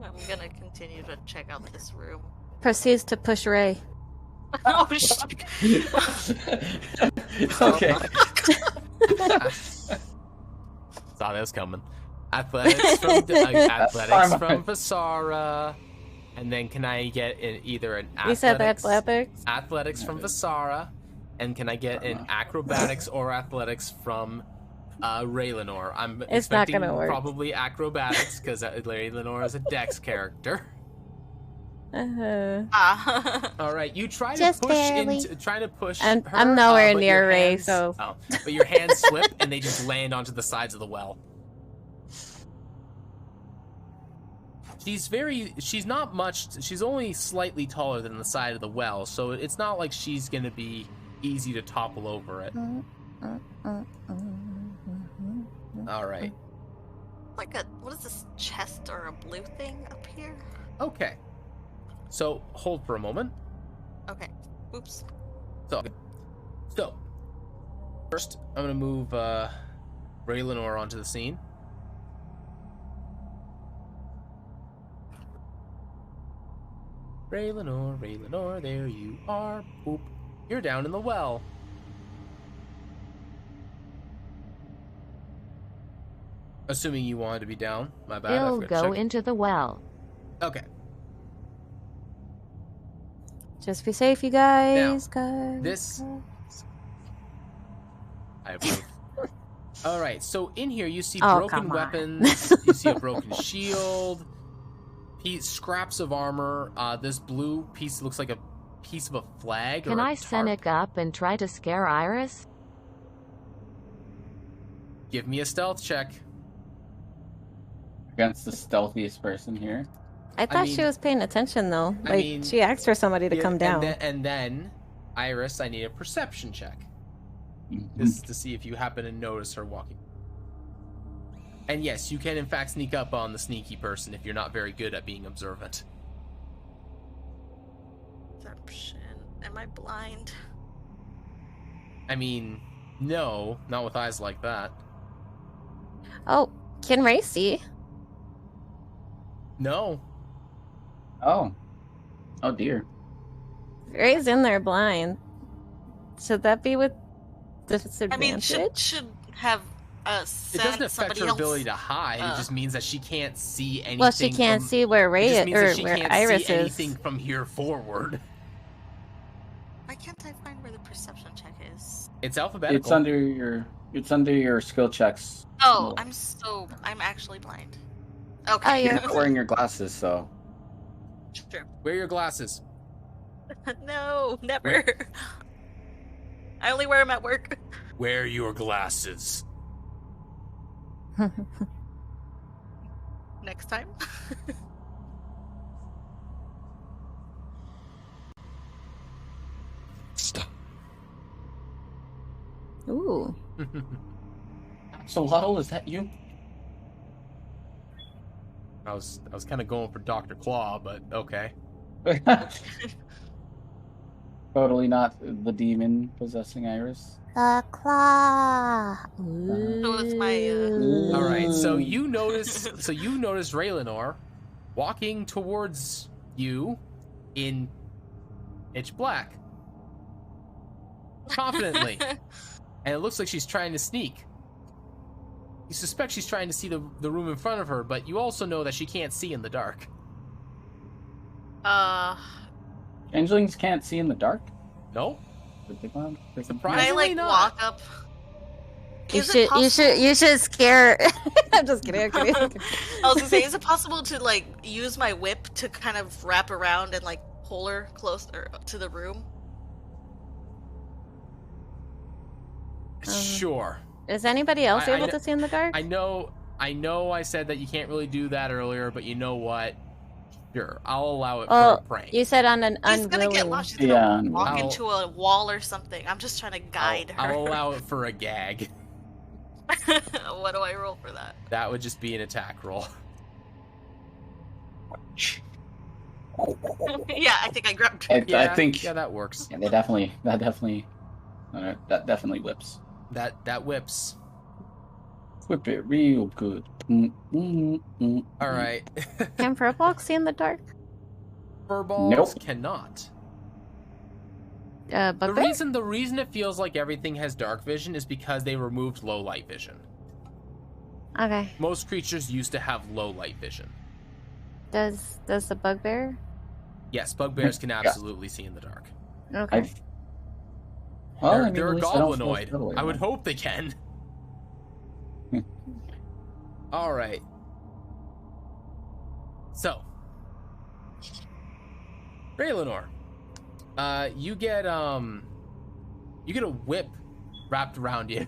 I'm gonna continue to check out this room. Proceeds to push Ray. Oh, shit. Okay. Saw this coming. Athletics from Vasara. And then can I get either an athletics? You said athletics? Athletics from Vasara. And can I get an acrobatics or athletics from Raylenor? I'm It's not expecting gonna work. probably acrobatics because Raylenor is a dex character. All right, you try Just to push barely. trying to push. I'm nowhere but near your Ray, hands- so. but your hands slip and they just land onto the sides of the well. She's not much. She's only slightly taller than the side of the well, so it's not like she's gonna be easy to topple over it. All right. Like what is this, chest or a blue thing up here? Okay. So hold for a moment. Okay. Oops. So first, I'm gonna move Raylanor onto the scene. Raylanor, there you are. Boop. You're down in the well. Assuming you wanted to be down. My bad. He'll go into the well. Okay. Just be safe, you guys. This. I approve. All right. So in here, you see broken weapons. You see a broken shield. Scraps of armor. This blue piece looks like a piece of a flag. Can I Scenic up and try to scare Iris? Give me a stealth check. Against the stealthiest person here. I thought she was paying attention, though. Like, she asked for somebody to come down. And then, Iris, I need a perception check. This is to see if you happen to notice her walking. And yes, you can in fact sneak up on the sneaky person if you're not very good at being observant. Perception. Am I blind? I mean, no, not with eyes like that. Oh, can Ray see? No. Oh. Oh dear. Ray's in there blind. Should that be with disadvantage? I mean, should have it doesn't affect her ability to hide. It just means that she can't see anything. Well, she can't see where Ray is, or where Iris see is. Anything from here forward. Why can't I find where the perception check is? It's alphabetical. It's under your skill checks. Oh, I'm actually blind. Okay. You're not wearing your glasses, so. True. Wear your glasses. No, never. I only wear them at work. Wear your glasses. Next time. Stop. Ooh. So Huddle, is that you? I was kind of going for Dr. Claw, but okay. Totally not the demon possessing Iris. The claw. So it's my. All right. So you notice Raylanor walking towards you in pitch black, confidently, and it looks like she's trying to sneak. You suspect she's trying to see the room in front of her, but you also know that she can't see in the dark. Changelings can't see in the dark? No. Can I like walk up? You should scare. I'm just kidding. I was gonna say, is it possible to like use my whip to kind of wrap around and like pull her closer to the room? Sure. Is anybody else able to see in the dark? I know I said that you can't really do that earlier, but you know what? Sure, I'll allow it for a prank. You said on an She's unwilling... gonna get lost. She's gonna walk into a wall or something. I'm just trying to guide her. I'll allow it for a gag. What do I roll for that? That would just be an attack roll. Yeah, I think I grabbed her. I think that works. Yeah, that definitely whips. That whips. Whip it real good. All right. Can Furbolg see in the dark? Furbolgs cannot. But the reason it feels like everything has dark vision is because they removed low light vision. Okay. Most creatures used to have low light vision. Does the bugbear? Yes, bugbears can absolutely see in the dark. Okay. They're a goblinoid. I would hope they can. All right. So, Raylanor, you get a whip wrapped around you.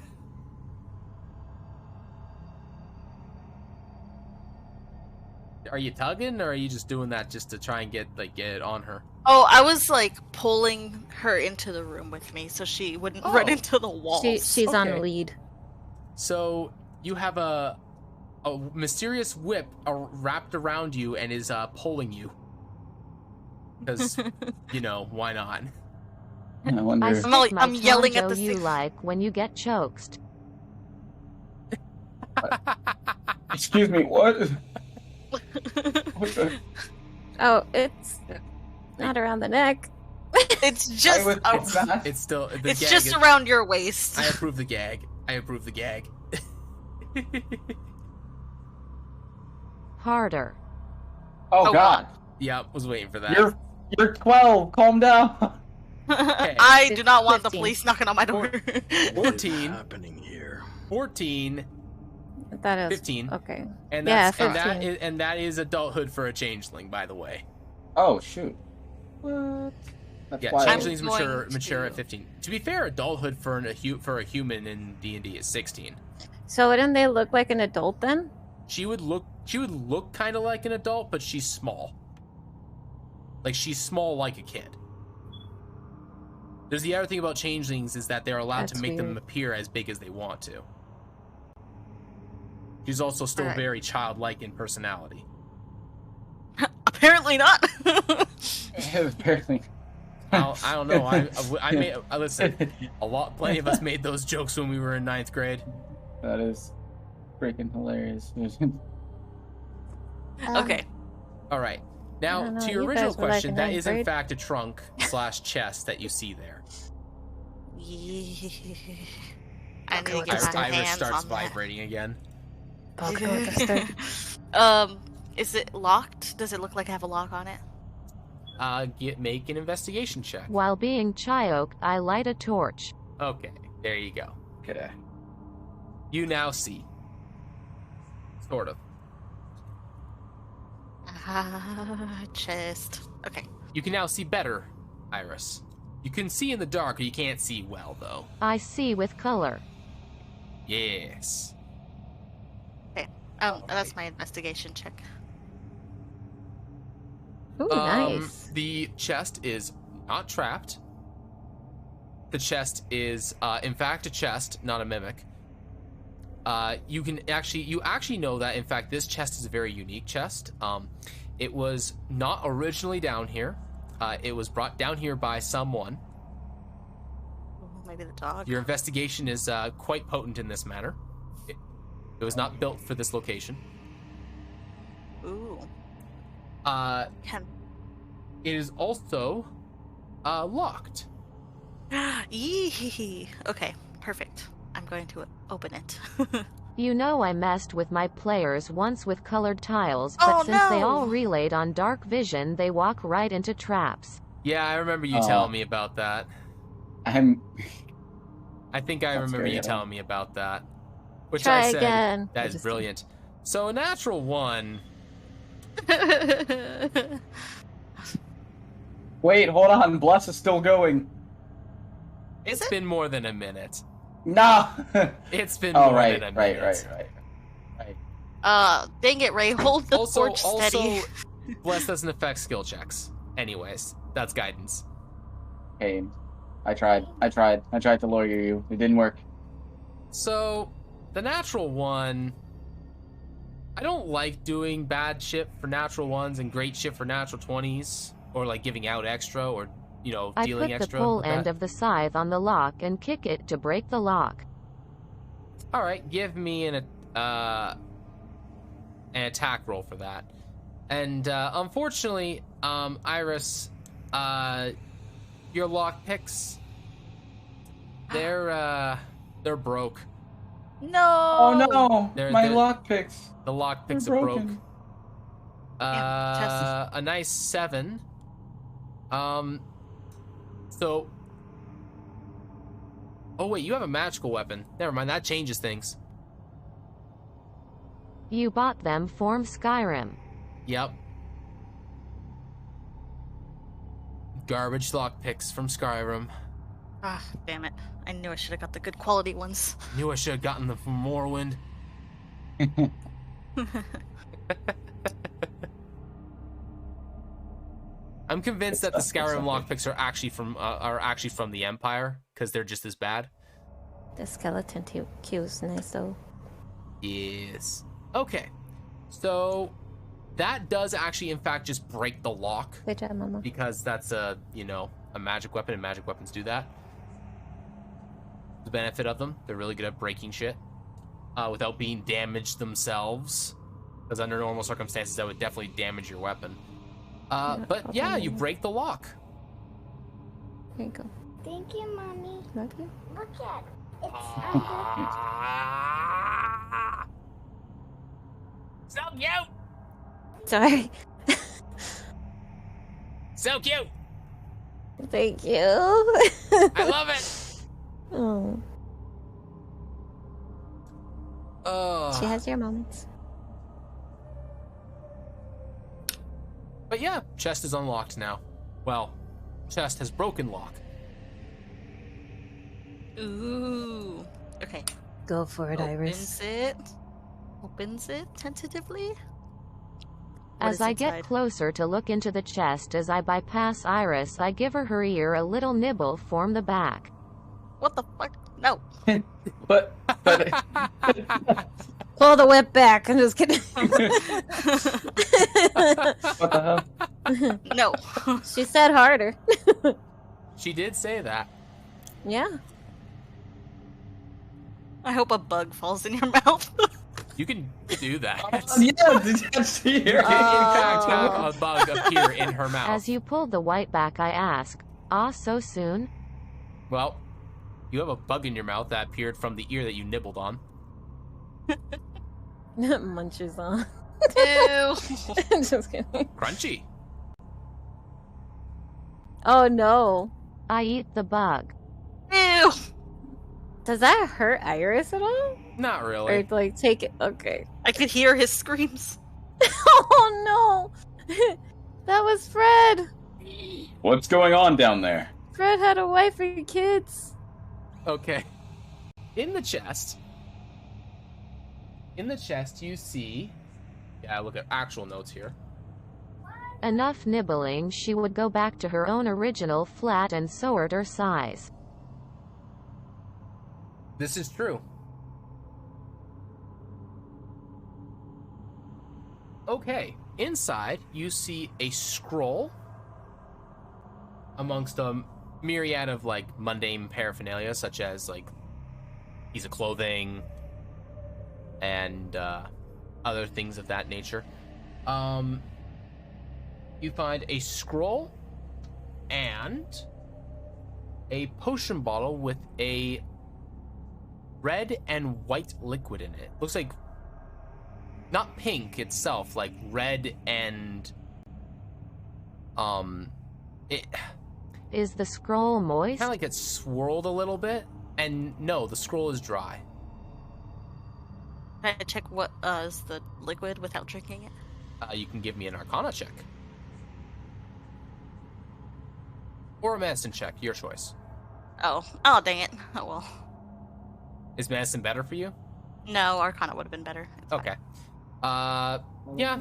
Are you tugging, or are you just doing that just to try and get it on her? Oh, I was like pulling her into the room with me so she wouldn't run into the walls. She's on lead. So you have a mysterious whip wrapped around you and is pulling you. Because, why not? I wonder. I'm yelling at the you like when you get choked. Excuse me, what? Oh, it's not around the neck. It's just it's still it's just around your waist. I approve the gag. Harder. Oh God. Yep, was waiting for that. You're 12. Calm down. Okay. I do not want the police knocking on my door. 14. Happening here. 14. That is 15. Okay. And yeah, that's 15. and that is adulthood for a changeling, by the way. Oh shoot. What? That's Yeah, why changelings I'm mature going at 15. To be fair, adulthood for a human in D&D is 16. So wouldn't they look like an adult then? She would look kind of like an adult, but she's small. Like she's small like a kid. There's the other thing about changelings is that they're allowed to make them appear as big as they want to. She's also still very childlike in personality. Apparently not. Apparently. I don't know. I made listen. Plenty of us made those jokes when we were in 9th grade. That is freaking hilarious. Okay. All right. Now, to your original question, that is in fact a trunk / chest that you see there. I need to get my Iris hands starts on vibrating again. Is it locked? Does it look like I have a lock on it? Make an investigation check. While being choked, I light a torch. Okay, there you go. Okay. You now see. Sort of. Chest. Okay. You can now see better, Iris. You can see in the dark, you can't see well, though. I see with color. Yes. Okay. Oh, that's my investigation check. Ooh, nice. The chest is not trapped. The chest is, in fact, a chest, not a mimic. You actually know that, in fact, this chest is a very unique chest. It was not originally down here. It was brought down here by someone. Maybe the dog. Your investigation is quite potent in this matter. It was not built for this location. Ooh. It is also locked. Yee. Okay, perfect. I'm going to open it. You know I messed with my players once with colored tiles, but since they all relayed on dark vision, they walk right into traps. Yeah, I remember you telling me about that. I think I remember you telling me about that. Which Try I said, again. that is brilliant. So a natural 1. Wait, hold on. Bless is still going. It's been more than a minute. Nah. It's been more than a minute. Right. Dang it, Ray. Hold the torch steady. Also, Bless doesn't affect skill checks. Anyways, that's guidance. Hey, I tried to lure you. It didn't work. So, the natural 1... I don't like doing bad shit for natural 1s and great shit for natural 20s. Or, like, giving out extra or, dealing extra. I put the pull end of the scythe on the lock and kick it to break the lock. Alright, give me an attack roll for that. And, unfortunately, Iris, your lockpicks, they're broke. No. Oh no! My lockpicks. The lockpicks are broke. A nice 7. So. Oh wait, you have a magical weapon. Never mind, that changes things. You bought them from Skyrim. Yep. Garbage lockpicks from Skyrim. Ah, damn it. I knew I should have got the good quality ones. Knew I should have gotten them from Morrowind. I'm convinced that the Skyrim lockpicks are actually from the Empire because they're just as bad. The skeleton queue is nice though. Yes. Okay. So that does actually, in fact, just break the lock. Good job, Mama. Because that's a magic weapon, and magic weapons do that. The benefit of them, they're really good at breaking shit without being damaged themselves. Because under normal circumstances, that would definitely damage your weapon. But yeah, you break the lock. There you go. Thank you, Mommy. Love you. Look at it. So cute. Sorry. So cute. Thank you. I love it. Oh. She has your moments. But yeah, chest is unlocked now. Well, chest has broken lock. Ooh. Okay. Go for it, Iris. Opens it tentatively. As I get closer to look into the chest, as I bypass Iris, I give her ear a little nibble from the back. What the fuck? No. But Pull the whip back. I'm just kidding. What the hell? No. She said harder. She did say that. Yeah. I hope a bug falls in your mouth. You can do that. Yeah, did you see her? In fact, have a bug appear in her mouth. As you pull the white back, I ask, so soon? Well, you have a bug in your mouth that appeared from the ear that you nibbled on. Munches on. Ew. Just kidding. Crunchy. Oh no. I eat the bug. Ew. Does that hurt Iris at all? Not really. Or like take it? Okay. I could hear his screams. Oh no. That was Fred. What's going on down there? Fred had a wife and kids. Okay. In the chest, you see... Yeah, look at actual notes here. Enough nibbling, she would go back to her own original flat and sort her size. This is true. Okay, inside you see a scroll amongst a myriad of like mundane paraphernalia, such as like piece of clothing and other things of that nature. You find a scroll and a potion bottle with a red and white liquid in it. Looks like not pink itself, like red and it is the scroll moist? Kind of like it's swirled a little bit, and no, the scroll is dry. Can I check what is the liquid without drinking it? You can give me an Arcana check. Or a medicine check, your choice. Oh, dang it. Oh well. Is medicine better for you? No, Arcana would have been better. It's okay. Yeah,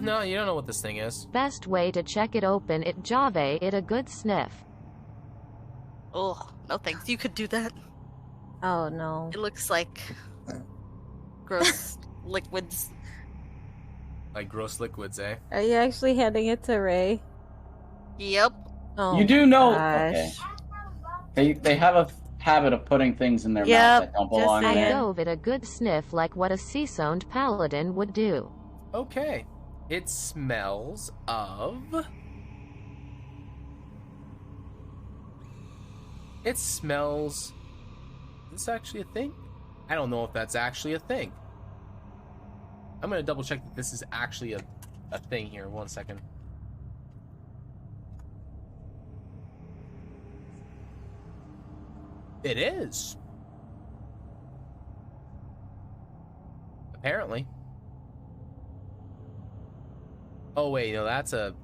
no, you don't know what this thing is. Best way to check it open, it jave it a good sniff. Oh, no thanks. You could do that. Oh no. It looks like gross liquids. Like gross liquids, eh? Are you actually handing it to Ray? Yep. Oh, you do know. gosh. Okay. They have a habit of putting things in their mouth that don't belong I there. gave it a good sniff like what a seasoned paladin would do. Okay. It smells of... It smells... Is this actually a thing? I don't know if that's actually a thing. I'm gonna double check that this is actually a thing here. 1 second. It is. Apparently. Oh wait, no, that's an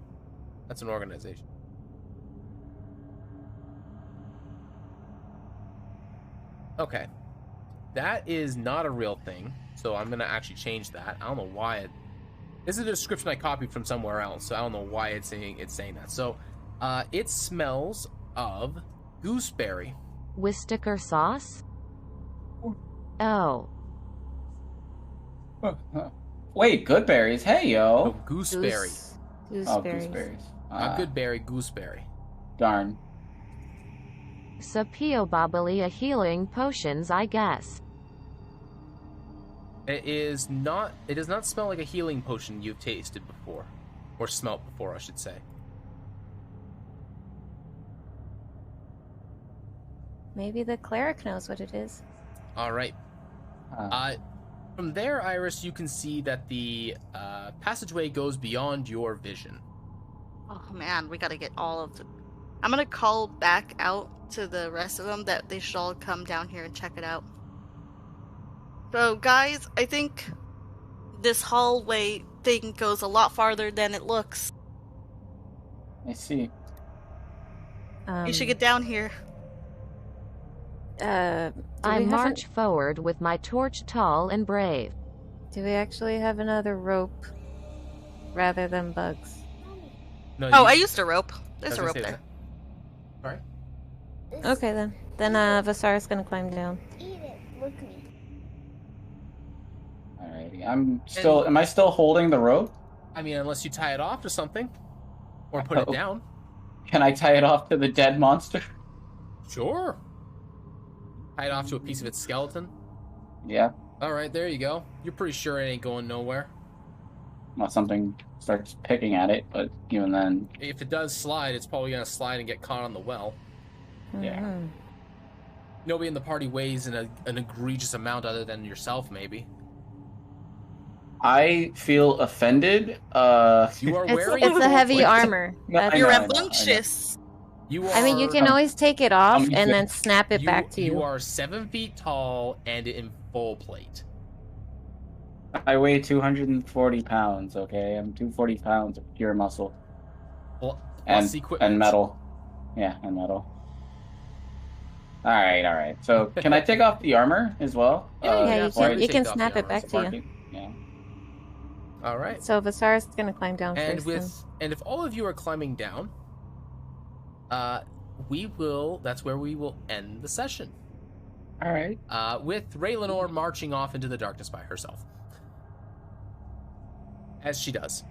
organization. Okay. That is not a real thing, so I'm gonna actually change that. I don't know why it This is a description I copied from somewhere else, so I don't know why it's saying that. So, it smells of gooseberry. Worcestershire sauce? Oh. Wait, good berries. Hey, yo. No, gooseberry. Oh, gooseberries. Not good berry, gooseberry. Darn. Sapiobobbly healing potions, I guess. It does not smell like a healing potion you've tasted before. Or smelt before, I should say. Maybe the cleric knows what it is. Alright. From there, Iris, you can see that the passageway goes beyond your vision. Oh man, we gotta get all of them. I'm gonna call back out to the rest of them that they should all come down here and check it out. So guys, I think this hallway thing goes a lot farther than it looks. I see. You should get down here. I march forward with my torch tall and brave. Do we actually have another rope rather than bugs? No, I used a rope. There's a rope there. Alright. Okay then. Then Vasara's gonna climb down. Eat it with me. Alrighty. Am I still holding the rope? I mean, unless you tie it off to something. Or put it down. Can I tie it off to the dead monster? Sure. Tie it off to a piece of its skeleton. Yeah. Alright, there you go. You're pretty sure it ain't going nowhere. Unless something starts picking at it, but even then... If it does slide, it's probably going to slide and get caught on the well. Yeah. Nobody in the party weighs an egregious amount other than yourself, maybe. I feel offended. You are wearing... It's a heavy armor. You're rambunctious. I mean, you can always take it off and then snap it back to you. You are 7 feet tall and in full plate. I weigh 240 pounds, okay? I'm 240 pounds of pure muscle. And metal. Yeah, and metal. Alright. So, can I take off the armor as well? You can snap it back to you. Yeah. Alright. So, Vasara's gonna climb down first. And if all of you are climbing down, that's where we will end the session. Alright. With Raylanor marching off into the darkness by herself. As she does.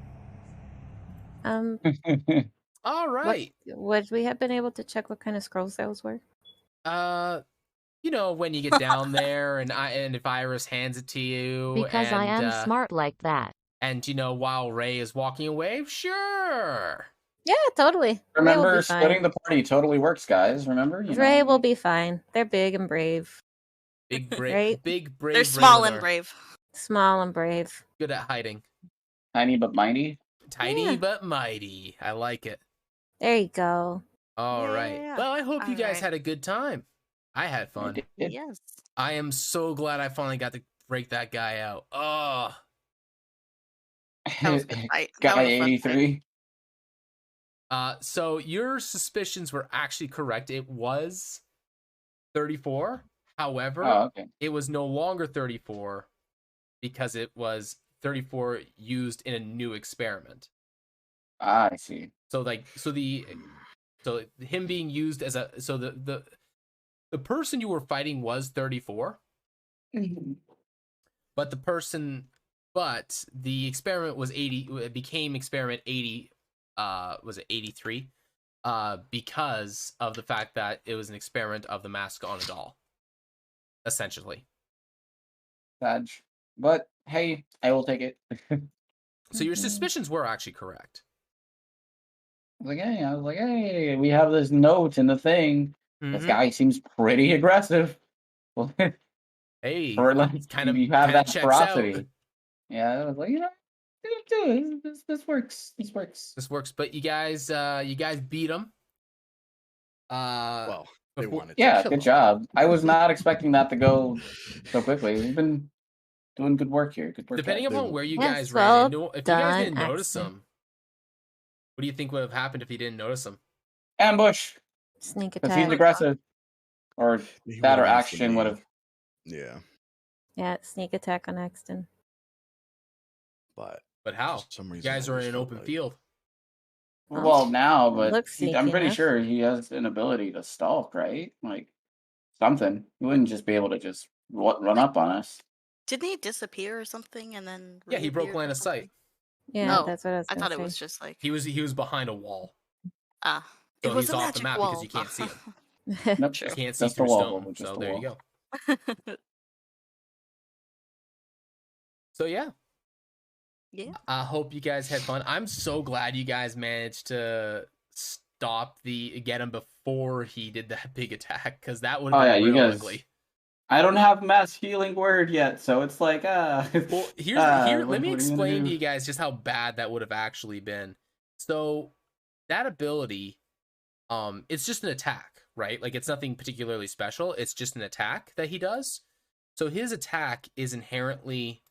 All right. Would we have been able to check what kind of scrolls those were? When you get down there, and if Iris hands it to you, because I am smart like that. And while Ray is walking away, sure. Yeah, totally. Remember, splitting the party totally works, guys. Remember, Ray will be fine. They're big and brave. Big brave, right? Big brave. They're small and brave. Small and brave. Good at hiding. Tiny but mighty. Tiny but mighty. I like it. There you go. All right. Yeah. Well, I hope you guys had a good time. I had fun. Yes. I am so glad I finally got to break that guy out. Oh. That was a good fight. Guy 83. So your suspicions were actually correct. It was 34. However, It was no longer 34 because it was 34 used in a new experiment. I see. So him being used as the person you were fighting was 34. Mm-hmm. But the experiment was 80. It became experiment 80. Was it 83? Because of the fact that it was an experiment of the mask on a doll, essentially. Badge. But hey, I will take it. So your suspicions were actually correct. I was like, hey, we have this note in the thing. Mm-hmm. This guy seems pretty aggressive. Hey, or like, kind of you have that ferocity. Out. Yeah, I was like, this works. This works. But you guys beat him. Well, they wanted to. Yeah, good job. I was not expecting that to go so quickly. We've been doing good work here. Good work. Depending upon where you guys ran into, if you guys didn't notice him, what do you think would have happened if you didn't notice him? Ambush. Sneak attack. If he's aggressive, or that, or action would have. Yeah. Yeah, sneak attack on Axton. But But how? For some You reason, guys I are always in an felt open like- field. Well, now, but looks I'm sneaky pretty enough. sure he has an ability to stalk, right? Like something. He wouldn't just be able to just run up on us. Didn't he disappear or something and then Yeah, he broke reappeared line or of sight. something? Yeah, No, that's what I was I gonna thought say. it was just like He was behind a wall. it So was he's a off the magic map wall. because you can't see him. Nope. True. You can't see Just through the wall, stone. just So the there wall. you go. So yeah. Yeah. I hope you guys had fun. I'm so glad you guys managed to get him before he did that big attack, because that would have been you real guys. ugly. I don't have mass healing word yet, so it's like Well, let me explain to you guys just how bad that would have actually been. So that ability, it's just an attack, right? Like, it's nothing particularly special. It's just an attack that he does. So his attack is inherently,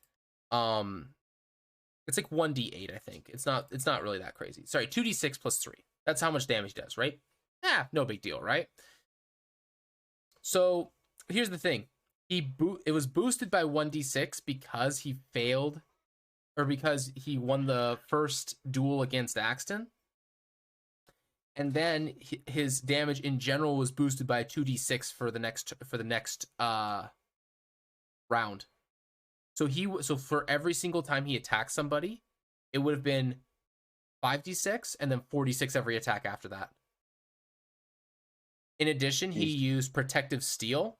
it's like 1d8, I think. It's not really that crazy. Sorry, 2d6 plus 3. That's how much damage he does, right? No big deal, right? So here's the thing. It was boosted by 1d6 because he failed, or because he won the first duel against Axton. And then his damage in general was boosted by 2d6 for the next round. So for every single time he attacked somebody, it would have been 5d6 and then 4d6 every attack after that. In addition, he used Protective Steel,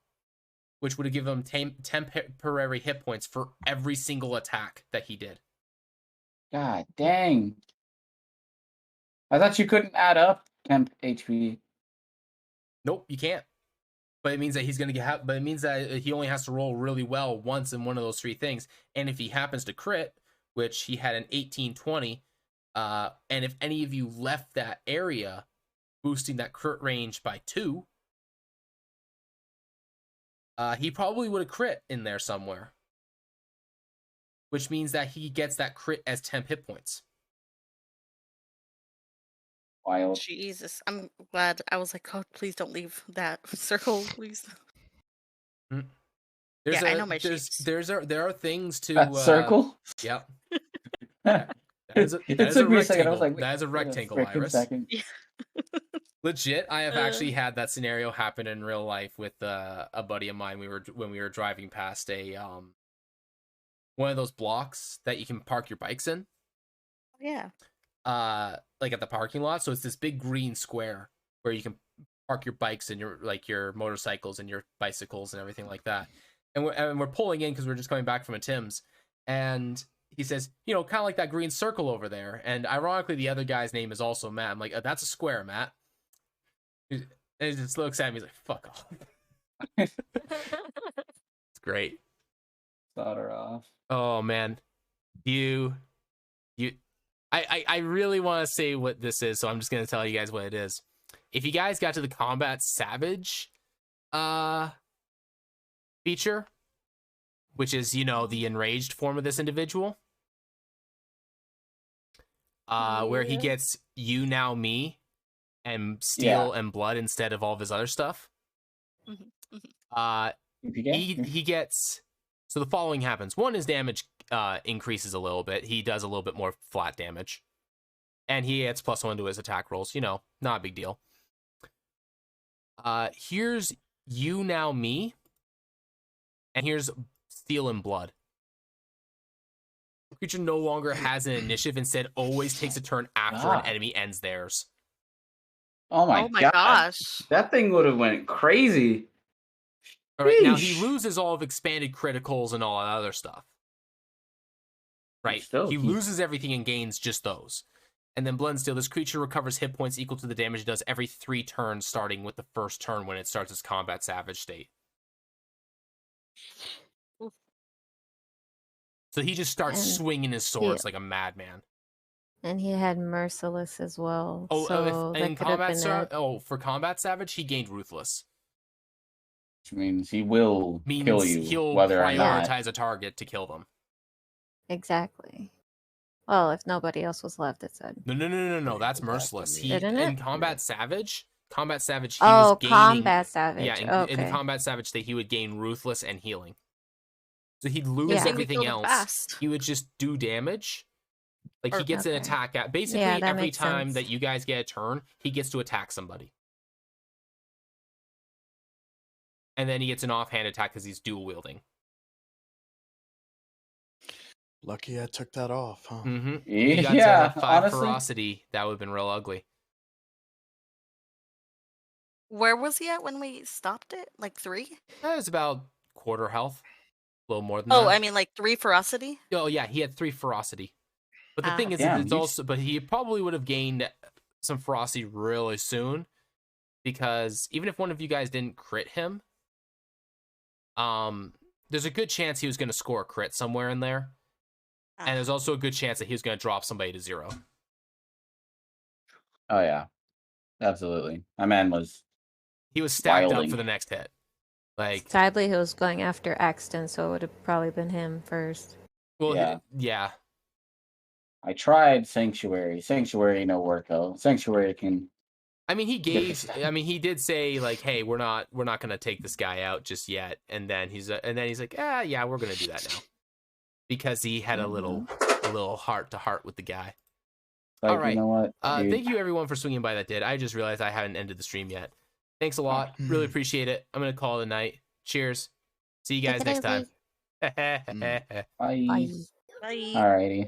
which would have given him temporary hit points for every single attack that he did. God dang. I thought you couldn't add up temp HP. Nope, you can't. But it means that but it means that he only has to roll really well once in one of those three things. And if he happens to crit, which he had an 18-20, and if any of you left that area, boosting that crit range by 2, he probably would have crit in there somewhere. Which means that he gets that crit as temp hit points. Wild. Jesus, I'm glad. I was like, oh, please don't leave that circle, please. I know my sheets. There are things to that circle. Yep. It took me a second. I was like, that is a rectangle, Iris. Yeah. Legit, I have actually had that scenario happen in real life with a buddy of mine. When we were driving past a one of those blocks that you can park your bikes in. Yeah. Like at the parking lot. So it's this big green square where you can park your bikes and your motorcycles and your bicycles and everything like that. And we're pulling in because we're just coming back from a Tim's, and he says, kind of like that green circle over there. And ironically, the other guy's name is also Matt. I'm like, that's a square, Matt. And he just looks at me. He's like, fuck off. It's great. Start her off. Oh man, I really want to say what this is, so I'm just gonna tell you guys what it is. If you guys got to the Combat Savage feature, which is the enraged form of this individual, where he gets you now me and steel and blood instead of all of his other stuff. He gets, so the following happens. One, his damage increases a little bit. He does a little bit more flat damage, and he gets +1 to his attack rolls. Not a big deal. Here's you now me, and here's steel and blood. The creature no longer has an initiative, instead always takes a turn after an enemy ends theirs. Oh my gosh. That thing would have went crazy. All right, now he loses all of expanded criticals and all that other stuff. Right, he loses everything and gains just those. And then Blood and Steel, this creature recovers hit points equal to the damage it does every 3 turns, starting with the first turn when it starts its Combat Savage state. So he just starts swinging his swords like a madman. And he had Merciless as well. Oh, so for Combat Savage, he gained Ruthless. Which means he will kill you, he'll whether or not. prioritize a target to kill them. Exactly. Well, if nobody else was left, it said. No. That's Merciless. In Combat Savage, he was gaining... Combat Savage. Yeah, in Combat Savage state, he would gain Ruthless and Healing. So he'd lose everything else. He would just do damage, Like he gets an attack at basically Yeah, that every makes time sense. that you guys get a turn, he gets to attack somebody. And then he gets an offhand attack because he's dual wielding. Lucky I took that off, huh? Mm-hmm. Yeah, He got to 5 honestly. ferocity. That would have been real ugly. Where was he at when we stopped it? Like 3? That was about quarter health. A little more than that. Oh, I mean like 3 ferocity? Oh, yeah, he had 3 ferocity. But the thing is, Damn, it's also, but he probably would have gained some ferocity really soon, because even if one of you guys didn't crit him, there's a good chance he was going to score a crit somewhere in there, and there's also a good chance that he was going to drop somebody to 0. Oh yeah, absolutely. My man was. He was stacked wilding. up for the next hit. Like, sadly, he was going after Axton, so it would have probably been him first. well, Yeah. yeah. I tried Sanctuary. Sanctuary no work though. Sanctuary can. I mean, he did say like, "Hey, we're not going to take this guy out just yet." And then he's like, yeah, we're going to do that now," because he had a little heart to heart with the guy. Like, all right. You know what? Thank you everyone for swinging by. That did. I just realized I haven't ended the stream yet. Thanks a lot. Really appreciate it. I'm going to call it a night. Cheers. See you guys next time. Bye. Bye. Bye. Alrighty.